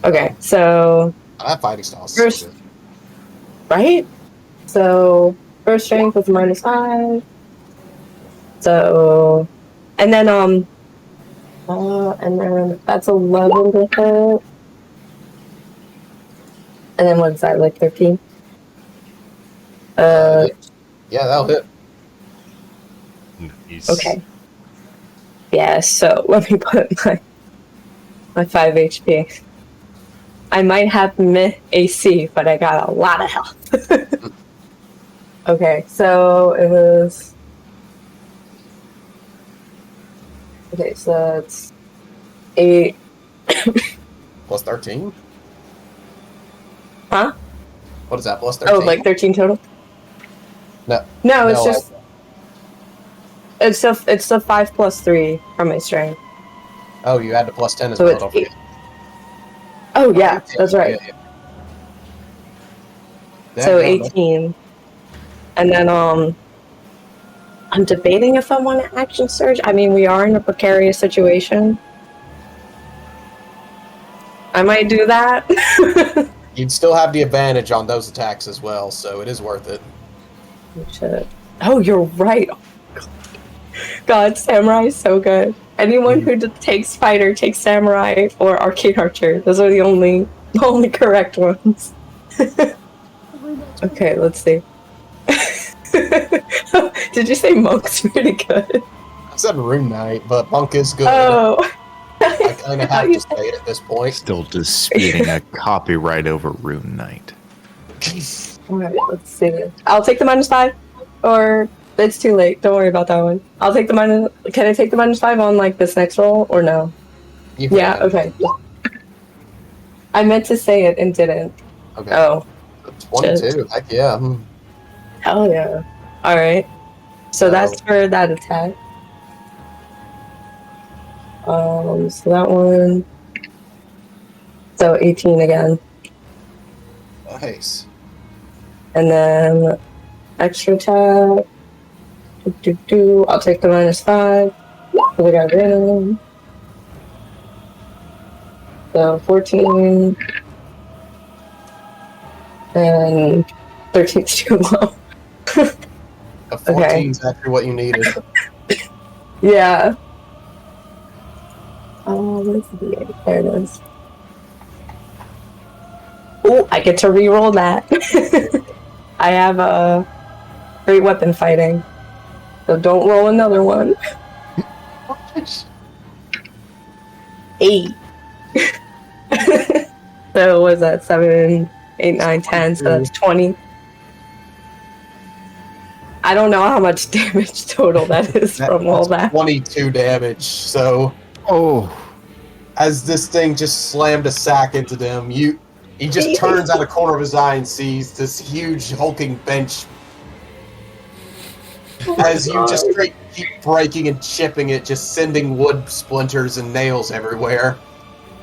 Speaker 4: Okay, so...
Speaker 2: that fighting style.
Speaker 4: First, right? So, first strength was -5. So... And then that's 11 to hit. And then what's that, like 13?
Speaker 2: Yeah, that'll hit.
Speaker 1: Nice.
Speaker 4: Okay. Yeah, so let me put my 5 HP. I might have mid AC, but I got a lot of health. Okay, so it was... Okay, so that's 8...
Speaker 2: Plus 13?
Speaker 4: Huh?
Speaker 2: What is that, plus 13?
Speaker 4: Oh, like 13 total?
Speaker 2: No.
Speaker 4: No, it's
Speaker 2: No,
Speaker 4: just it's the 5 plus 3 from my strength.
Speaker 2: Oh, you add the plus 10 as
Speaker 4: So
Speaker 2: well,
Speaker 4: it's
Speaker 2: don't
Speaker 4: 8.
Speaker 2: forget.
Speaker 4: Oh yeah, that's right.
Speaker 2: Yeah,
Speaker 4: So
Speaker 2: yeah, no.
Speaker 4: 18. And then I'm debating if I want to action surge. I mean, we are in a precarious situation. I might do that.
Speaker 2: You'd still have the advantage on those attacks as well, so it is worth it.
Speaker 4: Shit. Oh, you're right. God, Samurai is so good. Anyone who takes Fighter takes Samurai or Arcane Archer. Those are the only correct ones. Okay, let's see. Did you say Monk's pretty good?
Speaker 2: I said Rune Knight, but Monk is good.
Speaker 4: Oh.
Speaker 2: I kind of have to say it at this point.
Speaker 6: Still disputing a copyright over Rune Knight.
Speaker 4: Alright, let's see. I'll take the -5. Or it's too late. Don't worry about that one. I'll take the minus. Can I take the -5 on like this next roll or no?
Speaker 2: You can.
Speaker 4: Yeah, okay. I meant to say it and didn't.
Speaker 2: Okay.
Speaker 4: Oh,
Speaker 2: 22. Heck yeah.
Speaker 4: hell yeah. Alright. So that's for that attack. So that one. So 18 again.
Speaker 2: Nice.
Speaker 4: And then extra attack. I'll take the -5. We got random. So 14. And 13 is too low.
Speaker 2: A 14 is actually what you needed.
Speaker 4: Yeah. Oh, where's the D8? There it is. Oh, I get to re-roll that. I have a great weapon fighting. So don't roll another one. 8. So what is that? 7, 8, 9, 10. So that's 20. I don't know how much damage total that is from all that.
Speaker 2: 22 damage. So, as this thing just slammed a sack into them, he just turns out a corner of his eye and sees this huge hulking bench. As you just straight keep breaking and chipping it, just sending wood splinters and nails everywhere.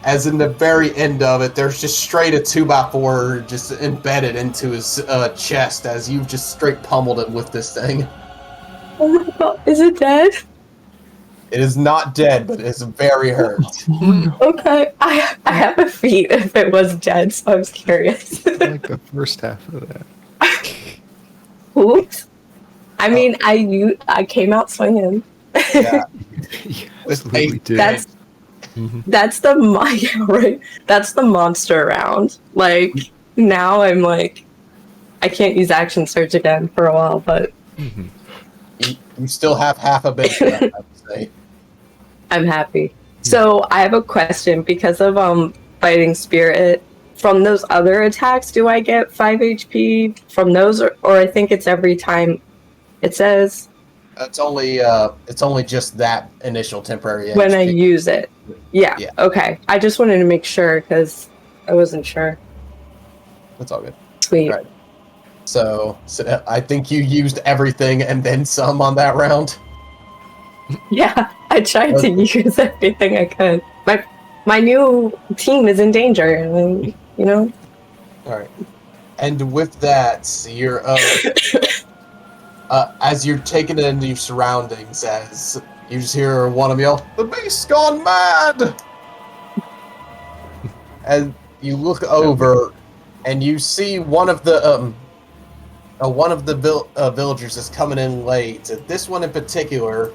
Speaker 2: As in the very end of it, there's just straight a 2x4 just embedded into his chest as you've just straight pummeled him with this thing.
Speaker 4: Oh my god, is it dead?
Speaker 2: It is not dead, but it is very hurt.
Speaker 4: Okay, I have a feat if it was dead, so I was curious.
Speaker 6: Like the first half of that.
Speaker 4: Oops. I mean, I came out swinging.
Speaker 2: Yeah.
Speaker 6: You absolutely did.
Speaker 4: That's the right. That's the monster round. Like now, I'm like, I can't use action surge again for a while, but
Speaker 2: You still have half a bit left, I would say.
Speaker 4: I'm happy. So I have a question because of fighting spirit. From those other attacks, do I get 5 HP from those, or I think it's every time? It says
Speaker 2: It's only just that initial temporary
Speaker 4: when I
Speaker 2: HP.
Speaker 4: use it. Yeah.
Speaker 2: Yeah.
Speaker 4: Okay. I just wanted to make sure because I wasn't sure.
Speaker 2: That's all good.
Speaker 4: Sweet.
Speaker 2: Right. So I think you used everything and then some on that round.
Speaker 4: Yeah, I tried to use everything I could. My new team is in danger, and you know.
Speaker 2: All right. And with that, you're as you're taking it into your surroundings, as you just hear one of them yell, "The beast's gone mad!" And you look over, and you see one of the villagers is coming in late. This one in particular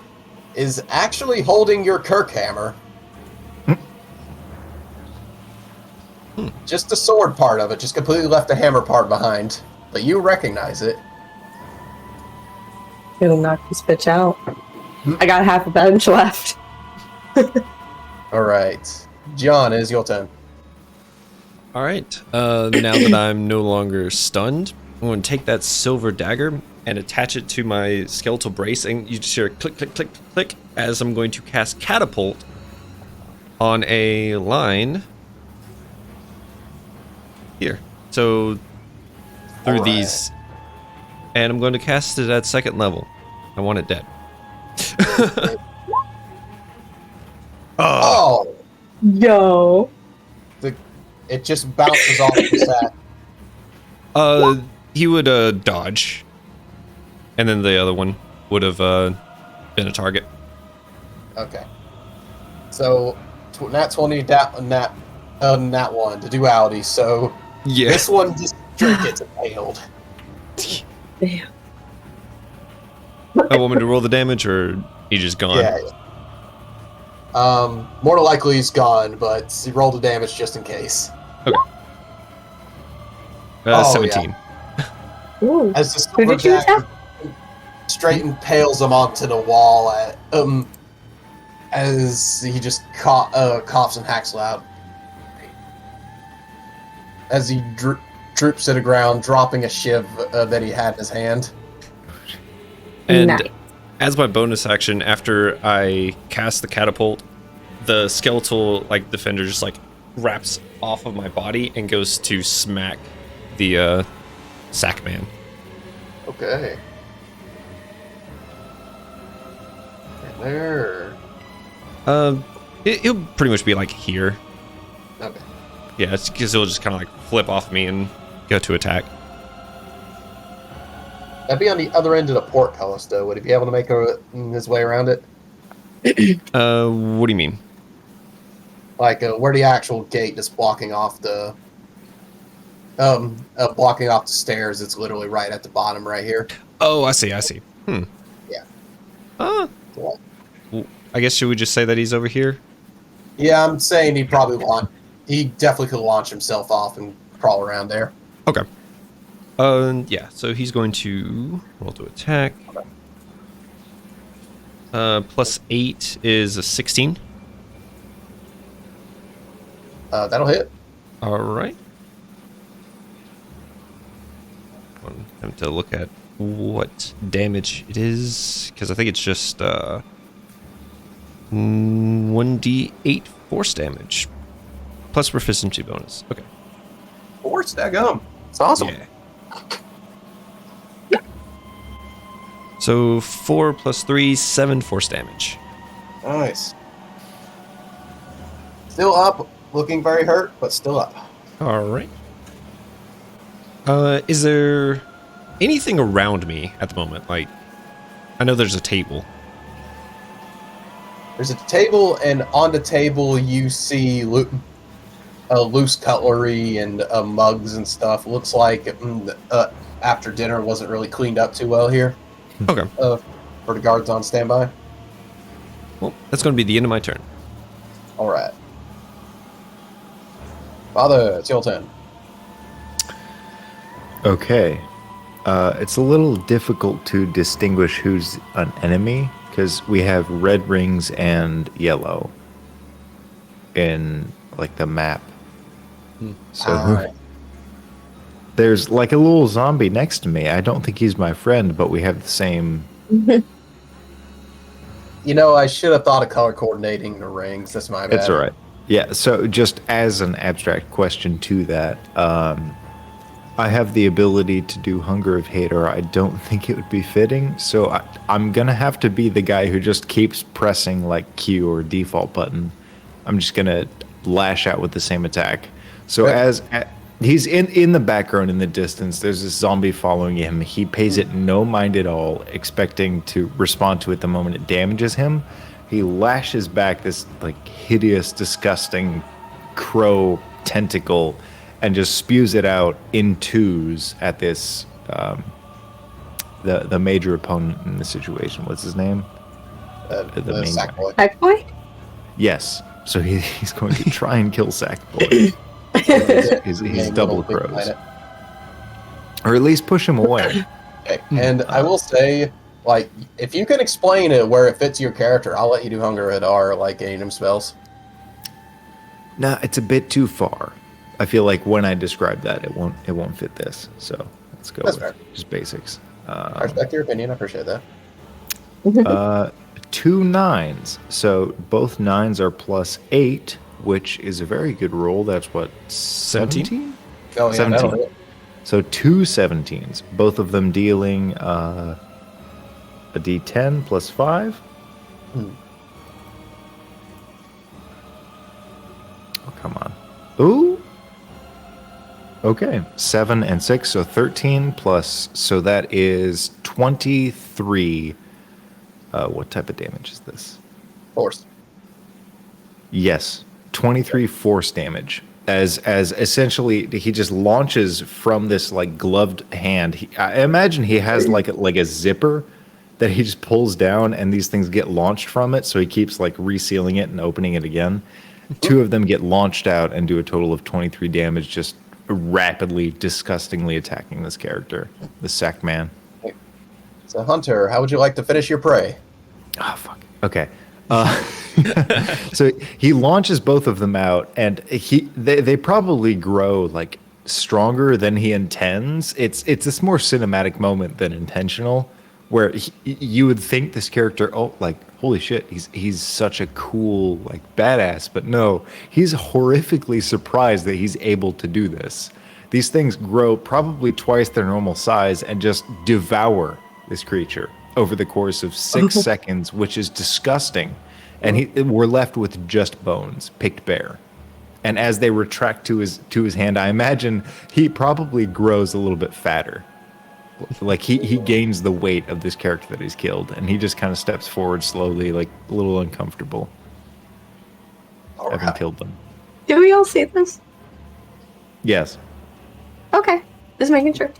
Speaker 2: is actually holding your Kirk hammer. Just the sword part of it, just completely left the hammer part behind. But you recognize it.
Speaker 4: It'll knock this bitch out. I got half a bench left.
Speaker 2: Alright. John, it is your turn.
Speaker 1: Alright, now that I'm no longer stunned, I'm going to take that silver dagger and attach it to my skeletal brace, and you just hear a click, click, click, click, as I'm going to cast Catapult on a line here. It So through
Speaker 2: Alright.
Speaker 1: these, and I'm going to cast it at 2nd level. I want it dead.
Speaker 2: Oh,
Speaker 4: Yo.
Speaker 2: it just bounces off the sack.
Speaker 1: He would dodge, and then the other one would have been a target.
Speaker 2: Okay. So, nat 20, nat 1, the duality. So,
Speaker 1: Yeah.
Speaker 2: this one just straight gets impaled.
Speaker 4: Damn.
Speaker 1: I want me to roll the damage, or he just gone?
Speaker 2: Yeah. More than likely he's gone, but he rolled the damage just in case.
Speaker 1: Okay.
Speaker 2: Oh,
Speaker 1: 17.
Speaker 4: Ooh.
Speaker 2: As the
Speaker 4: Who
Speaker 2: silver
Speaker 4: did you
Speaker 2: dagger straight impales him onto the wall as he just coughs and hacks loud. As he droops to the ground, dropping a shiv that he had in his hand.
Speaker 1: And
Speaker 4: Nice.
Speaker 1: as my bonus action, after I cast the catapult, the skeletal defender just wraps off of my body and goes to smack the sack man.
Speaker 2: Okay. And there.
Speaker 1: He'll pretty much be here.
Speaker 2: Okay.
Speaker 1: Yeah, it's because he'll just kind of flip off me and go to attack.
Speaker 2: That'd be on the other end of the portcullis, though. Would he be able to make his way around it?
Speaker 1: What do you mean?
Speaker 2: Where the actual gate is blocking off the stairs. It's literally right at the bottom, right here.
Speaker 1: Oh, I see.
Speaker 2: Yeah.
Speaker 1: Well, I guess should we just say that he's over here?
Speaker 2: Yeah, I'm saying he definitely could launch himself off and crawl around there.
Speaker 1: Okay. Yeah. So he's going to roll to attack. +8 is a 16.
Speaker 2: That'll hit.
Speaker 1: All right. I have to look at what damage it is, because I think it's just 1d8 force damage plus proficiency bonus. Okay.
Speaker 2: Force, daggum. It's awesome.
Speaker 1: Yeah. So 4 + 3, 7 force damage.
Speaker 2: Nice. Still up, looking very hurt, but still up.
Speaker 1: All right. Is there anything around me at the moment? I know there's a table.
Speaker 2: There's a table, and on the table you see loose cutlery and mugs and stuff. Looks like after dinner wasn't really cleaned up too well here.
Speaker 1: Okay.
Speaker 2: For the guards on standby.
Speaker 1: Well, that's going to be the end of my turn.
Speaker 2: All right. Father, it's your turn.
Speaker 3: Okay. It's a little difficult to distinguish who's an enemy because we have red rings and yellow in the map. So there's a little zombie next to me. I don't think he's my friend, but we have the same.
Speaker 2: I should have thought of color coordinating the rings. That's my bad.
Speaker 3: It's all right. Yeah. So just as an abstract question to that, I have the ability to do Hunger of Hate, or I don't think it would be fitting. So I'm going to have to be the guy who just keeps pressing Q or default button. I'm just going to lash out with the same attack. So he's in the background in the distance, there's this zombie following him. He pays it no mind at all, expecting to respond to it the moment it damages him. He lashes back this hideous, disgusting crow tentacle and just spews it out in twos at this the major opponent in the situation. What's his name?
Speaker 2: The
Speaker 3: main
Speaker 2: Sackboy.
Speaker 4: Sackboy?
Speaker 3: Yes. So he's going to try and kill Sackboy. He's double crows. Or at least push him away.
Speaker 2: Okay. And I will say, if you can explain it where it fits your character, I'll let you do Hunger at R, any of them spells.
Speaker 3: Nah, it's a bit too far. I feel like when I describe that, it won't fit this. So let's go
Speaker 2: That's
Speaker 3: with
Speaker 2: fair.
Speaker 3: just basics.
Speaker 2: I respect your opinion. I appreciate that.
Speaker 3: 2 9s. So both 9s are +8, which is a very good roll. That's what, 17?
Speaker 2: Oh, yeah,
Speaker 3: 17.
Speaker 2: that'll hit.
Speaker 3: So 2 17s, both of them dealing a d10 plus 5.
Speaker 2: Hmm.
Speaker 3: Oh, come on. Ooh. Okay. 7 and 6, so 13 plus, so that is 23. What type of damage is this?
Speaker 2: Force.
Speaker 3: Yes, 23 force damage. As essentially he just launches from this like gloved hand. I imagine he has like a zipper that he just pulls down, and these things get launched from it. So he keeps like resealing it and opening it again. 2 of them get launched out and do a total of 23 damage, just rapidly, disgustingly attacking this character, the sack man.
Speaker 2: So, Hunter, how would you like to finish your prey?
Speaker 3: Oh, fuck. Okay. So he launches both of them out, and they probably grow like stronger than he intends. It's this more cinematic moment than intentional, where you would think this character, oh, like holy shit, he's such a cool like badass, but no, he's horrifically surprised that he's able to do this. These things grow probably twice their normal size and just devour this creature over the course of 6 seconds, which is disgusting. And we're left with just bones, picked bare. And as they retract to his hand, I imagine he probably grows a little bit fatter. Like he gains the weight of this character that he's killed, and he just kind of steps forward slowly, like a little uncomfortable, having killed them.
Speaker 4: Do we all see this?
Speaker 3: Yes.
Speaker 4: Okay, just making sure.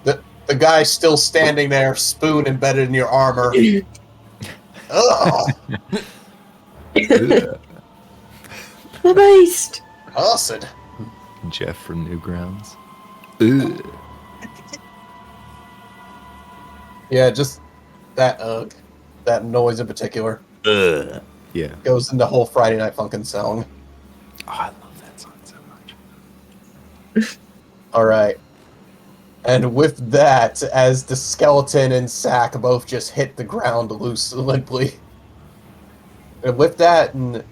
Speaker 2: The guy's still standing there, spoon embedded in your armor. Ugh,
Speaker 4: The beast.
Speaker 2: acid.
Speaker 3: Jeff from Newgrounds. Ugh.
Speaker 2: Yeah, just that noise in particular
Speaker 3: Yeah.
Speaker 2: goes into the whole Friday Night Funkin' song.
Speaker 3: Oh, I love that song so much.
Speaker 2: All right. And with that, as the skeleton and Sack both just hit the ground limply. And with that, and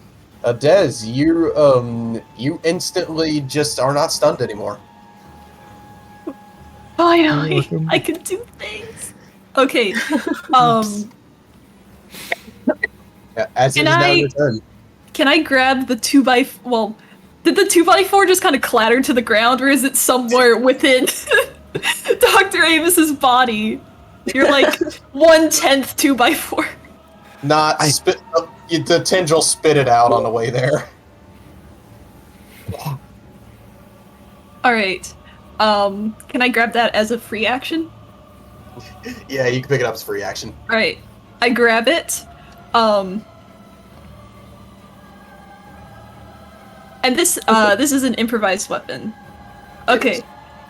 Speaker 2: Dez, you instantly just are not stunned anymore.
Speaker 5: Finally, I can do things. Okay.
Speaker 2: As it is now your turn.
Speaker 5: Can I grab the 2x? Well, did the 2x4 just kind of clatter to the ground, or is it somewhere within Dr. Amos's body? You're like 1/10 2x4.
Speaker 2: Not spit. The tendril spit it out on the way there.
Speaker 5: All right. Can I grab that as a free action?
Speaker 2: Yeah, you can pick it up as free action.
Speaker 5: All right. I grab it. And this is an improvised weapon. Okay.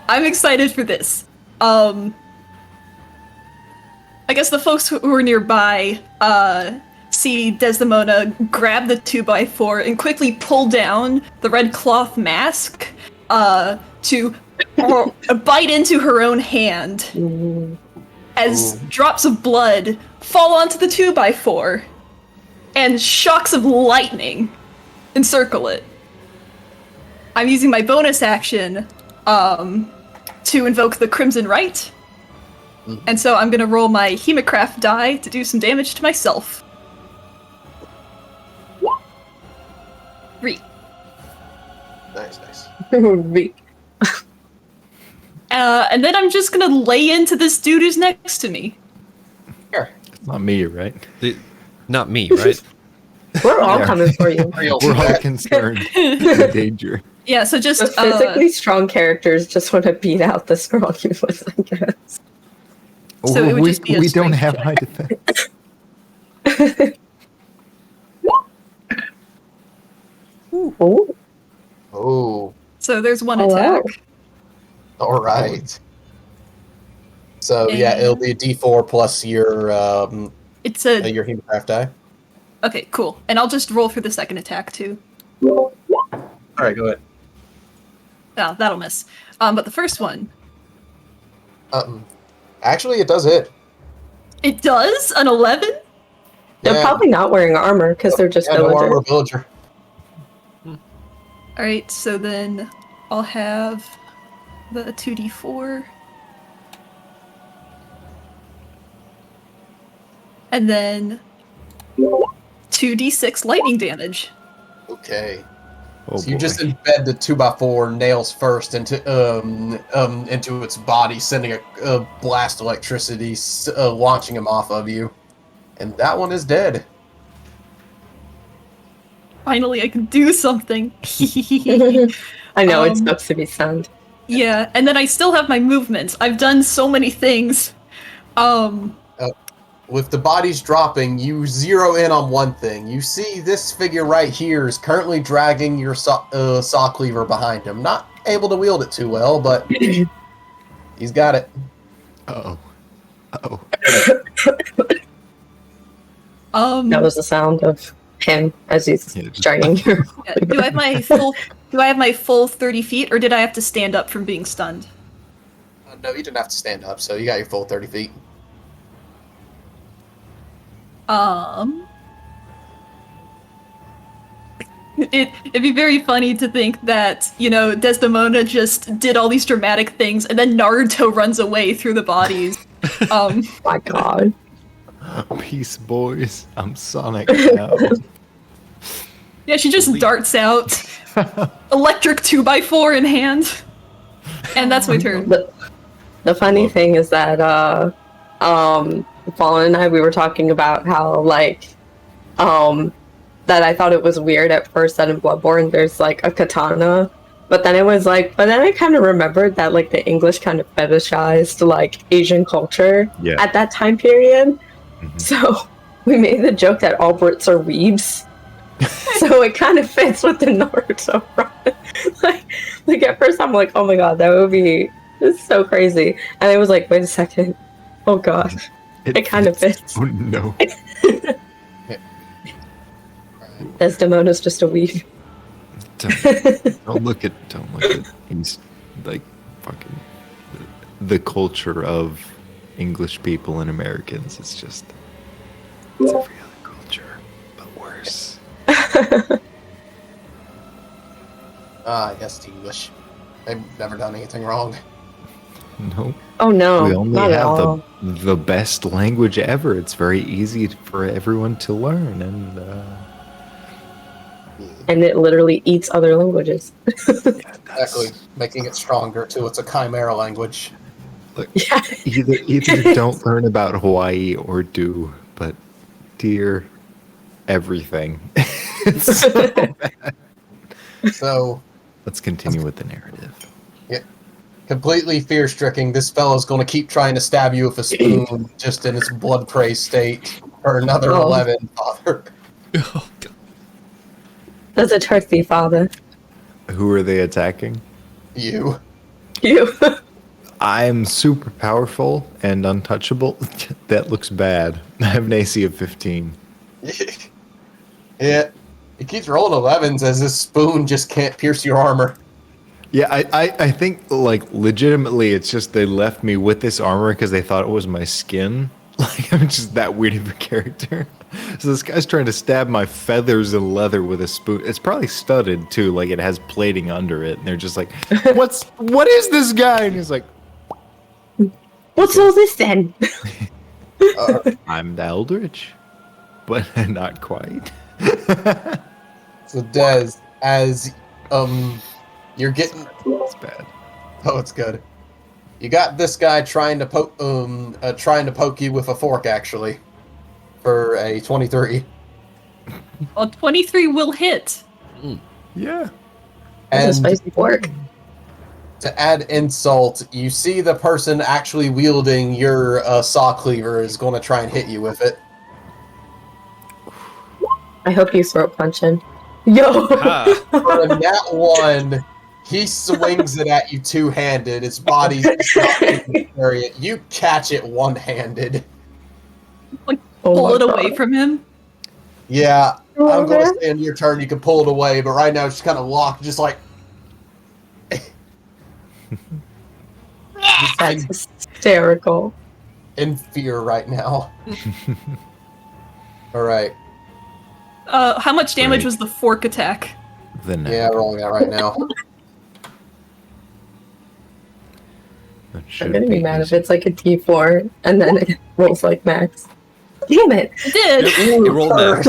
Speaker 5: I'm excited for this. I guess the folks who are nearby see Desdemona grab the 2x4 and quickly pull down the red cloth mask to bite into her own hand as drops of blood fall onto the 2x4 and shocks of lightning encircle it. I'm using my bonus action to invoke the Crimson Rite. And so I'm going to roll my Hemocraft die to do some damage to myself. 3.
Speaker 2: Nice.
Speaker 5: And then I'm just going to lay into this dude who's next to me.
Speaker 2: Sure.
Speaker 3: It's not me, right?
Speaker 1: Not me, right?
Speaker 4: We're all coming for you.
Speaker 3: We're all concerned. The danger.
Speaker 5: Yeah, so just...
Speaker 4: The physically strong characters just want to beat out the strong humans, I guess.
Speaker 5: So it would just be a
Speaker 3: we don't
Speaker 5: strength
Speaker 3: have
Speaker 5: check.
Speaker 3: high defense.
Speaker 2: Oh,
Speaker 5: So there's one
Speaker 4: Hello.
Speaker 5: attack.
Speaker 2: all right. So yeah, it'll be a D4 plus your
Speaker 5: It's a...
Speaker 2: your Hemocraft die.
Speaker 5: Okay, cool. And I'll just roll for the second attack, too.
Speaker 2: All right, go ahead.
Speaker 5: Oh, that'll miss. But the first one...
Speaker 2: Actually, it does hit.
Speaker 5: It does? An 11?
Speaker 4: They're
Speaker 2: Yeah.
Speaker 4: probably not wearing armor because they're just
Speaker 2: Yeah, no armor
Speaker 4: villagers.
Speaker 2: villager.
Speaker 5: Alright, so then I'll have the 2d4. And then 2d6 lightning damage.
Speaker 2: Okay.
Speaker 3: Oh,
Speaker 2: So you
Speaker 3: boy.
Speaker 2: just embed the 2x4 nails first into its body, sending a blast of electricity, launching him off of you, and that one is dead.
Speaker 5: Finally, I can do something.
Speaker 4: I know, it
Speaker 5: Um,
Speaker 4: sucks to be stunned.
Speaker 5: Yeah, and then I still have my movements. I've done so many things.
Speaker 2: With the bodies dropping, you zero in on one thing. You see this figure right here is currently dragging your saw cleaver behind him. Not able to wield it too well, but he's got it.
Speaker 3: Uh-oh. Uh-oh.
Speaker 4: That was the sound of him as he's
Speaker 3: Yeah, just-
Speaker 4: dragging her.
Speaker 5: Yeah, do I have my full 30 feet, or did I have to stand up from being stunned?
Speaker 2: No, you didn't have to stand up, so you got your full 30 feet.
Speaker 5: It'd be very funny to think that, Desdemona just did all these dramatic things, and then Naruto runs away through the bodies.
Speaker 4: My God.
Speaker 3: Peace, boys. I'm Sonic now.
Speaker 5: Yeah, she just darts out, electric 2x4 in hand, and that's my turn.
Speaker 4: The funny thing is that Fallen and I, we were talking about how that I thought it was weird at first that in Bloodborne there's like a katana, but then I kind of remembered that like the English kind of fetishized like Asian culture at that time period.
Speaker 3: Mm-hmm.
Speaker 4: So we made the joke that all Brits are weebs. So it kind of fits with the Naruto run. like at first I'm like, oh my God, that would be so crazy. And I was like, wait a second. Oh God. It kind of fits.
Speaker 3: Oh no.
Speaker 4: Desdemona's just a weeb.
Speaker 3: Don't look at he's like fucking the culture of English people and Americans. It's every other culture, but worse.
Speaker 2: I guess it's English. They've never done anything wrong.
Speaker 3: Nope.
Speaker 4: Oh no,
Speaker 3: We only
Speaker 4: not at
Speaker 3: have
Speaker 4: all.
Speaker 3: the best language ever. It's very easy for everyone to learn,
Speaker 4: And it literally eats other languages.
Speaker 2: Exactly. Making it stronger, too. It's a chimera language.
Speaker 3: look,
Speaker 4: Yeah.
Speaker 3: either don't learn about Hawaii or do, but dear everything. It's so bad.
Speaker 2: So,
Speaker 3: Let's continue with the narrative.
Speaker 2: completely fear-stricken, this fellow's going to keep trying to stab you with a spoon just in its blood-crazed state for another
Speaker 4: Oh.
Speaker 2: 11, Father.
Speaker 1: Oh, God.
Speaker 4: Does it hurt thee, Father?
Speaker 3: Who are they attacking?
Speaker 2: You.
Speaker 4: You.
Speaker 3: I'm super powerful and untouchable. That looks bad. I have an AC of 15.
Speaker 2: Yeah. He keeps rolling 11s as this spoon just can't pierce your armor.
Speaker 3: Yeah, I think, like, legitimately, it's just they left me with this armor because they thought it was my skin. Like, I'm just that weird of a character. So this guy's trying to stab my feathers and leather with a spoon. It's probably studded, too. Like, it has plating under it. And they're just like, what is this guy? And he's like,
Speaker 4: What's all this then?
Speaker 3: I'm the Eldritch. But not quite.
Speaker 2: So, Des, as, you're getting...
Speaker 3: It's bad.
Speaker 2: Oh, it's good. You got this guy trying to poke you with a fork, actually, for a 23.
Speaker 5: Well, 23 will hit.
Speaker 3: Yeah.
Speaker 4: That's a
Speaker 2: And
Speaker 4: spicy pork.
Speaker 2: to add insult, you see the person actually wielding your saw cleaver is going to try and hit you with it.
Speaker 4: I hope you throat punch him. Yo!
Speaker 1: Ah,
Speaker 2: For a nat 1, he swings it at you two-handed. His body's not able to carry it. You catch it one-handed.
Speaker 4: Oh
Speaker 5: Pull
Speaker 4: my
Speaker 5: it away
Speaker 4: God.
Speaker 5: from him.
Speaker 2: Yeah, I'm going
Speaker 4: Okay.
Speaker 2: to say in your turn you can pull it away, but right now it's just kind of locked, just like...
Speaker 4: That's hysterical.
Speaker 2: in fear right now. Alright.
Speaker 5: How much damage
Speaker 3: Right.
Speaker 5: was the fork attack?
Speaker 3: The net.
Speaker 2: Yeah, rolling that right now.
Speaker 4: I'm gonna be mad if it's like a D4 and then it rolls like max. Damn it!
Speaker 5: It did.
Speaker 1: It rolled max.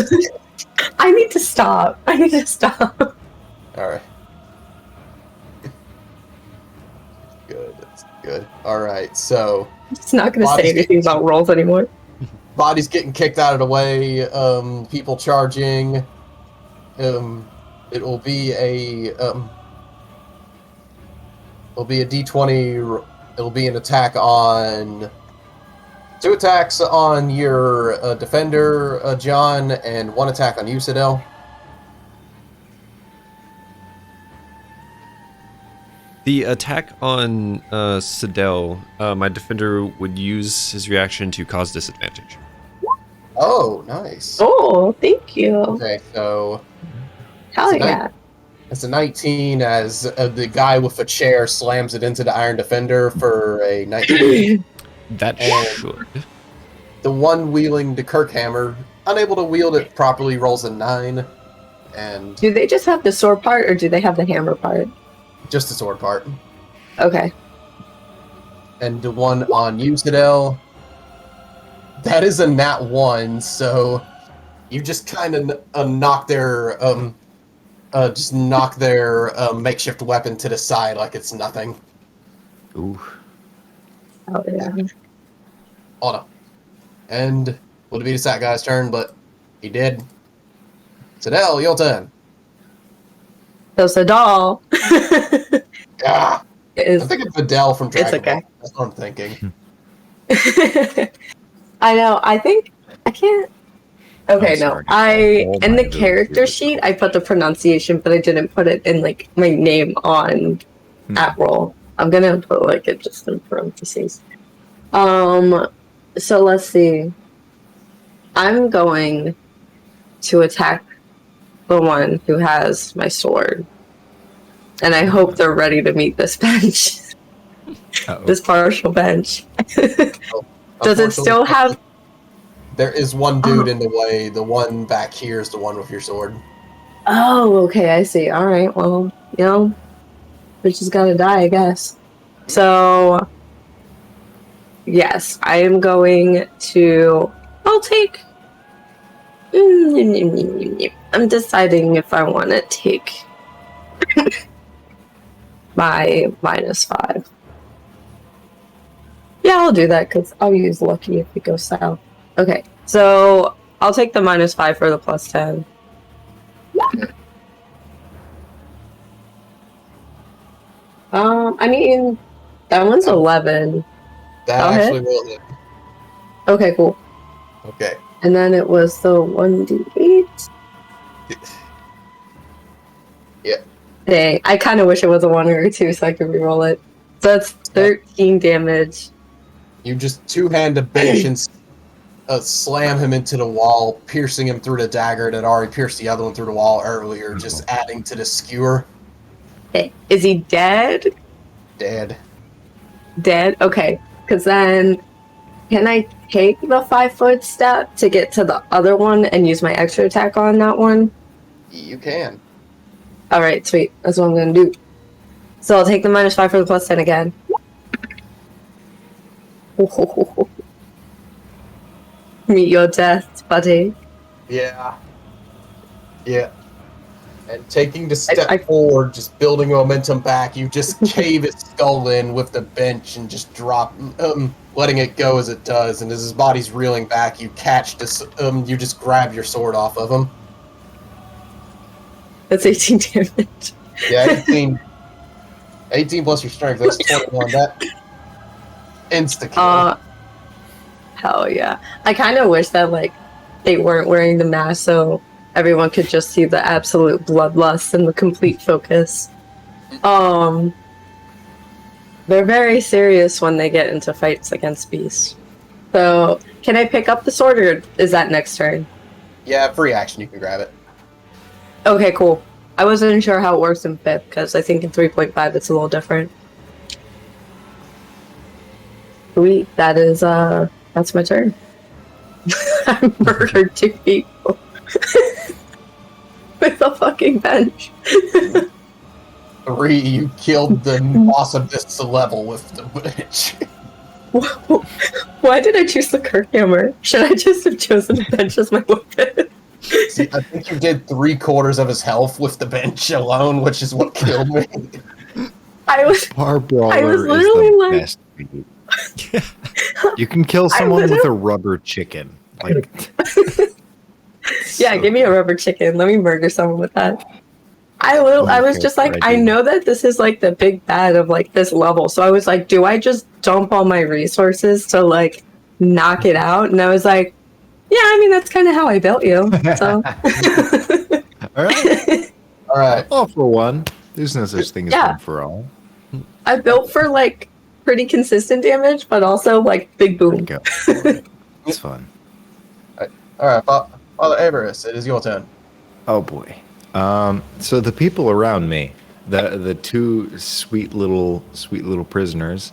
Speaker 4: I need to stop.
Speaker 2: All right. Good. That's good. All right. So
Speaker 4: I'm just not gonna say anything about rolls anymore.
Speaker 2: bodies getting kicked out of the way. People charging. It will be a it'll be a D20. It'll be an attack on 2 attacks on your defender, John, and 1 attack on you, Sidel.
Speaker 1: The attack on Sidel, my defender would use his reaction to cause disadvantage.
Speaker 2: Oh, nice.
Speaker 4: Oh, thank you.
Speaker 2: Okay, so
Speaker 4: Hell
Speaker 2: So now-
Speaker 4: yeah.
Speaker 2: it's a 19 as the guy with a chair slams it into the Iron Defender for a 19.
Speaker 1: That
Speaker 2: And-
Speaker 1: should.
Speaker 2: The one wielding the Kirkhammer, unable to wield it properly, rolls a 9. And
Speaker 4: Do they just have the sword part or do they have the hammer part?
Speaker 2: just the sword part.
Speaker 4: Okay.
Speaker 2: And the one on you, Sidel, that is a nat 1, so you just kind of knock their makeshift weapon to the side like it's nothing.
Speaker 3: Ooh.
Speaker 4: Oh yeah.
Speaker 2: Hold on. And would be the Sat guy's turn, but he did. Sidel, your turn.
Speaker 4: So Sadal
Speaker 2: Ah, I'm
Speaker 4: is
Speaker 2: thinking Videl from Dragon
Speaker 4: It's okay.
Speaker 2: Ball. That's what I'm thinking.
Speaker 4: I know, I think I can't Okay,
Speaker 3: I'm
Speaker 4: no.
Speaker 3: sorry.
Speaker 4: I
Speaker 3: All
Speaker 4: in
Speaker 3: my
Speaker 4: the character
Speaker 3: abilities.
Speaker 4: sheet I put the pronunciation, but I didn't put it in like my name on at roll. I'm gonna put like it just in parentheses. So let's see. I'm going to attack the one who has my sword. And I hope they're ready to meet this bench.
Speaker 3: Uh-oh.
Speaker 4: This partial bench. Does it still have
Speaker 2: There is one dude in the way. The one back here is the one with your sword.
Speaker 4: Oh, okay, I see. Alright, well, you know, bitch has gotta die, I guess. So, yes, I am going to. I'll take. I'm deciding if I want to take my -5. Yeah, I'll do that because I'll use lucky if it goes south. Okay, so I'll take the -5 for the +10. I mean, that one's 11.
Speaker 2: That
Speaker 4: I'll hit.
Speaker 2: actually will hit.
Speaker 4: Okay, cool.
Speaker 2: Okay.
Speaker 4: And then it was the 1d8.
Speaker 2: Yeah.
Speaker 4: Dang, I kind of wish it was a 1 or a 2 so I could reroll it. So that's 13 damage.
Speaker 2: You just two-hand a bench and slam him into the wall, piercing him through the dagger that already pierced the other one through the wall earlier, just adding to the skewer.
Speaker 4: Hey, is he dead?
Speaker 2: Dead.
Speaker 4: Dead? Okay. Because then, can I take the 5-foot step to get to the other one and use my extra attack on that one?
Speaker 2: You can.
Speaker 4: Alright, sweet. That's what I'm going to do. So I'll take the -5 for the +10 again. Meet your death, buddy.
Speaker 2: Yeah. Yeah. And taking the step
Speaker 4: I-
Speaker 2: forward, just building momentum back, you just cave his skull in with the bench and just drop, letting it go as it does. And as his body's reeling back, you catch this, you just grab your sword off of him.
Speaker 4: That's 18 damage.
Speaker 2: Yeah, 18 plus your strength, that's 21. That insta-kill.
Speaker 4: Hell yeah. I kind of wish that, like, they weren't wearing the mask so everyone could just see the absolute bloodlust and the complete focus. They're very serious when they get into fights against beasts. So, can I pick up the sword or is that next turn?
Speaker 2: Yeah, free action, you can grab it.
Speaker 4: Okay, cool. I wasn't sure how it works in 5th, because I think in 3.5 it's a little different. Sweet, that is, that's my turn. I murdered 2 people. With a fucking bench.
Speaker 2: 3, you killed the boss of this level with the bench.
Speaker 4: Why did I choose the Kirk hammer? Should I just have chosen the bench as my weapon?
Speaker 2: See, I think you did 3/4 of his health with the bench alone, which is what killed me.
Speaker 3: Bar Brawler
Speaker 4: I was
Speaker 3: is
Speaker 4: literally
Speaker 3: the
Speaker 4: like-
Speaker 3: best beat. You can kill someone with a rubber chicken. Like,
Speaker 4: Yeah, give me a rubber chicken. Let me murder someone with that. I was just like, I know that this is like the big bad of like this level. So I was like, do I just dump all my resources to like knock it out? And I was like, yeah, I mean, that's kind of how I built you. So.
Speaker 3: all right.
Speaker 2: All right.
Speaker 3: All for one. There's no such thing as
Speaker 4: Yeah.
Speaker 3: one for all.
Speaker 4: I built for like pretty consistent damage, but also like big
Speaker 3: There you
Speaker 4: boom.
Speaker 3: go. It's fun.
Speaker 2: All right, Father Avarice, it is your turn.
Speaker 3: Oh boy. So the people around me, the two sweet little prisoners.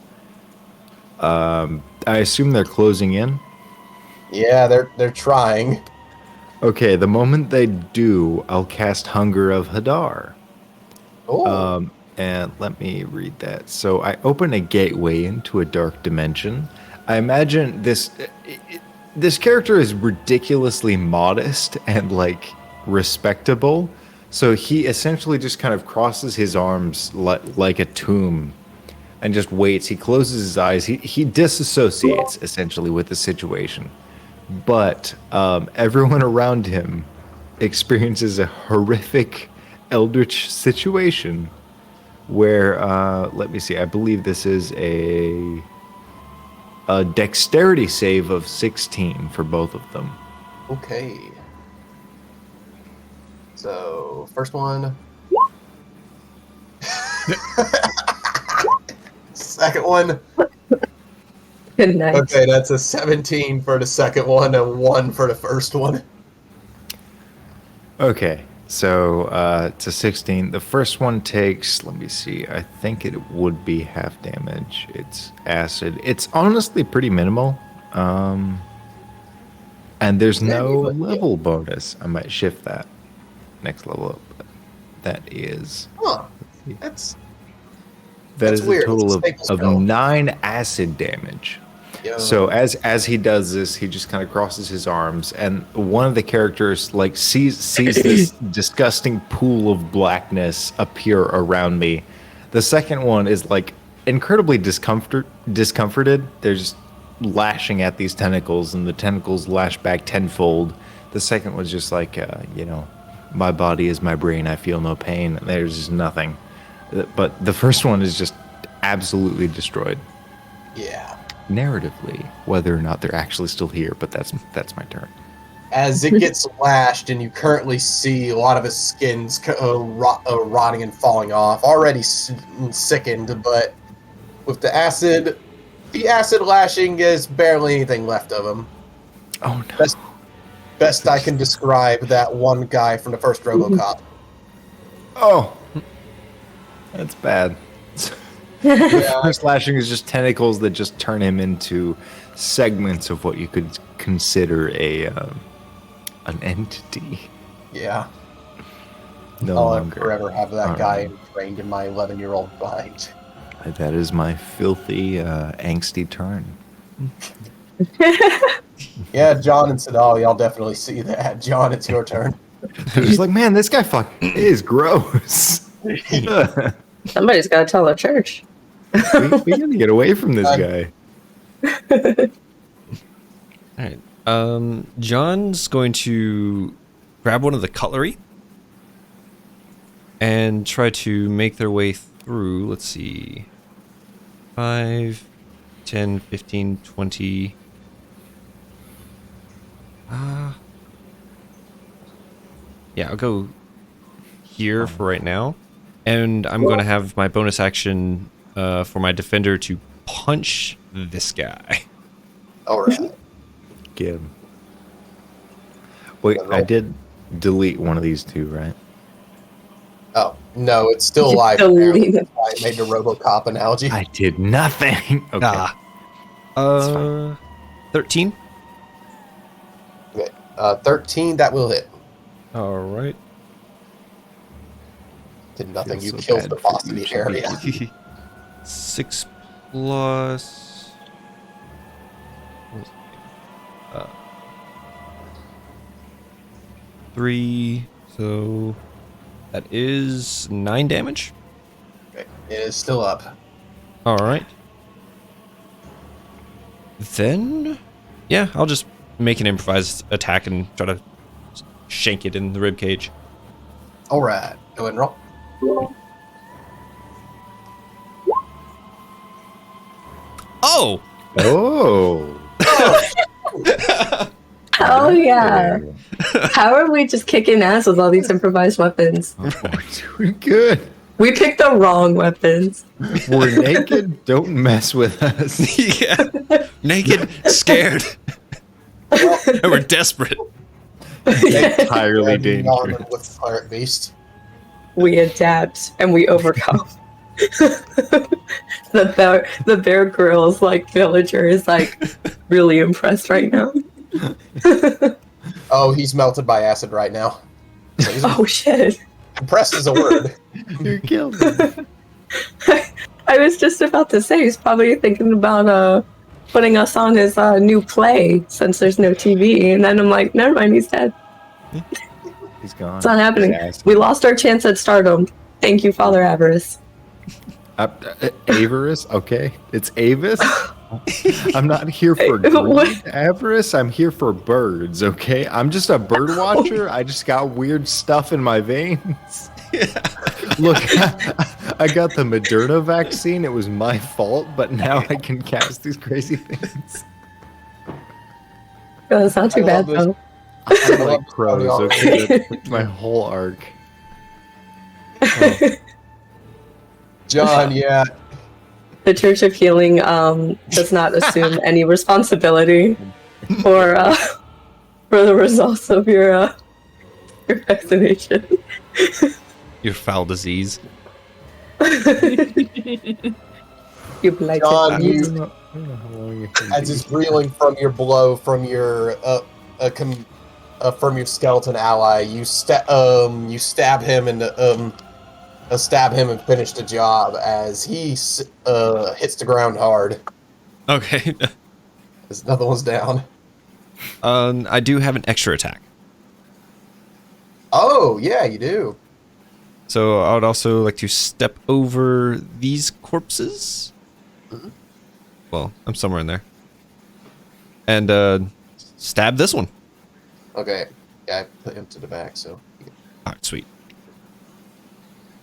Speaker 3: I assume they're closing in.
Speaker 2: Yeah, they're trying.
Speaker 3: Okay, the moment they do, I'll cast Hunger of Hadar.
Speaker 2: Oh.
Speaker 3: And let me read that. So I open a gateway into a dark dimension. I imagine this character is ridiculously modest and like respectable. So he essentially just kind of crosses his arms like a tomb and just waits. He closes his eyes. He disassociates essentially with the situation. But everyone around him experiences a horrific eldritch situation where, let me see, I believe this is a dexterity save of 16 for both of them.
Speaker 2: Okay. So, first one. Second one.
Speaker 4: Good night.
Speaker 2: Okay, that's a 17 for the second one and 1 for the first one.
Speaker 3: Okay, so it's a 16. The first one takes, let me see, I think it would be half damage. It's acid. It's honestly pretty minimal. And there's no level bonus. I might shift that next level up. That is...
Speaker 2: Huh. That's
Speaker 3: That is
Speaker 2: weird.
Speaker 3: a total
Speaker 2: It's a staple
Speaker 3: of
Speaker 2: spell.
Speaker 3: 9 acid damage.
Speaker 2: Yo.
Speaker 3: So as he does this, he just kind of crosses his arms, and one of the characters like sees this disgusting pool of blackness appear around me. The second one is like incredibly discomforted. They're just lashing at these tentacles, and the tentacles lash back tenfold. The second was just like, my body is my brain. I feel no pain. There's just nothing. But the first one is just absolutely destroyed.
Speaker 2: Yeah.
Speaker 3: Narratively, whether or not they're actually still here, but that's my turn.
Speaker 2: As it gets lashed, and you currently see a lot of his skin's rotting and falling off, already sickened, but with the acid lashing is barely anything left of him.
Speaker 3: Oh no!
Speaker 2: Best I can describe that one guy from the first RoboCop.
Speaker 3: Oh, that's bad. The first lashing is just tentacles that just turn him into segments of what you could consider an entity.
Speaker 2: Yeah.
Speaker 3: No
Speaker 2: I'll
Speaker 3: longer.
Speaker 2: forever have that guy
Speaker 3: Alright.
Speaker 2: trained in my 11-year-old mind.
Speaker 3: That is my filthy, angsty turn.
Speaker 2: Yeah, John and Sadal, y'all definitely see that. John, it's your turn.
Speaker 3: He's like, man, this guy fucking is gross.
Speaker 4: Somebody's got to tell the church.
Speaker 3: we gotta get away from this guy.
Speaker 1: All right. John's going to grab one of the cutlery and try to make their way through. Let's see. 5, 10, 15, 20. Yeah, I'll go here for right now. And I'm going to have my bonus action for my defender to punch this guy.
Speaker 2: All right.
Speaker 3: Get him. Wait, I did delete one of these two, right?
Speaker 2: Oh, no, it's still
Speaker 4: You
Speaker 2: alive.
Speaker 4: deleted it.
Speaker 2: I made the RoboCop analogy.
Speaker 3: I did nothing. Okay.
Speaker 1: Ah. 13.
Speaker 2: Okay. 13, that will hit.
Speaker 1: All right.
Speaker 2: Did nothing.
Speaker 3: Feels
Speaker 2: You
Speaker 3: so
Speaker 2: killed
Speaker 3: bad
Speaker 2: the
Speaker 3: for
Speaker 2: boss in
Speaker 3: you,
Speaker 2: the area.
Speaker 1: 6 plus. What was it? 3. So that is 9 damage.
Speaker 2: Okay. It is still up.
Speaker 1: All right. Then, yeah, I'll just make an improvised attack and try to shank it in the rib cage.
Speaker 2: All right. Go ahead and roll.
Speaker 1: Oh!
Speaker 3: Oh.
Speaker 4: Oh yeah. How are we just kicking ass with all these improvised weapons?
Speaker 3: We're doing good.
Speaker 4: We picked the wrong weapons.
Speaker 3: We're naked. Don't mess with us.
Speaker 1: Yeah. Naked, scared. And we're desperate.
Speaker 3: Entirely
Speaker 2: And
Speaker 3: dangerous.
Speaker 2: Norman with Fire Beast.
Speaker 4: We adapt and we overcome. the Bear Grylls like villager is like really impressed right now.
Speaker 2: Oh, he's melted by acid right now. So he's
Speaker 4: Oh shit.
Speaker 2: impressed is a word.
Speaker 3: You're killing me.
Speaker 4: I was just about to say he's probably thinking about putting us on his new play since there's no TV, and then I'm like, never mind, he's dead.
Speaker 3: He's gone.
Speaker 4: It's not happening.
Speaker 3: He's
Speaker 4: We lost our chance at stardom. Thank you, Father Avarice.
Speaker 3: Avarice, okay. It's Avis. I'm not here for
Speaker 4: What?
Speaker 3: greed, avarice. I'm here for birds, okay? I'm just a bird watcher. I just got weird stuff in my veins. Look, I got the Moderna vaccine. It was my fault, but now I can cast these crazy things.
Speaker 4: Oh, it's not too
Speaker 2: I
Speaker 4: bad
Speaker 2: love this.
Speaker 4: though.
Speaker 3: I like crows, okay? That's my whole arc. Oh.
Speaker 2: John, yeah.
Speaker 4: The Church of Healing does not assume any responsibility for the results of your vaccination.
Speaker 1: Your foul disease.
Speaker 4: You blighted
Speaker 2: John,
Speaker 4: me.
Speaker 2: you, as it's reeling from your blow from your skeleton ally, you stab him and finish the job as he hits the ground hard.
Speaker 1: Okay.
Speaker 2: As another one's down.
Speaker 1: I do have an extra attack.
Speaker 2: Oh yeah, you do.
Speaker 1: So I would also like to step over these corpses.
Speaker 2: Mhm.
Speaker 1: Well, I'm somewhere in there. And stab this one.
Speaker 2: Okay, yeah, I put him to the back. So
Speaker 1: Alright, sweet.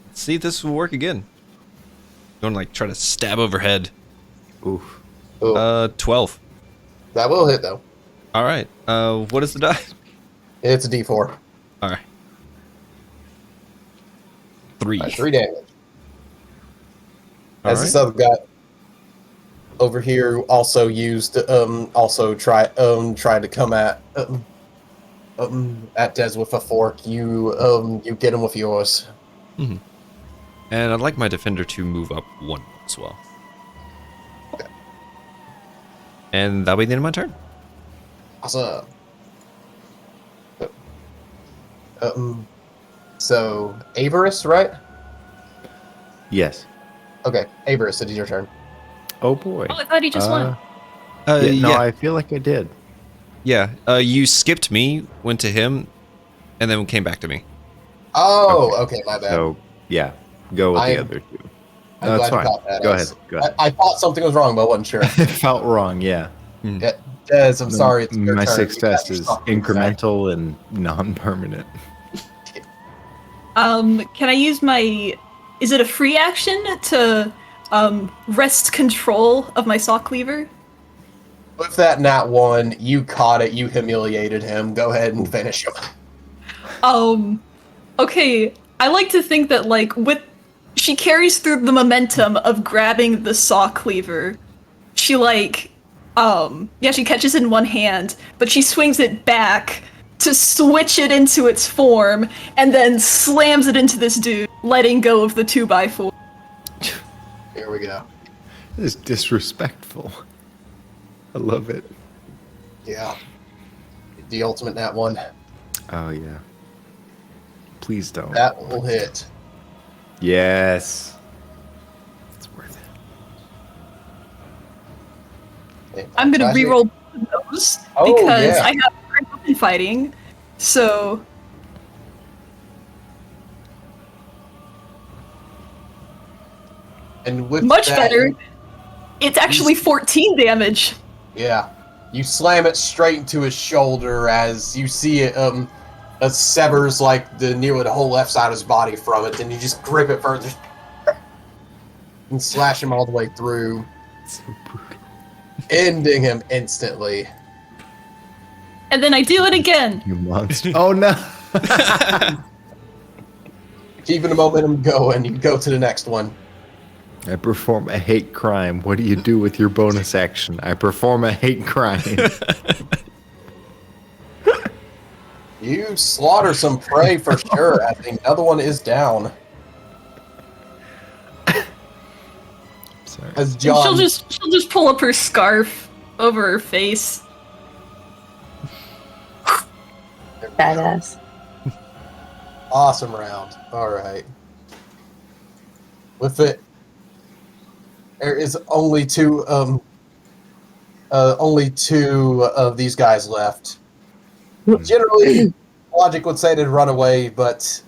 Speaker 1: Let's see if this will work again. Going to like try to stab overhead.
Speaker 3: Oof.
Speaker 2: Ooh,
Speaker 1: 12.
Speaker 2: that will hit though.
Speaker 1: Alright. What is the die?
Speaker 2: It's a D4.
Speaker 1: Alright. 3.
Speaker 2: 3 damage. As
Speaker 1: Alright.
Speaker 2: this other guy over here also used tried to come at Des with a fork. You get him with yours.
Speaker 1: And I'd like my defender to move up 1 as well.
Speaker 2: Okay.
Speaker 1: And that'll be the end of my turn.
Speaker 2: Awesome. So Avarice, right?
Speaker 3: Yes.
Speaker 2: Okay, Avarice, it is your turn.
Speaker 3: Oh boy.
Speaker 5: Oh, I thought he just won.
Speaker 3: No,
Speaker 1: Yeah.
Speaker 3: I feel like I did.
Speaker 1: Yeah. You skipped me, went to him, and then came back to me.
Speaker 2: Oh, okay, my bad.
Speaker 3: So, yeah. Go with
Speaker 2: I
Speaker 3: the
Speaker 2: am-
Speaker 3: other two.
Speaker 2: I'm
Speaker 3: That's
Speaker 2: glad you
Speaker 3: fine.
Speaker 2: caught that.
Speaker 3: Go ahead. Go ahead.
Speaker 2: I thought something was wrong, but I wasn't sure.
Speaker 3: It felt wrong, yeah.
Speaker 2: Yeah, Des, I'm sorry. It's your
Speaker 3: My
Speaker 2: turn.
Speaker 3: success
Speaker 2: You
Speaker 3: is
Speaker 2: got yourself
Speaker 3: incremental and non-permanent.
Speaker 5: Can I use my... Is it a free action to wrest control of my saw cleaver?
Speaker 2: With that nat 1, you caught it. You humiliated him. Go ahead and finish him.
Speaker 5: Okay, I like to think that, like, she carries through the momentum of grabbing the saw cleaver. She, like, she catches it in one hand, but she swings it back to switch it into its form, and then slams it into this dude, letting go of the 2x4.
Speaker 2: Here we go.
Speaker 3: This is disrespectful. I love it.
Speaker 2: Yeah. The ultimate nat 1.
Speaker 3: Oh, yeah. Please don't.
Speaker 2: That will hit.
Speaker 3: Yes.
Speaker 1: It's worth it.
Speaker 2: Okay,
Speaker 5: I'm gonna
Speaker 2: fantastic.
Speaker 5: reroll those
Speaker 2: Oh,
Speaker 5: because
Speaker 2: yeah.
Speaker 5: I have weapon fighting. So
Speaker 2: And with
Speaker 5: much
Speaker 2: that,
Speaker 5: better. It's actually 14 damage.
Speaker 2: Yeah. You slam it straight into his shoulder as you see it severs like the whole left side of his body from it, and you just grip it further and slash him all the way through,
Speaker 6: So brutal.
Speaker 2: ending him instantly.
Speaker 5: And then I do it again.
Speaker 3: You monster. Oh no.
Speaker 2: Keeping the momentum going, you go to the next one.
Speaker 3: I perform a hate crime. What do you do with your bonus action? I perform a hate crime.
Speaker 2: You slaughter some prey for sure. I think another one is down.
Speaker 3: Sorry.
Speaker 2: As
Speaker 5: And
Speaker 2: John,
Speaker 5: she'll just pull up her scarf over her face.
Speaker 4: Badass.
Speaker 2: awesome round. All right. With it, there is only two of these guys left. Generally, logic would say to run away, but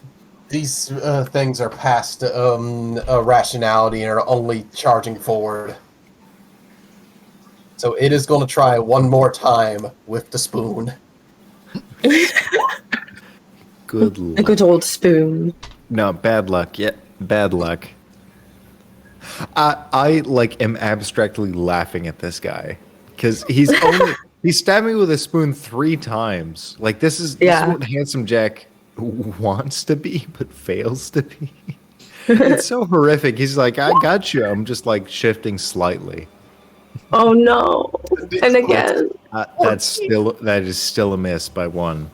Speaker 2: these things are past rationality and are only charging forward. So it is going to try one more time with the spoon.
Speaker 3: Good
Speaker 4: A
Speaker 3: luck.
Speaker 4: good old spoon.
Speaker 3: No, bad luck. Yeah, bad luck. I like am abstractly laughing at this guy because he stabbed me with a spoon 3 times. Like this is what Handsome Jack wants to be but fails to be. It's so horrific. He's like, I got you. I'm just like shifting slightly.
Speaker 4: Oh no. And again.
Speaker 3: That is still a miss by 1.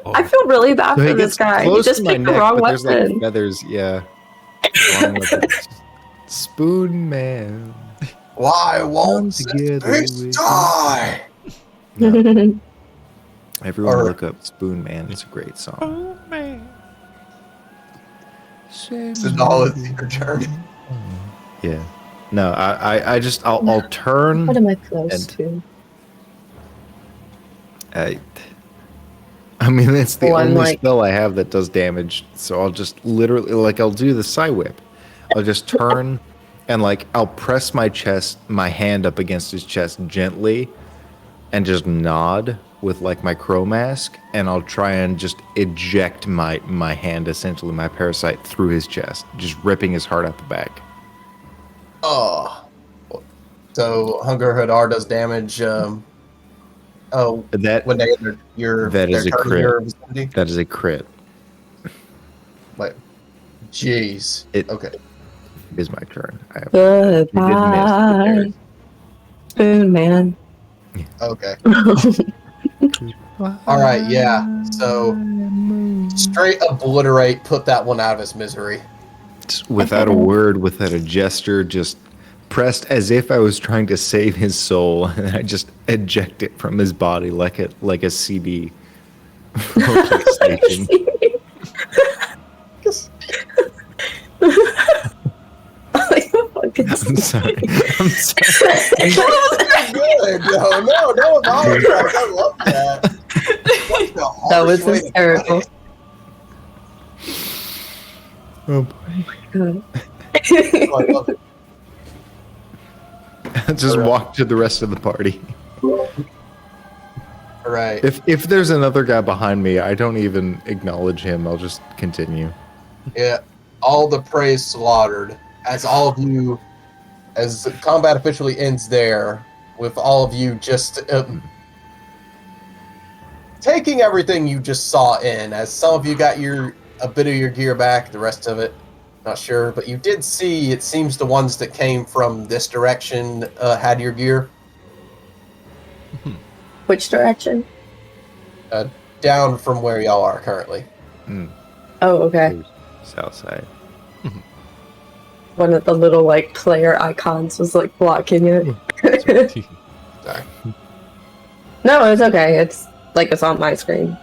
Speaker 4: I feel really bad
Speaker 3: So
Speaker 4: for
Speaker 3: he
Speaker 4: this
Speaker 3: gets
Speaker 4: guy. He
Speaker 3: close
Speaker 4: just
Speaker 3: to my
Speaker 4: picked the
Speaker 3: neck,
Speaker 4: wrong
Speaker 3: but there's like
Speaker 4: weapon.
Speaker 3: feathers. Yeah. Wrong weapon. Spoon man.
Speaker 2: Why won't
Speaker 3: Come together
Speaker 2: this
Speaker 3: with
Speaker 2: die?
Speaker 3: No. Everyone
Speaker 2: Alright.
Speaker 3: look up Spoon Man. It's a great song.
Speaker 2: This is all it's your turn.
Speaker 3: Yeah. No, I'll turn.
Speaker 4: What am I close
Speaker 3: And-
Speaker 4: to?
Speaker 3: I mean, that's the
Speaker 4: Oh, I'm
Speaker 3: only
Speaker 4: like-
Speaker 3: spell I have that does damage. So I'll just literally, like, I'll do the Psy Whip. I'll just turn and, like, I'll press my hand up against his chest gently and just nod with, like, my crow mask. And I'll try and just eject my hand, essentially, my parasite, through his chest, just ripping his heart out the back.
Speaker 2: Oh. So Hunger Hadar does damage.
Speaker 3: That
Speaker 2: when they enter your
Speaker 3: That is
Speaker 2: their
Speaker 3: a
Speaker 2: turn in
Speaker 3: crit.
Speaker 2: your vicinity.
Speaker 3: That is a crit.
Speaker 2: Wait. Jeez.
Speaker 3: It
Speaker 2: Okay.
Speaker 3: is my turn. I have,
Speaker 4: Goodbye. Spoon man.
Speaker 2: Okay. All right. Yeah. So straight obliterate. Put that one out of his misery.
Speaker 3: without a word, without a gesture, just pressed as if I was trying to save his soul, and I just eject it from his body like a CD. Or PlayStation. I'm sorry. I'm sorry.
Speaker 2: Good. No, apologize. I love that. That's the
Speaker 4: That was
Speaker 2: harsh way to
Speaker 4: hysterical.
Speaker 3: Oh
Speaker 4: God.
Speaker 2: put it. I love it.
Speaker 3: boy. Just walk to the rest of the party.
Speaker 2: All right.
Speaker 3: If there's another guy behind me, I don't even acknowledge him. I'll just continue.
Speaker 2: Yeah. All the prey is slaughtered. As all of you, as the combat officially ends there, with all of you just taking everything you just saw in. As some of you got a bit of your gear back, the rest of it, not sure, but you did see. It seems the ones that came from this direction had your gear.
Speaker 4: Which direction?
Speaker 2: Down from where y'all are currently.
Speaker 4: Oh, okay.
Speaker 3: South side.
Speaker 4: One of the little like player icons was like blocking it.
Speaker 2: Sorry.
Speaker 4: No, it's okay. It's on my screen.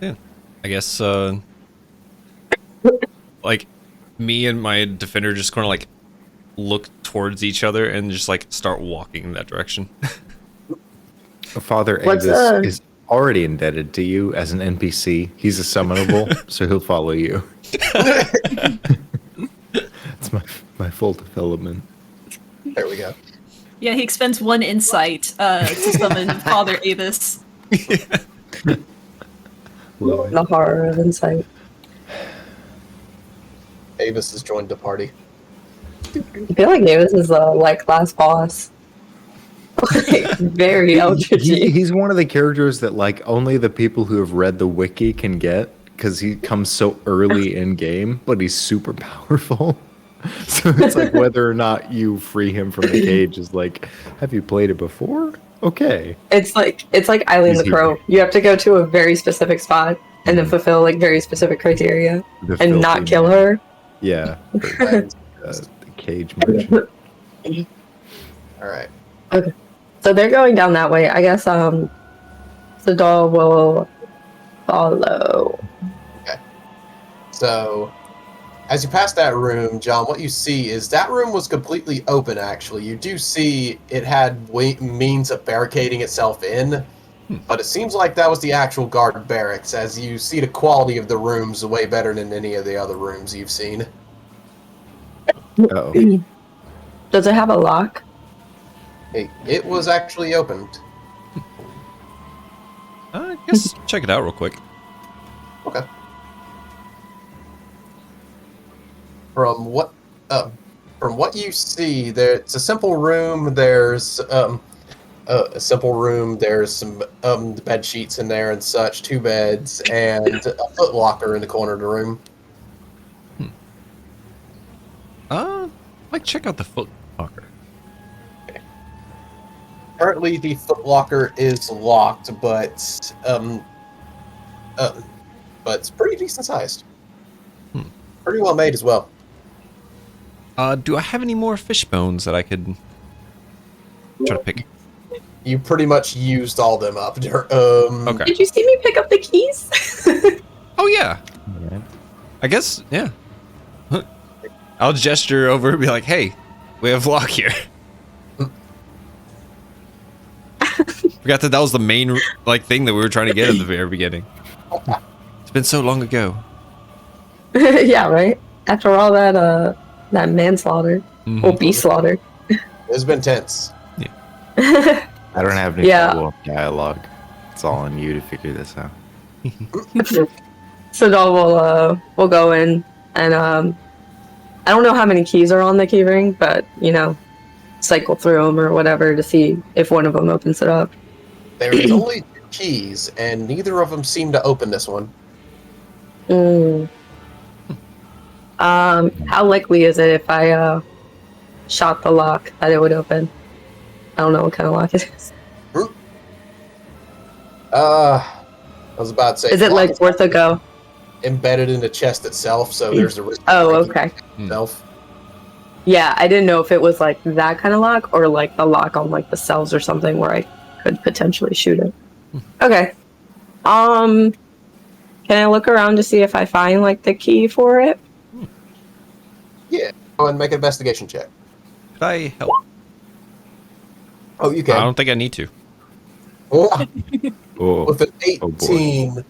Speaker 1: Yeah. I guess like me and my defender just kind of like look towards each other and just like start walking in that direction.
Speaker 3: Father
Speaker 4: What's,
Speaker 3: Avis is already indebted to you as an NPC. He's a summonable, so he'll follow you. It's my full development.
Speaker 2: There we go.
Speaker 5: Yeah, he expends 1 insight to summon Father Avis.
Speaker 3: Love it.
Speaker 4: The horror of insight.
Speaker 2: Avis has joined the party.
Speaker 4: I feel like Davis is a like last boss. Like very Eldritchy.
Speaker 3: He's one of the characters that like only the people who have read the wiki can get because he comes so early in game, but he's super powerful. So it's like whether or not you free him from the cage is like, have you played it before? Okay.
Speaker 4: It's like Eileen the Crow. You have to go to a very specific spot and then fulfill like very specific criteria
Speaker 3: The
Speaker 4: and not
Speaker 3: filthy
Speaker 4: kill
Speaker 3: man.
Speaker 4: her.
Speaker 3: Yeah. The cage merchant.
Speaker 2: All right.
Speaker 4: Okay. So they're going down that way. I guess the doll will follow.
Speaker 2: So, as you pass that room, John, what you see is that room was completely open, actually. You do see it had means of barricading itself in, but it seems like that was the actual guard barracks, as you see the quality of the rooms way better than any of the other rooms you've seen.
Speaker 3: Uh-oh.
Speaker 4: Does it have a lock?
Speaker 2: It was actually opened.
Speaker 1: I guess check it out real quick.
Speaker 2: Okay. From what you see, it's a simple room. There's a simple room. There's some bed sheets in there and such, 2 beds, and a foot locker in the corner of the room.
Speaker 1: Like check out the foot locker.
Speaker 2: Currently, the foot locker is locked, but it's pretty decent sized. Pretty well made as well.
Speaker 1: Do I have any more fish bones that I could try to pick?
Speaker 2: You pretty much used all them up.
Speaker 1: Okay.
Speaker 4: Did you see me pick up the keys?
Speaker 1: Oh yeah.
Speaker 3: Yeah.
Speaker 1: I guess yeah. I'll gesture over and be like, "Hey, we have lock here." Forgot that was the main like thing that we were trying to get at the very beginning. It's been so long ago.
Speaker 4: Yeah, right. After all that manslaughter or beast slaughter.
Speaker 2: It's been tense.
Speaker 3: I don't have any
Speaker 4: Yeah.
Speaker 3: follow-up dialogue. It's all on you to figure this out.
Speaker 4: So doll will go in and I don't know how many keys are on the key ring, but cycle through them or whatever to see if one of them opens it up.
Speaker 2: There is only 2 keys, and neither of them seem to open this one.
Speaker 4: How likely is it if I shot the lock that it would open? I don't know what kind of lock it is.
Speaker 2: I was about to say.
Speaker 4: Is it like worth a go?
Speaker 2: Embedded in the chest itself, so there's the risk.
Speaker 4: Oh, okay.
Speaker 2: Itself.
Speaker 4: Yeah, I didn't know if it was like that kind of lock or like the lock on like the cells or something where I could potentially shoot it. Okay. Can I look around to see if I find like the key for it?
Speaker 2: Yeah. Go ahead and make an investigation check.
Speaker 1: Could I help?
Speaker 2: Oh, you
Speaker 1: I
Speaker 2: can.
Speaker 1: don't think I need to.
Speaker 3: Oh,
Speaker 2: With an 18, then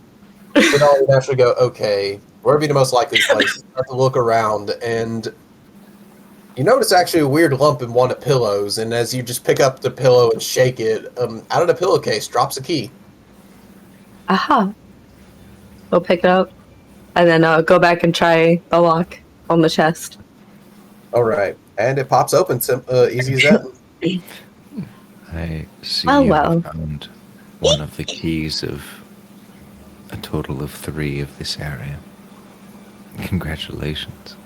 Speaker 2: I would actually go, okay, where would be the most likely place? Start to look around, and you notice actually a weird lump in one of the pillows, and as you just pick up the pillow and shake it, out of the pillowcase drops a key.
Speaker 4: Aha. We'll pick it up and then go back and try the lock on the chest.
Speaker 2: All right, and it pops open, easy as that.
Speaker 3: I see
Speaker 4: Oh,
Speaker 3: you
Speaker 4: well.
Speaker 3: found one of the keys of a total of 3 of this area. Congratulations.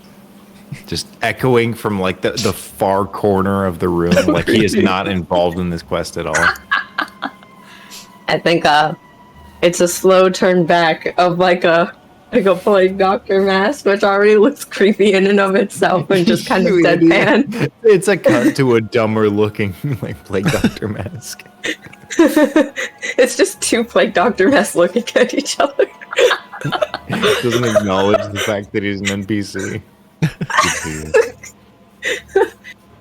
Speaker 3: Just echoing from like the far corner of the room, like he is not involved in this quest at all.
Speaker 4: I think it's a slow turn back of like a plague doctor mask, which already looks creepy in and of itself and just kind of deadpan.
Speaker 3: It's a cut to a dumber looking like plague doctor mask.
Speaker 4: It's just 2 plague doctor masks looking at each other.
Speaker 6: Doesn't acknowledge the fact that he's an NPC.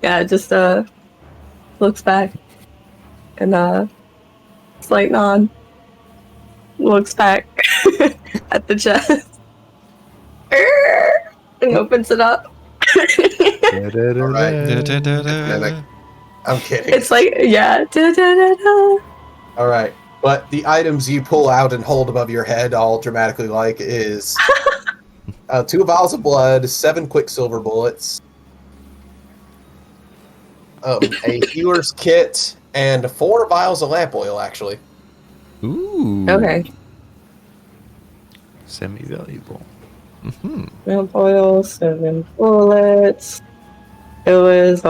Speaker 4: Yeah, just looks back and slight nod. Looks back at the chest and opens it up.
Speaker 2: Alright. I'm kidding.
Speaker 4: It's like, yeah. Da-da-da-da.
Speaker 2: All right. But the items you pull out and hold above your head, all dramatically like, is 2 vials of blood, 7 quicksilver bullets, a healer's kit, and 4 vials of lamp oil, actually.
Speaker 1: Ooh.
Speaker 4: Okay.
Speaker 6: Semi-valuable.
Speaker 1: Mm-hmm.
Speaker 4: Lamp oil, 7 bullets. It was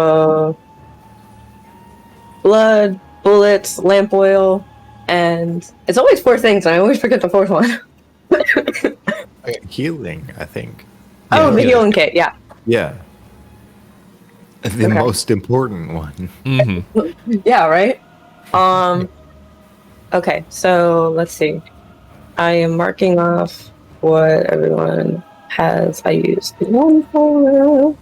Speaker 4: blood, bullets, lamp oil, and it's always 4 things, and I always forget the 4th one.
Speaker 6: Healing, I think.
Speaker 4: Oh, the
Speaker 1: Yeah.
Speaker 4: healing kit, yeah.
Speaker 6: Yeah. The
Speaker 4: Okay.
Speaker 6: most important one.
Speaker 1: Mm-hmm.
Speaker 4: Yeah, right? Okay, so let's see. I am marking off what everyone has. I used one for.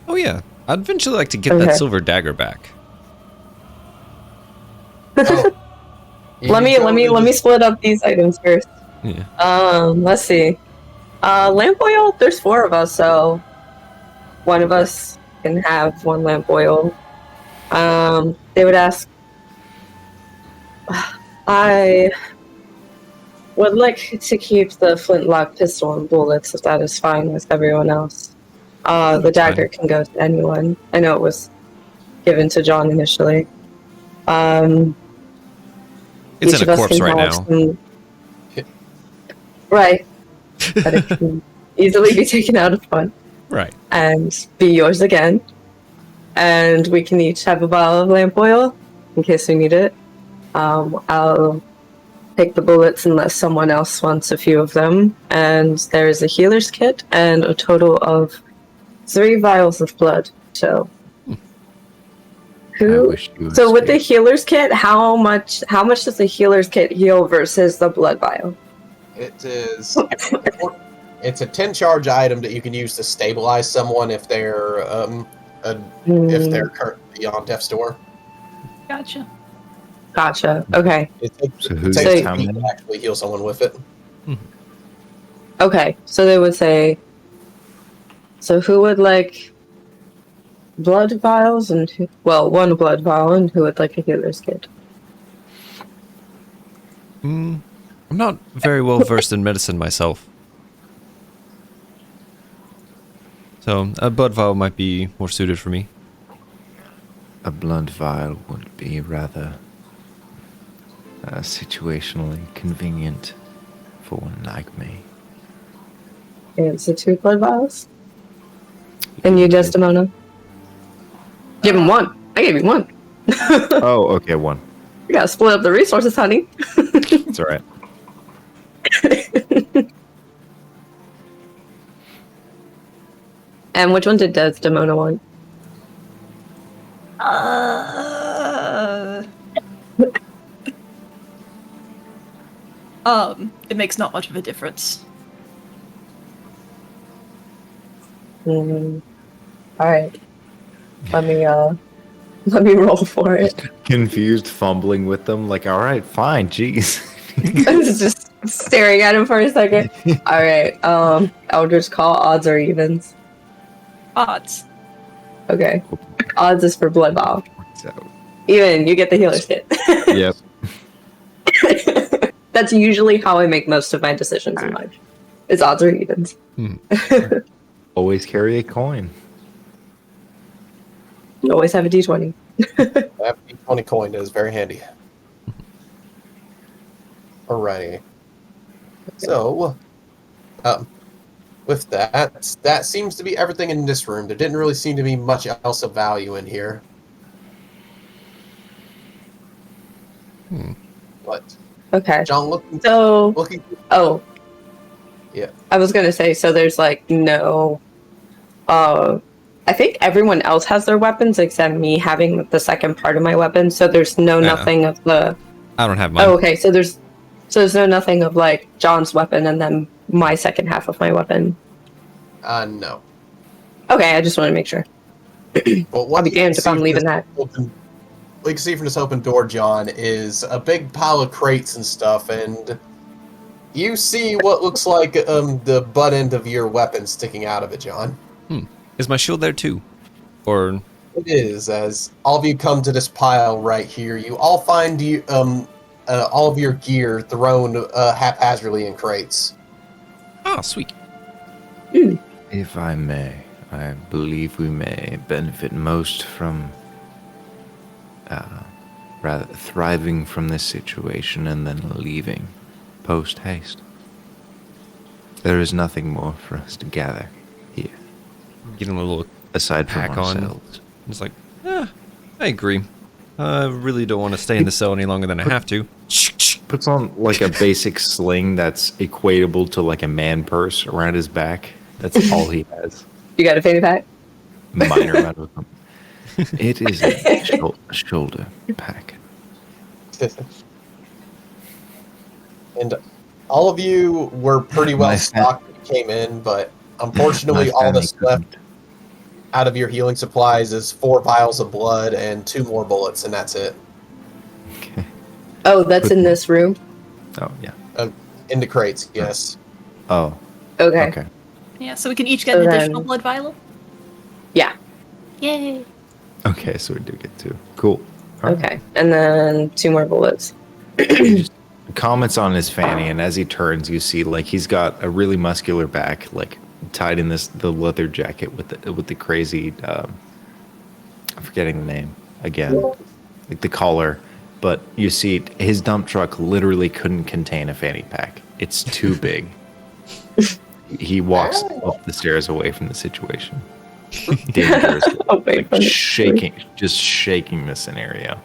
Speaker 1: Oh yeah, I'd eventually like to get
Speaker 4: Okay.
Speaker 1: that silver dagger back.
Speaker 2: Oh.
Speaker 4: Let me split up these items first.
Speaker 1: Yeah.
Speaker 4: Let's see. Lamp oil, there's 4 of us, so one of us can have 1 lamp oil. They would ask, I would like to keep the flintlock pistol and bullets if that is fine with everyone else. The
Speaker 1: That's
Speaker 4: dagger can go to anyone. I know it was given to John initially.
Speaker 1: It's
Speaker 4: Each
Speaker 1: in
Speaker 4: of
Speaker 1: a
Speaker 4: us
Speaker 1: corpse
Speaker 4: can
Speaker 1: right
Speaker 4: have
Speaker 1: now.
Speaker 4: some- Right. But it can easily be taken out of fun
Speaker 1: Right.
Speaker 4: and be yours again. And we can each have a bottle of lamp oil in case we need it. I'll take the bullets unless someone else wants a few of them. And there's a healer's kit and a total of 3 vials of blood. So,
Speaker 6: I
Speaker 4: who?
Speaker 6: wish you
Speaker 4: So with the
Speaker 6: escaped.
Speaker 4: healer's kit, how much does the healer's kit heal versus the blood vial?
Speaker 2: It is. It's a 10 charge item that you can use to stabilize someone if they're if they're currently on death's door.
Speaker 5: Gotcha.
Speaker 4: Gotcha. Okay.
Speaker 2: It takes,
Speaker 6: So
Speaker 2: it
Speaker 6: who's
Speaker 2: takes
Speaker 4: how
Speaker 2: 2 feet
Speaker 6: many?
Speaker 2: to actually heal someone with it.
Speaker 4: Okay. So they would say. So who would like blood vials and 1 blood vial and who would like a healer's kit?
Speaker 1: I'm not very well versed in medicine myself, so a blood vial might be more suited for me.
Speaker 6: A blood vial would be rather situationally convenient for one like me.
Speaker 4: And so 2 blood vials. And you, Desdemona? Give him 1. I gave you 1.
Speaker 6: Oh, okay, 1.
Speaker 4: You gotta split up the resources, honey.
Speaker 6: It's alright.
Speaker 4: And which one did Desdemona want?
Speaker 5: It makes not much of a difference.
Speaker 4: All right. Let me roll for it.
Speaker 6: Confused, fumbling with them, like, alright, fine, jeez.
Speaker 4: I was just staring at him for a second. All right. Eldritch Call, odds or evens?
Speaker 5: Odds.
Speaker 4: Okay. Odds is for blood vial.
Speaker 6: So,
Speaker 4: Even, you get the healer's kit.
Speaker 6: yep.
Speaker 4: That's usually how I make most of my decisions in life. It's odds or evens.
Speaker 6: Always carry a coin.
Speaker 4: You always have a d20.
Speaker 2: That D20 coin is very handy. Alrighty. So, with that seems to be everything in this room. There didn't really seem to be much else of value in here. But
Speaker 4: Okay.
Speaker 2: John, looking.
Speaker 4: Oh,
Speaker 2: Yeah.
Speaker 4: I was gonna say, so there's like no. I think everyone else has their weapons except me having the second part of my weapon. So there's
Speaker 1: Yeah.
Speaker 4: nothing of the.
Speaker 1: I don't have mine.
Speaker 4: Oh, okay. So there's So there's nothing of like John's weapon and then my second half of my weapon.
Speaker 2: No.
Speaker 4: Okay, I just want to make sure.
Speaker 2: But what
Speaker 4: I'll be
Speaker 2: you can
Speaker 4: damned if
Speaker 2: see
Speaker 4: I'm
Speaker 2: from
Speaker 4: leaving
Speaker 2: this
Speaker 4: that.
Speaker 2: what you can see from this open door, John, is a big pile of crates and stuff, and you see what looks like the butt end of your weapon sticking out of it, John.
Speaker 1: Is my shield there too? Or
Speaker 2: It is, as all of you come to this pile right here, you all find all of your gear thrown haphazardly in crates.
Speaker 1: ah, sweet.
Speaker 6: If I may, I believe we may benefit most from rather thriving from this situation and then leaving post haste. There is nothing more for us to gather here,
Speaker 1: Getting a little
Speaker 6: aside from
Speaker 1: pack on.
Speaker 6: ourselves.
Speaker 1: It's like, I agree. I really don't want to stay in the cell any longer than I have to.
Speaker 3: Puts on like a basic sling that's equatable to like a man purse around his back. That's all he has.
Speaker 4: You got a fanny pack?
Speaker 3: Minor amount of.
Speaker 6: It is a shoulder pack.
Speaker 2: And all of you were pretty well stocked when you came in, but unfortunately,
Speaker 6: My
Speaker 2: all that's
Speaker 6: family
Speaker 2: left
Speaker 6: couldn't.
Speaker 2: out of your healing supplies is 4 vials of blood and 2 more bullets, and that's it.
Speaker 6: Okay.
Speaker 4: Oh, that's in this room?
Speaker 6: Oh yeah.
Speaker 2: In the crates, yes.
Speaker 6: Oh.
Speaker 4: Okay.
Speaker 6: Okay.
Speaker 5: Yeah, so we can each get an
Speaker 4: So
Speaker 5: additional
Speaker 4: then-
Speaker 5: blood vial.
Speaker 4: Yeah.
Speaker 5: Yay!
Speaker 3: Okay, so we do get 2. Cool. All right.
Speaker 4: Okay. And then 2 more bullets.
Speaker 3: He just comments on his fanny, and as he turns, you see like he's got a really muscular back, like tied in the leather jacket with the crazy. I'm forgetting the name again, like the collar. But you see, his dump truck literally couldn't contain a fanny pack. It's too big. He walks up the stairs away from the situation. Dangerously,
Speaker 4: Away
Speaker 3: like
Speaker 4: from the
Speaker 3: just shaking the scenario.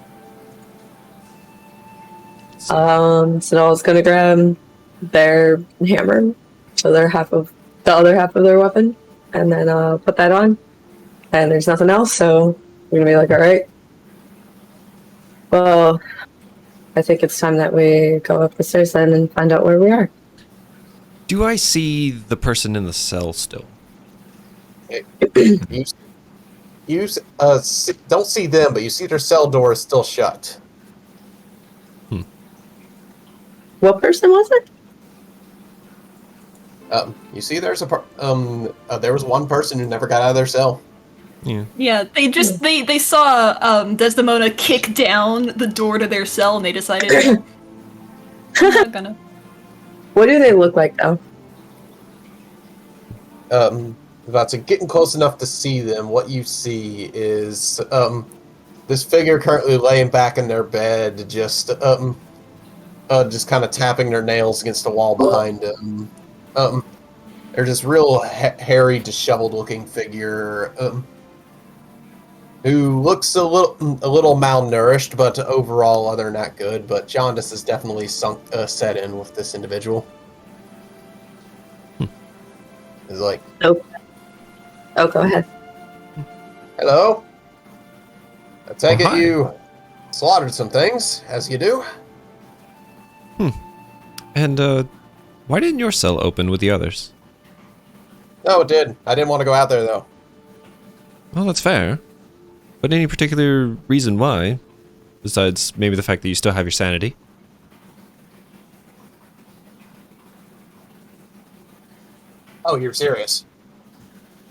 Speaker 4: Sonala's gonna grab their hammer, so the other half of their weapon, and then put that on. And there's nothing else, so we're gonna be like, all right. Well, I think it's time that we go up the stairs then and find out where we are.
Speaker 1: Do I see the person in the cell still?
Speaker 2: You don't see them, but you see their cell door is still shut.
Speaker 4: What person was it?
Speaker 2: You see, there was one person who never got out of their cell.
Speaker 1: Yeah.
Speaker 5: Yeah, they saw Desdemona kick down the door to their cell, and they decided I'm not gonna.
Speaker 4: What do they look like, though?
Speaker 2: About to getting close enough to see them, what you see is this figure currently laying back in their bed, just kind of tapping their nails against the wall behind them. They're just real hairy, disheveled-looking figure who looks a little malnourished, but overall, other than that, good. But jaundice is definitely set in with this individual. It's like,
Speaker 4: Oh, go ahead.
Speaker 2: hello? I take
Speaker 1: Oh,
Speaker 2: it
Speaker 1: hi.
Speaker 2: you slaughtered some things, as you do.
Speaker 1: And why didn't your cell open with the others?
Speaker 2: No, it did. I didn't want to go out there, though.
Speaker 1: Well, that's fair. But any particular reason why? Besides maybe the fact that you still have your sanity?
Speaker 2: Oh, you're serious?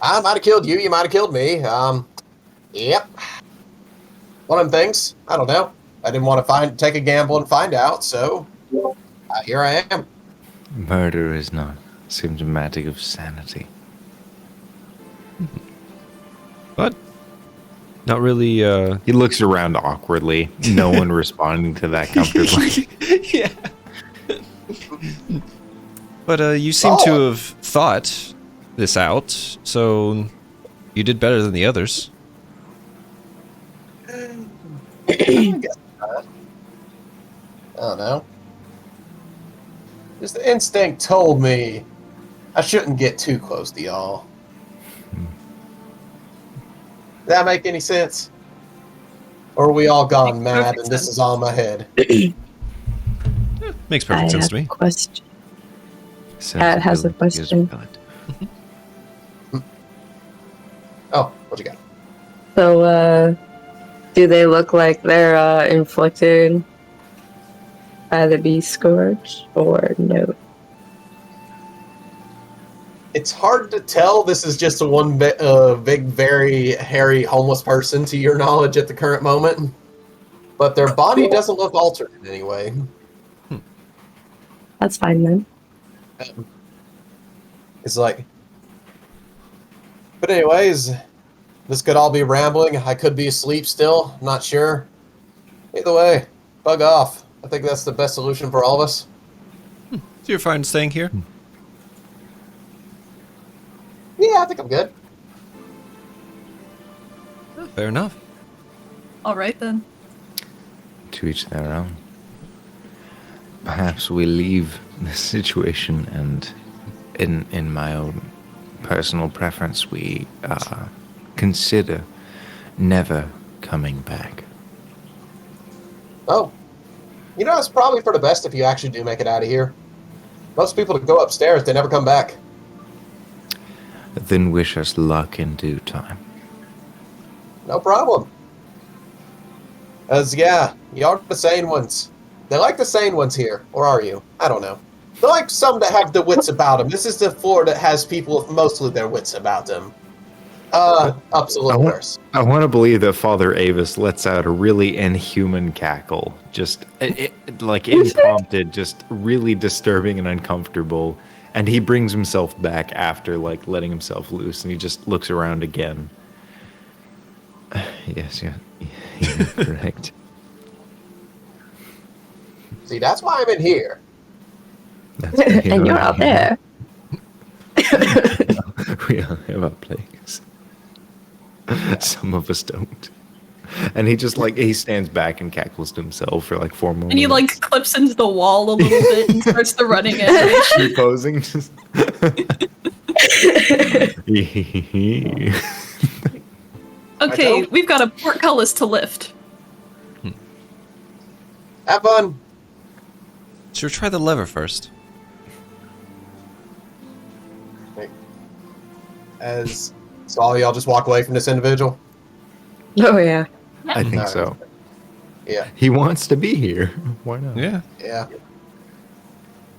Speaker 2: I might have killed you. You might have killed me. Yep. One of them things. I don't know. I didn't want to take a gamble and find out, so here I am.
Speaker 6: Murder is not symptomatic of sanity.
Speaker 1: But not really.
Speaker 3: He looks around awkwardly. No one responding to that comfortably.
Speaker 1: Yeah. But you seem to have thought this out, so you did better than the others.
Speaker 2: I guess not. I don't know. Just the instinct told me I shouldn't get too close to y'all. Does that make any sense? Or are we all gone mad and this is all in my head?
Speaker 1: Makes perfect sense to me.
Speaker 4: Question. Cat has a question.
Speaker 2: Oh, what you got?
Speaker 4: So, do they look like they're inflicted by the beast scourge, or no?
Speaker 2: It's hard to tell. This is just one big, very hairy homeless person, to your knowledge, at the current moment. But their body doesn't look altered in any way.
Speaker 4: That's fine then.
Speaker 2: It's like... But anyways, this could all be rambling. I could be asleep still. Not sure. Either way, bug off. I think that's the best solution for all of us.
Speaker 1: So you're fine staying here?
Speaker 2: Yeah, I think I'm good.
Speaker 1: Fair enough.
Speaker 5: All right then.
Speaker 6: To each their own. Perhaps we leave this situation, and in my own personal preference, we consider never coming back.
Speaker 2: Oh. You know, it's probably for the best if you actually do make it out of here. Most people that go upstairs, they never come back.
Speaker 6: Then wish us luck in due time.
Speaker 2: No problem. As yeah, you're the sane ones. They like the sane ones here, or are you? I don't know. They're like some that have the wits about them. This is the floor that has people with mostly their wits about them. Up to the worst.
Speaker 3: I want to believe that Father Avis lets out a really inhuman cackle, just like unprompted, just really disturbing and uncomfortable. And he brings himself back after like letting himself loose, and he just looks around again. Yes, yeah, you're correct.
Speaker 2: See, that's why I'm in here.
Speaker 4: And you're out there.
Speaker 3: We all have our place. Some of us don't. And he just like he stands back and cackles to himself for like 4 more
Speaker 5: And he
Speaker 3: minutes.
Speaker 5: like clips into the wall a little bit and starts the running animation.
Speaker 3: Posing. Just
Speaker 5: Okay, we've got a portcullis to lift.
Speaker 2: Have fun.
Speaker 1: Sure, try the lever first.
Speaker 2: So all y'all just walk away from this individual?
Speaker 4: Oh yeah.
Speaker 3: I think
Speaker 2: Alright.
Speaker 3: so.
Speaker 2: Yeah.
Speaker 3: He wants to be here. Why not?
Speaker 1: Yeah.
Speaker 2: Yeah.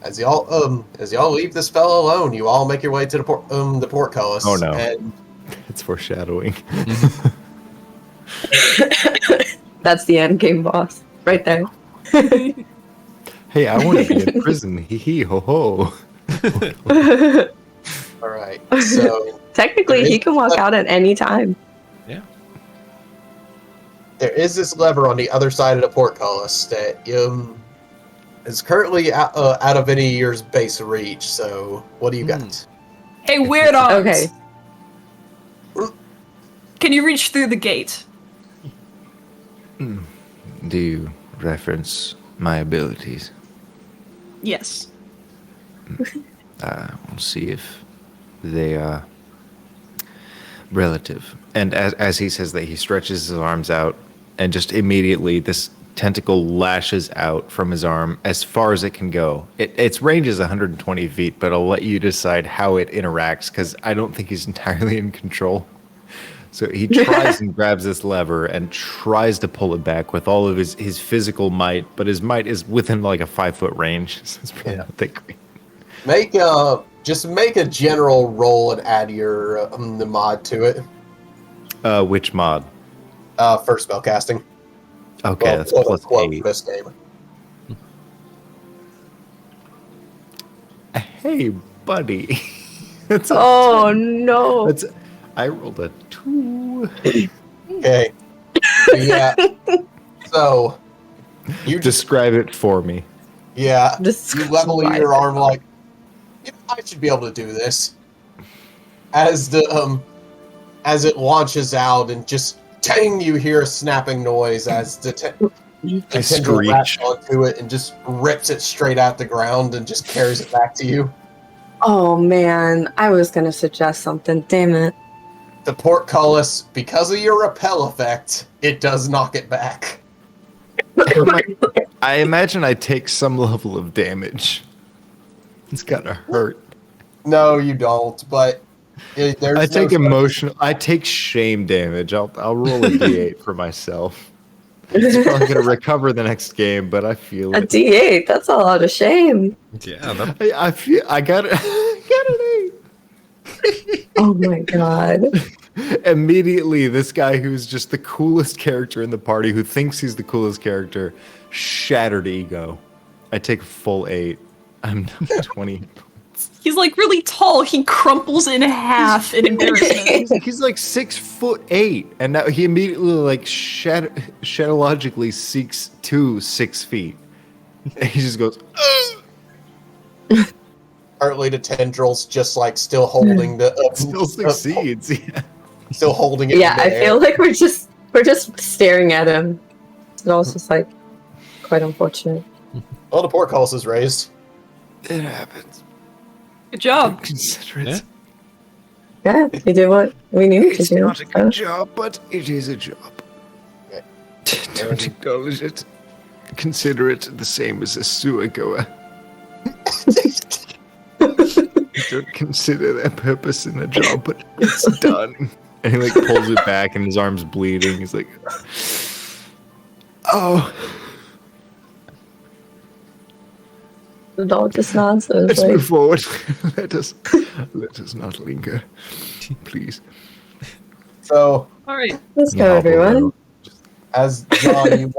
Speaker 2: As y'all leave this fellow alone, you all make your way to the portcullis.
Speaker 3: Oh, no.
Speaker 2: And
Speaker 3: It's foreshadowing.
Speaker 4: That's the end game boss. Right there.
Speaker 3: Hey, I want to be in prison. Hee hee ho ho.
Speaker 2: all right. So
Speaker 4: Technically, he can walk out at any time.
Speaker 1: Yeah.
Speaker 2: there is this lever on the other side of the portcullis that is currently out of any of your base reach. So what do you got?
Speaker 5: Hey, Weird Arms!
Speaker 4: Okay.
Speaker 5: Can you reach through the gate?
Speaker 6: Do you reference my abilities?
Speaker 5: Yes.
Speaker 6: We'll see if they are relative. And as he says that, he stretches his arms out, and just immediately this tentacle lashes out from his arm as far as it can go. Its range is 120 feet, but I'll let you decide how it interacts, because I don't think he's entirely in control. So he tries and grabs this lever and tries to pull it back with all of his physical might, but his might is within like a 5-foot range. So it's probably not that great.
Speaker 2: Make a general roll and add your the mod to it.
Speaker 3: Which mod?
Speaker 2: First spell casting.
Speaker 3: Okay,
Speaker 2: Well,
Speaker 3: that's
Speaker 2: quote,
Speaker 3: plus
Speaker 2: unquote,
Speaker 3: 8.
Speaker 2: for this game.
Speaker 3: Hey, buddy. That's a
Speaker 4: Oh no.
Speaker 3: That's I rolled a 2.
Speaker 2: Okay. Yeah. So you just
Speaker 3: Describe it for me.
Speaker 2: yeah.
Speaker 4: Just
Speaker 2: You level your arm like, I should be able to do this. As it launches out and just dang, you hear a snapping noise as the tendril wraps onto it and just rips it straight out the ground and just carries it back to you.
Speaker 4: Oh man, I was gonna suggest something. Damn it.
Speaker 2: The portcullis, because of your repel effect, it does knock it back.
Speaker 6: I imagine I take some level of damage. It's gotta hurt.
Speaker 2: No, you don't. But there's
Speaker 6: I take
Speaker 2: no
Speaker 6: emotional. I take shame damage. I'll roll a d8 for myself. It's probably gonna recover the next game, but I feel
Speaker 4: A
Speaker 6: it.
Speaker 4: D8, that's a lot of shame.
Speaker 1: Yeah, that,
Speaker 6: I feel I got it. Got an 8.
Speaker 4: Oh my god.
Speaker 6: Immediately, this guy who's just the coolest character in the party, who thinks he's the coolest character, shattered ego. I take a full 8. I'm 20.
Speaker 5: He's like really tall. He crumples in half in embarrassment.
Speaker 6: He's like 6'8", and now he immediately like shadowlogically seeks to 6 feet. And he just goes.
Speaker 2: Partly the tendrils just like still holding the
Speaker 6: Still succeeds. Yeah.
Speaker 2: still holding it.
Speaker 4: Yeah,
Speaker 2: in
Speaker 4: I
Speaker 2: the
Speaker 4: feel
Speaker 2: air.
Speaker 4: like we're just staring at him. It's also just like quite unfortunate.
Speaker 2: Well, the portcullis is raised.
Speaker 6: It happens.
Speaker 5: Good job.
Speaker 6: Consider it.
Speaker 1: Yeah.
Speaker 4: Yeah, we did what we needed to
Speaker 6: It's
Speaker 4: do.
Speaker 6: not a good job, but it is a job.
Speaker 2: Okay.
Speaker 6: Don't acknowledge it. Consider it the same as a sewer goer. Don't consider their purpose in a job, but it's done. And he like pulls it back, and his arm's bleeding. He's like, "Oh,
Speaker 4: The dog just nods. So it's
Speaker 6: let's
Speaker 4: like,
Speaker 6: move forward. let us not linger, please."
Speaker 2: So
Speaker 5: All right.
Speaker 4: let's go, everyone.
Speaker 2: as John,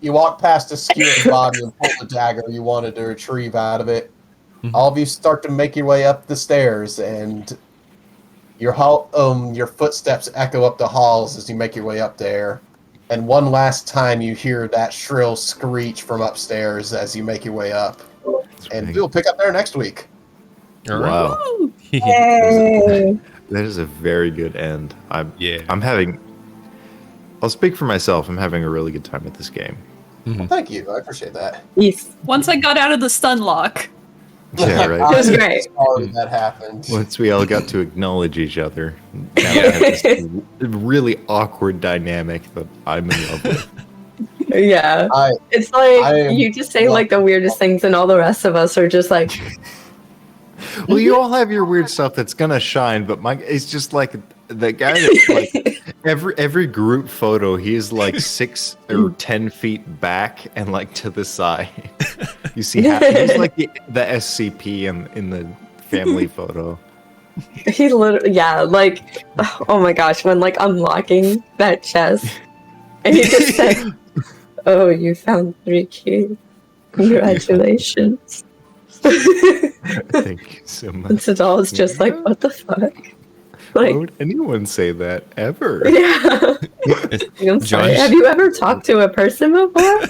Speaker 2: you walk past a skewered body and pull the dagger you wanted to retrieve out of it. All of you start to make your way up the stairs, and your footsteps echo up the halls as you make your way up there. And one last time, you hear that shrill screech from upstairs as you make your way up. And we'll pick up there next week.
Speaker 1: all right.
Speaker 6: Wow,
Speaker 4: Yay!
Speaker 6: that is a very good end.
Speaker 1: Yeah.
Speaker 6: I'm having. I'll speak for myself. I'm having a really good time with this game.
Speaker 2: Well, thank you. I appreciate that.
Speaker 4: Yes.
Speaker 5: Once I got out of the stun lock.
Speaker 6: Yeah, right.
Speaker 4: It was
Speaker 2: I'm
Speaker 4: great.
Speaker 2: Sorry that happened.
Speaker 6: Once we all got to acknowledge each other, now we have this really awkward dynamic that I'm in love with.
Speaker 4: Yeah. It's like
Speaker 2: I am
Speaker 4: you just say like the weirdest things, and all the rest of us are just like,
Speaker 6: Well, you all have your weird stuff that's gonna shine, but it's just like the guy that's like every group photo, he's like 6 or 10 feet back and like to the side. You see, he's like the SCP in the family photo.
Speaker 4: he literally, yeah, like, oh my gosh, when like unlocking that chest, and he just said, "Oh, you found 3 keys. Congratulations."
Speaker 6: Thank you so much.
Speaker 4: And Sadal's just like, what the fuck?
Speaker 6: Why
Speaker 4: Like,
Speaker 6: would anyone say that ever?
Speaker 4: yeah. I'm sorry.
Speaker 1: Josh-
Speaker 4: Have you ever talked to a person before?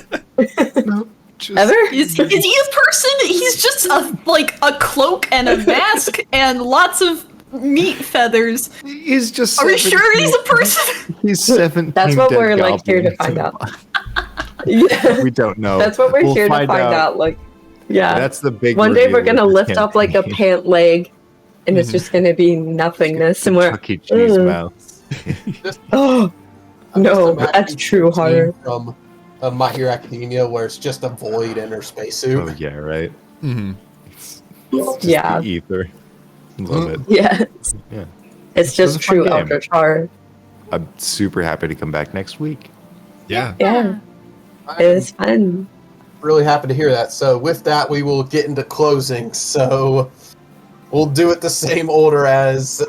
Speaker 6: No, just,
Speaker 4: Ever?
Speaker 5: Is he a person? He's just a cloak and a mask and lots of meat feathers.
Speaker 6: He's just.
Speaker 5: Are we
Speaker 6: 17.
Speaker 5: sure he's a person?
Speaker 6: He's 17.
Speaker 4: That's what
Speaker 6: dead
Speaker 4: we're like here to
Speaker 6: goblins.
Speaker 4: find out. Yeah.
Speaker 6: We don't know.
Speaker 4: That's what we're
Speaker 6: We'll
Speaker 4: here to find out. Like, yeah.
Speaker 6: That's the big.
Speaker 4: One day we're
Speaker 6: reveal
Speaker 4: gonna
Speaker 6: of this
Speaker 4: lift up like a
Speaker 6: campaign.
Speaker 4: pant leg, and it's just gonna be nothingness, and we're
Speaker 6: Chuck E. Cheese
Speaker 4: "Ugh."
Speaker 6: mouth.
Speaker 4: oh
Speaker 2: I'm just
Speaker 4: no,
Speaker 2: imagining
Speaker 4: that's true
Speaker 2: the scene
Speaker 4: horror.
Speaker 2: from My Hero Academia, where it's just a void in her spacesuit.
Speaker 6: Oh yeah, right.
Speaker 1: Mhm.
Speaker 6: It's just
Speaker 4: Yeah.
Speaker 6: the ether. Love it.
Speaker 4: Yeah,
Speaker 6: Yeah.
Speaker 4: it's
Speaker 6: It was
Speaker 4: just
Speaker 6: a fun
Speaker 4: true
Speaker 6: game.
Speaker 4: eldritch horror.
Speaker 6: I'm super happy to come back next week.
Speaker 1: Yeah.
Speaker 4: Yeah, it was fun.
Speaker 2: Really happy to hear that. So with that, we will get into closing. So we'll do it the same order as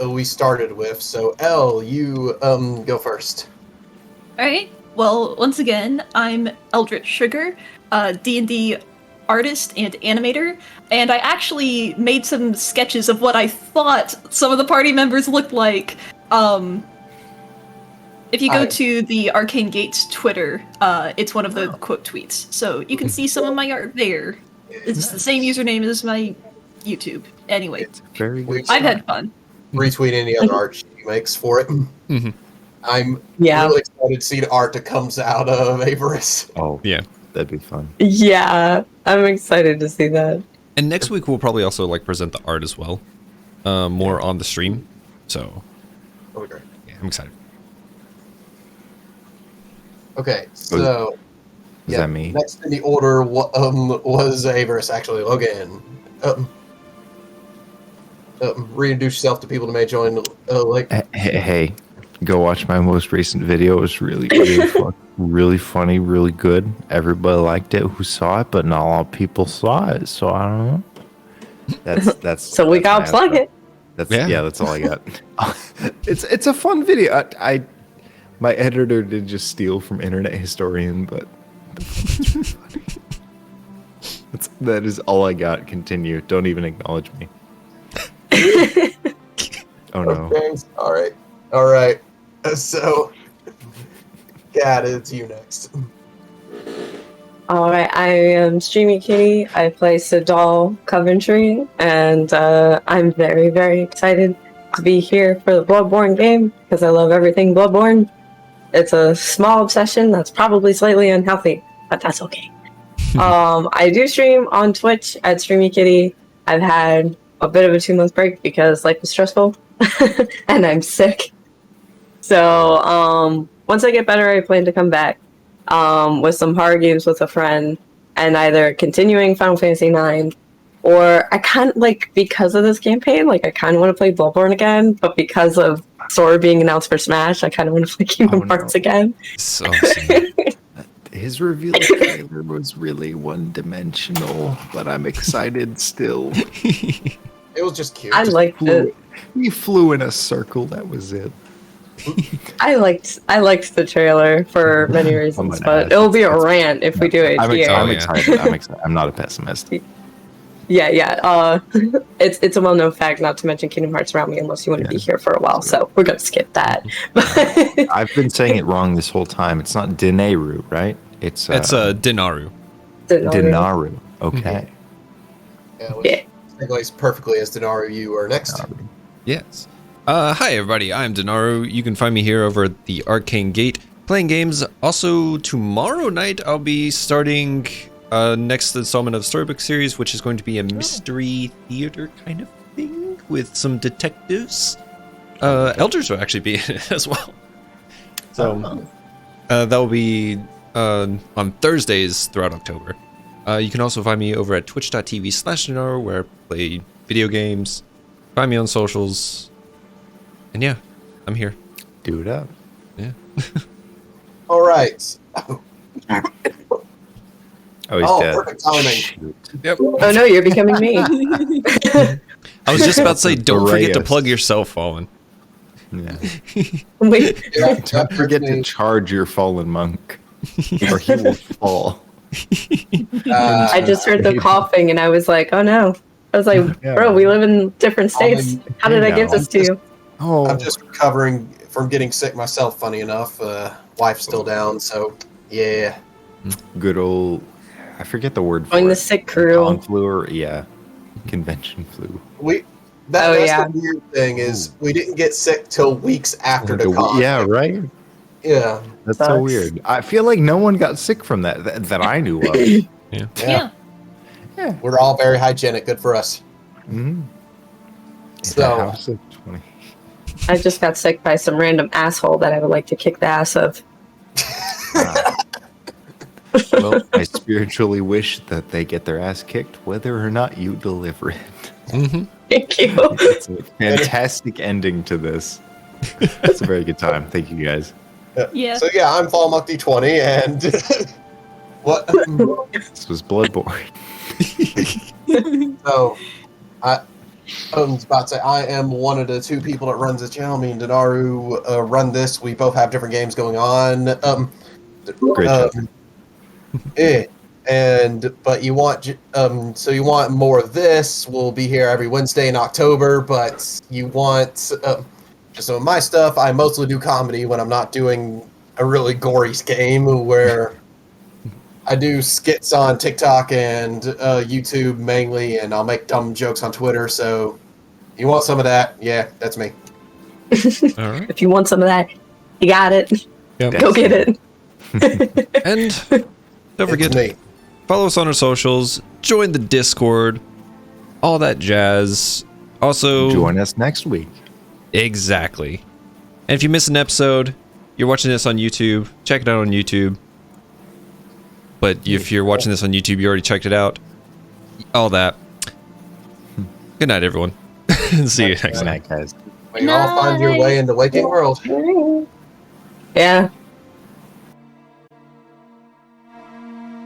Speaker 2: we started with. So Elle, you go first.
Speaker 5: Alright, well, once again, I'm Eldritch Sugar, D&D artist and animator, and I actually made some sketches of what I thought some of the party members looked like. If you go to the Arcane Gates Twitter, it's one of the quote tweets, so you can see some of my art there. It's the same username as my YouTube. Anyway,
Speaker 6: It's very good.
Speaker 5: I've had fun.
Speaker 2: Retweet any other art she makes for it.
Speaker 1: Mhm.
Speaker 2: I'm
Speaker 4: Yeah,
Speaker 2: really excited to see the art that comes out of Avarice.
Speaker 6: Oh
Speaker 1: Yeah.
Speaker 6: that'd be fun.
Speaker 4: yeah, I'm excited to see that.
Speaker 1: And next week we'll probably also like present the art as well, more on the stream. So
Speaker 2: Okay.
Speaker 1: yeah, I'm excited.
Speaker 2: Okay, so
Speaker 6: Is that me?
Speaker 2: Next in the order was Avarice, actually. Logan. Reintroduce yourself to people that may join.
Speaker 6: Hey, go watch my most recent video. It was really, really funny, really good. Everybody liked it who saw it, but not a lot of people saw it. So I don't know. That's
Speaker 4: So we gotta plug it.
Speaker 6: That's all I got. It's a fun video. My editor did just steal from Internet Historian, but that is all I got. Continue. Don't even acknowledge me. Oh no.
Speaker 2: Okay, all right. So, Kat, it's you next.
Speaker 4: All right, I am StreamiKitti. I play Sidal Coventry, and I'm very, very excited to be here for the Bloodborne game because I love everything Bloodborne. It's a small obsession that's probably slightly unhealthy, but that's okay. I do stream on Twitch at StreamiKitti. I've had a bit of a 2-month break because life is stressful and I'm sick. So once I get better, I plan to come back with some horror games with a friend and either continuing Final Fantasy IX or I kind of because of this campaign, I kind of want to play Bloodborne again, but because of Sora being announced for Smash, I kind of want to play Kingdom Hearts again.
Speaker 1: So sad.
Speaker 6: His reveal trailer was really one-dimensional, but I'm excited still.
Speaker 2: It was just cute.
Speaker 4: I liked it.
Speaker 6: We flew in a circle. That was it.
Speaker 4: I liked the trailer for many reasons, but it'll be a rant if we do it here.
Speaker 6: I'm excited. I'm excited. I'm not a pessimist.
Speaker 4: Yeah. It's a well-known fact not to mention Kingdom Hearts around me unless you want to be here for a while, so we're gonna skip that.
Speaker 6: I've been saying it wrong this whole time. It's not Dinarru, right? It's
Speaker 1: Dinarru.
Speaker 6: Dinarru. Okay.
Speaker 2: Yeah. Segues perfectly as Dinarru. You are next.
Speaker 1: Yes. Hi everybody, I'm Dinarru. You can find me here over at the Arcane Gate playing games. Also, tomorrow night I'll be starting next installment of Storybook series, which is going to be a mystery theater kind of thing with some detectives. Elders will actually be in it as well. So that will be on Thursdays throughout October. You can also find me over at twitch.tv/Dinarru, where I play video games. Find me on socials. And yeah, I'm here.
Speaker 6: Do it up.
Speaker 1: Yeah.
Speaker 2: All right.
Speaker 6: Oh, he's dead.
Speaker 2: Perfect timing.
Speaker 1: Yep.
Speaker 4: Oh no, you're becoming me.
Speaker 1: I was just about to say, don't forget to plug yourself, Fallen.
Speaker 6: Yeah.
Speaker 4: Wait.
Speaker 6: Don't forget to charge your fallen monk, or he will fall.
Speaker 4: I just heard the coughing and I was like, oh no. I was like, bro, we live in different states. How did I give this to you?
Speaker 2: I'm just recovering from getting sick myself, funny enough. Wife's still down, so yeah.
Speaker 6: Good old, I forget the word for
Speaker 4: Join
Speaker 6: it.
Speaker 4: the sick crew.
Speaker 6: Con flu or, convention flu.
Speaker 2: That's the weird thing is we didn't get sick till weeks after the con.
Speaker 6: Yeah, right?
Speaker 2: Yeah.
Speaker 6: That's so weird. I feel like no one got sick from that I knew of.
Speaker 5: Yeah.
Speaker 2: We're all very hygienic. Good for us.
Speaker 6: Mm-hmm.
Speaker 2: So,
Speaker 6: House of 20.
Speaker 4: I just got sick by some random asshole that I would like to kick the ass of.
Speaker 6: Well, I spiritually wish that they get their ass kicked, whether or not you deliver it.
Speaker 1: Mm-hmm.
Speaker 4: Thank you.
Speaker 6: It's a fantastic ending to this. It's a very good time. Thank you, guys.
Speaker 5: Yeah.
Speaker 2: So yeah, I'm Fall Muck D20, and what?
Speaker 6: This was Bloodborne.
Speaker 2: So, I was about to say I am one of the two people that runs the channel. Me and Dinarru run this. We both have different games going on.
Speaker 6: Great job.
Speaker 2: But you want so you want more of this. We'll be here every Wednesday in October. But you want just some of my stuff. I mostly do comedy when I'm not doing a really gory game where I do skits on TikTok and YouTube mainly, and I'll make dumb jokes on Twitter. So you want some of that? Yeah, that's me.
Speaker 1: All right.
Speaker 4: If you want some of that, you got it.
Speaker 1: Yep.
Speaker 4: Go get it.
Speaker 1: And don't forget
Speaker 2: It's me.
Speaker 1: follow us on our socials, join the Discord, all that jazz. Also,
Speaker 6: Join us next week.
Speaker 1: exactly. And if you miss an episode, you're watching this on YouTube, check it out on YouTube. But if you're watching this on YouTube, you already checked it out. All that. Good night, everyone. See you next
Speaker 6: Good
Speaker 1: time.
Speaker 6: night, guys.
Speaker 2: May you all find your way in the waking world.
Speaker 4: Yeah.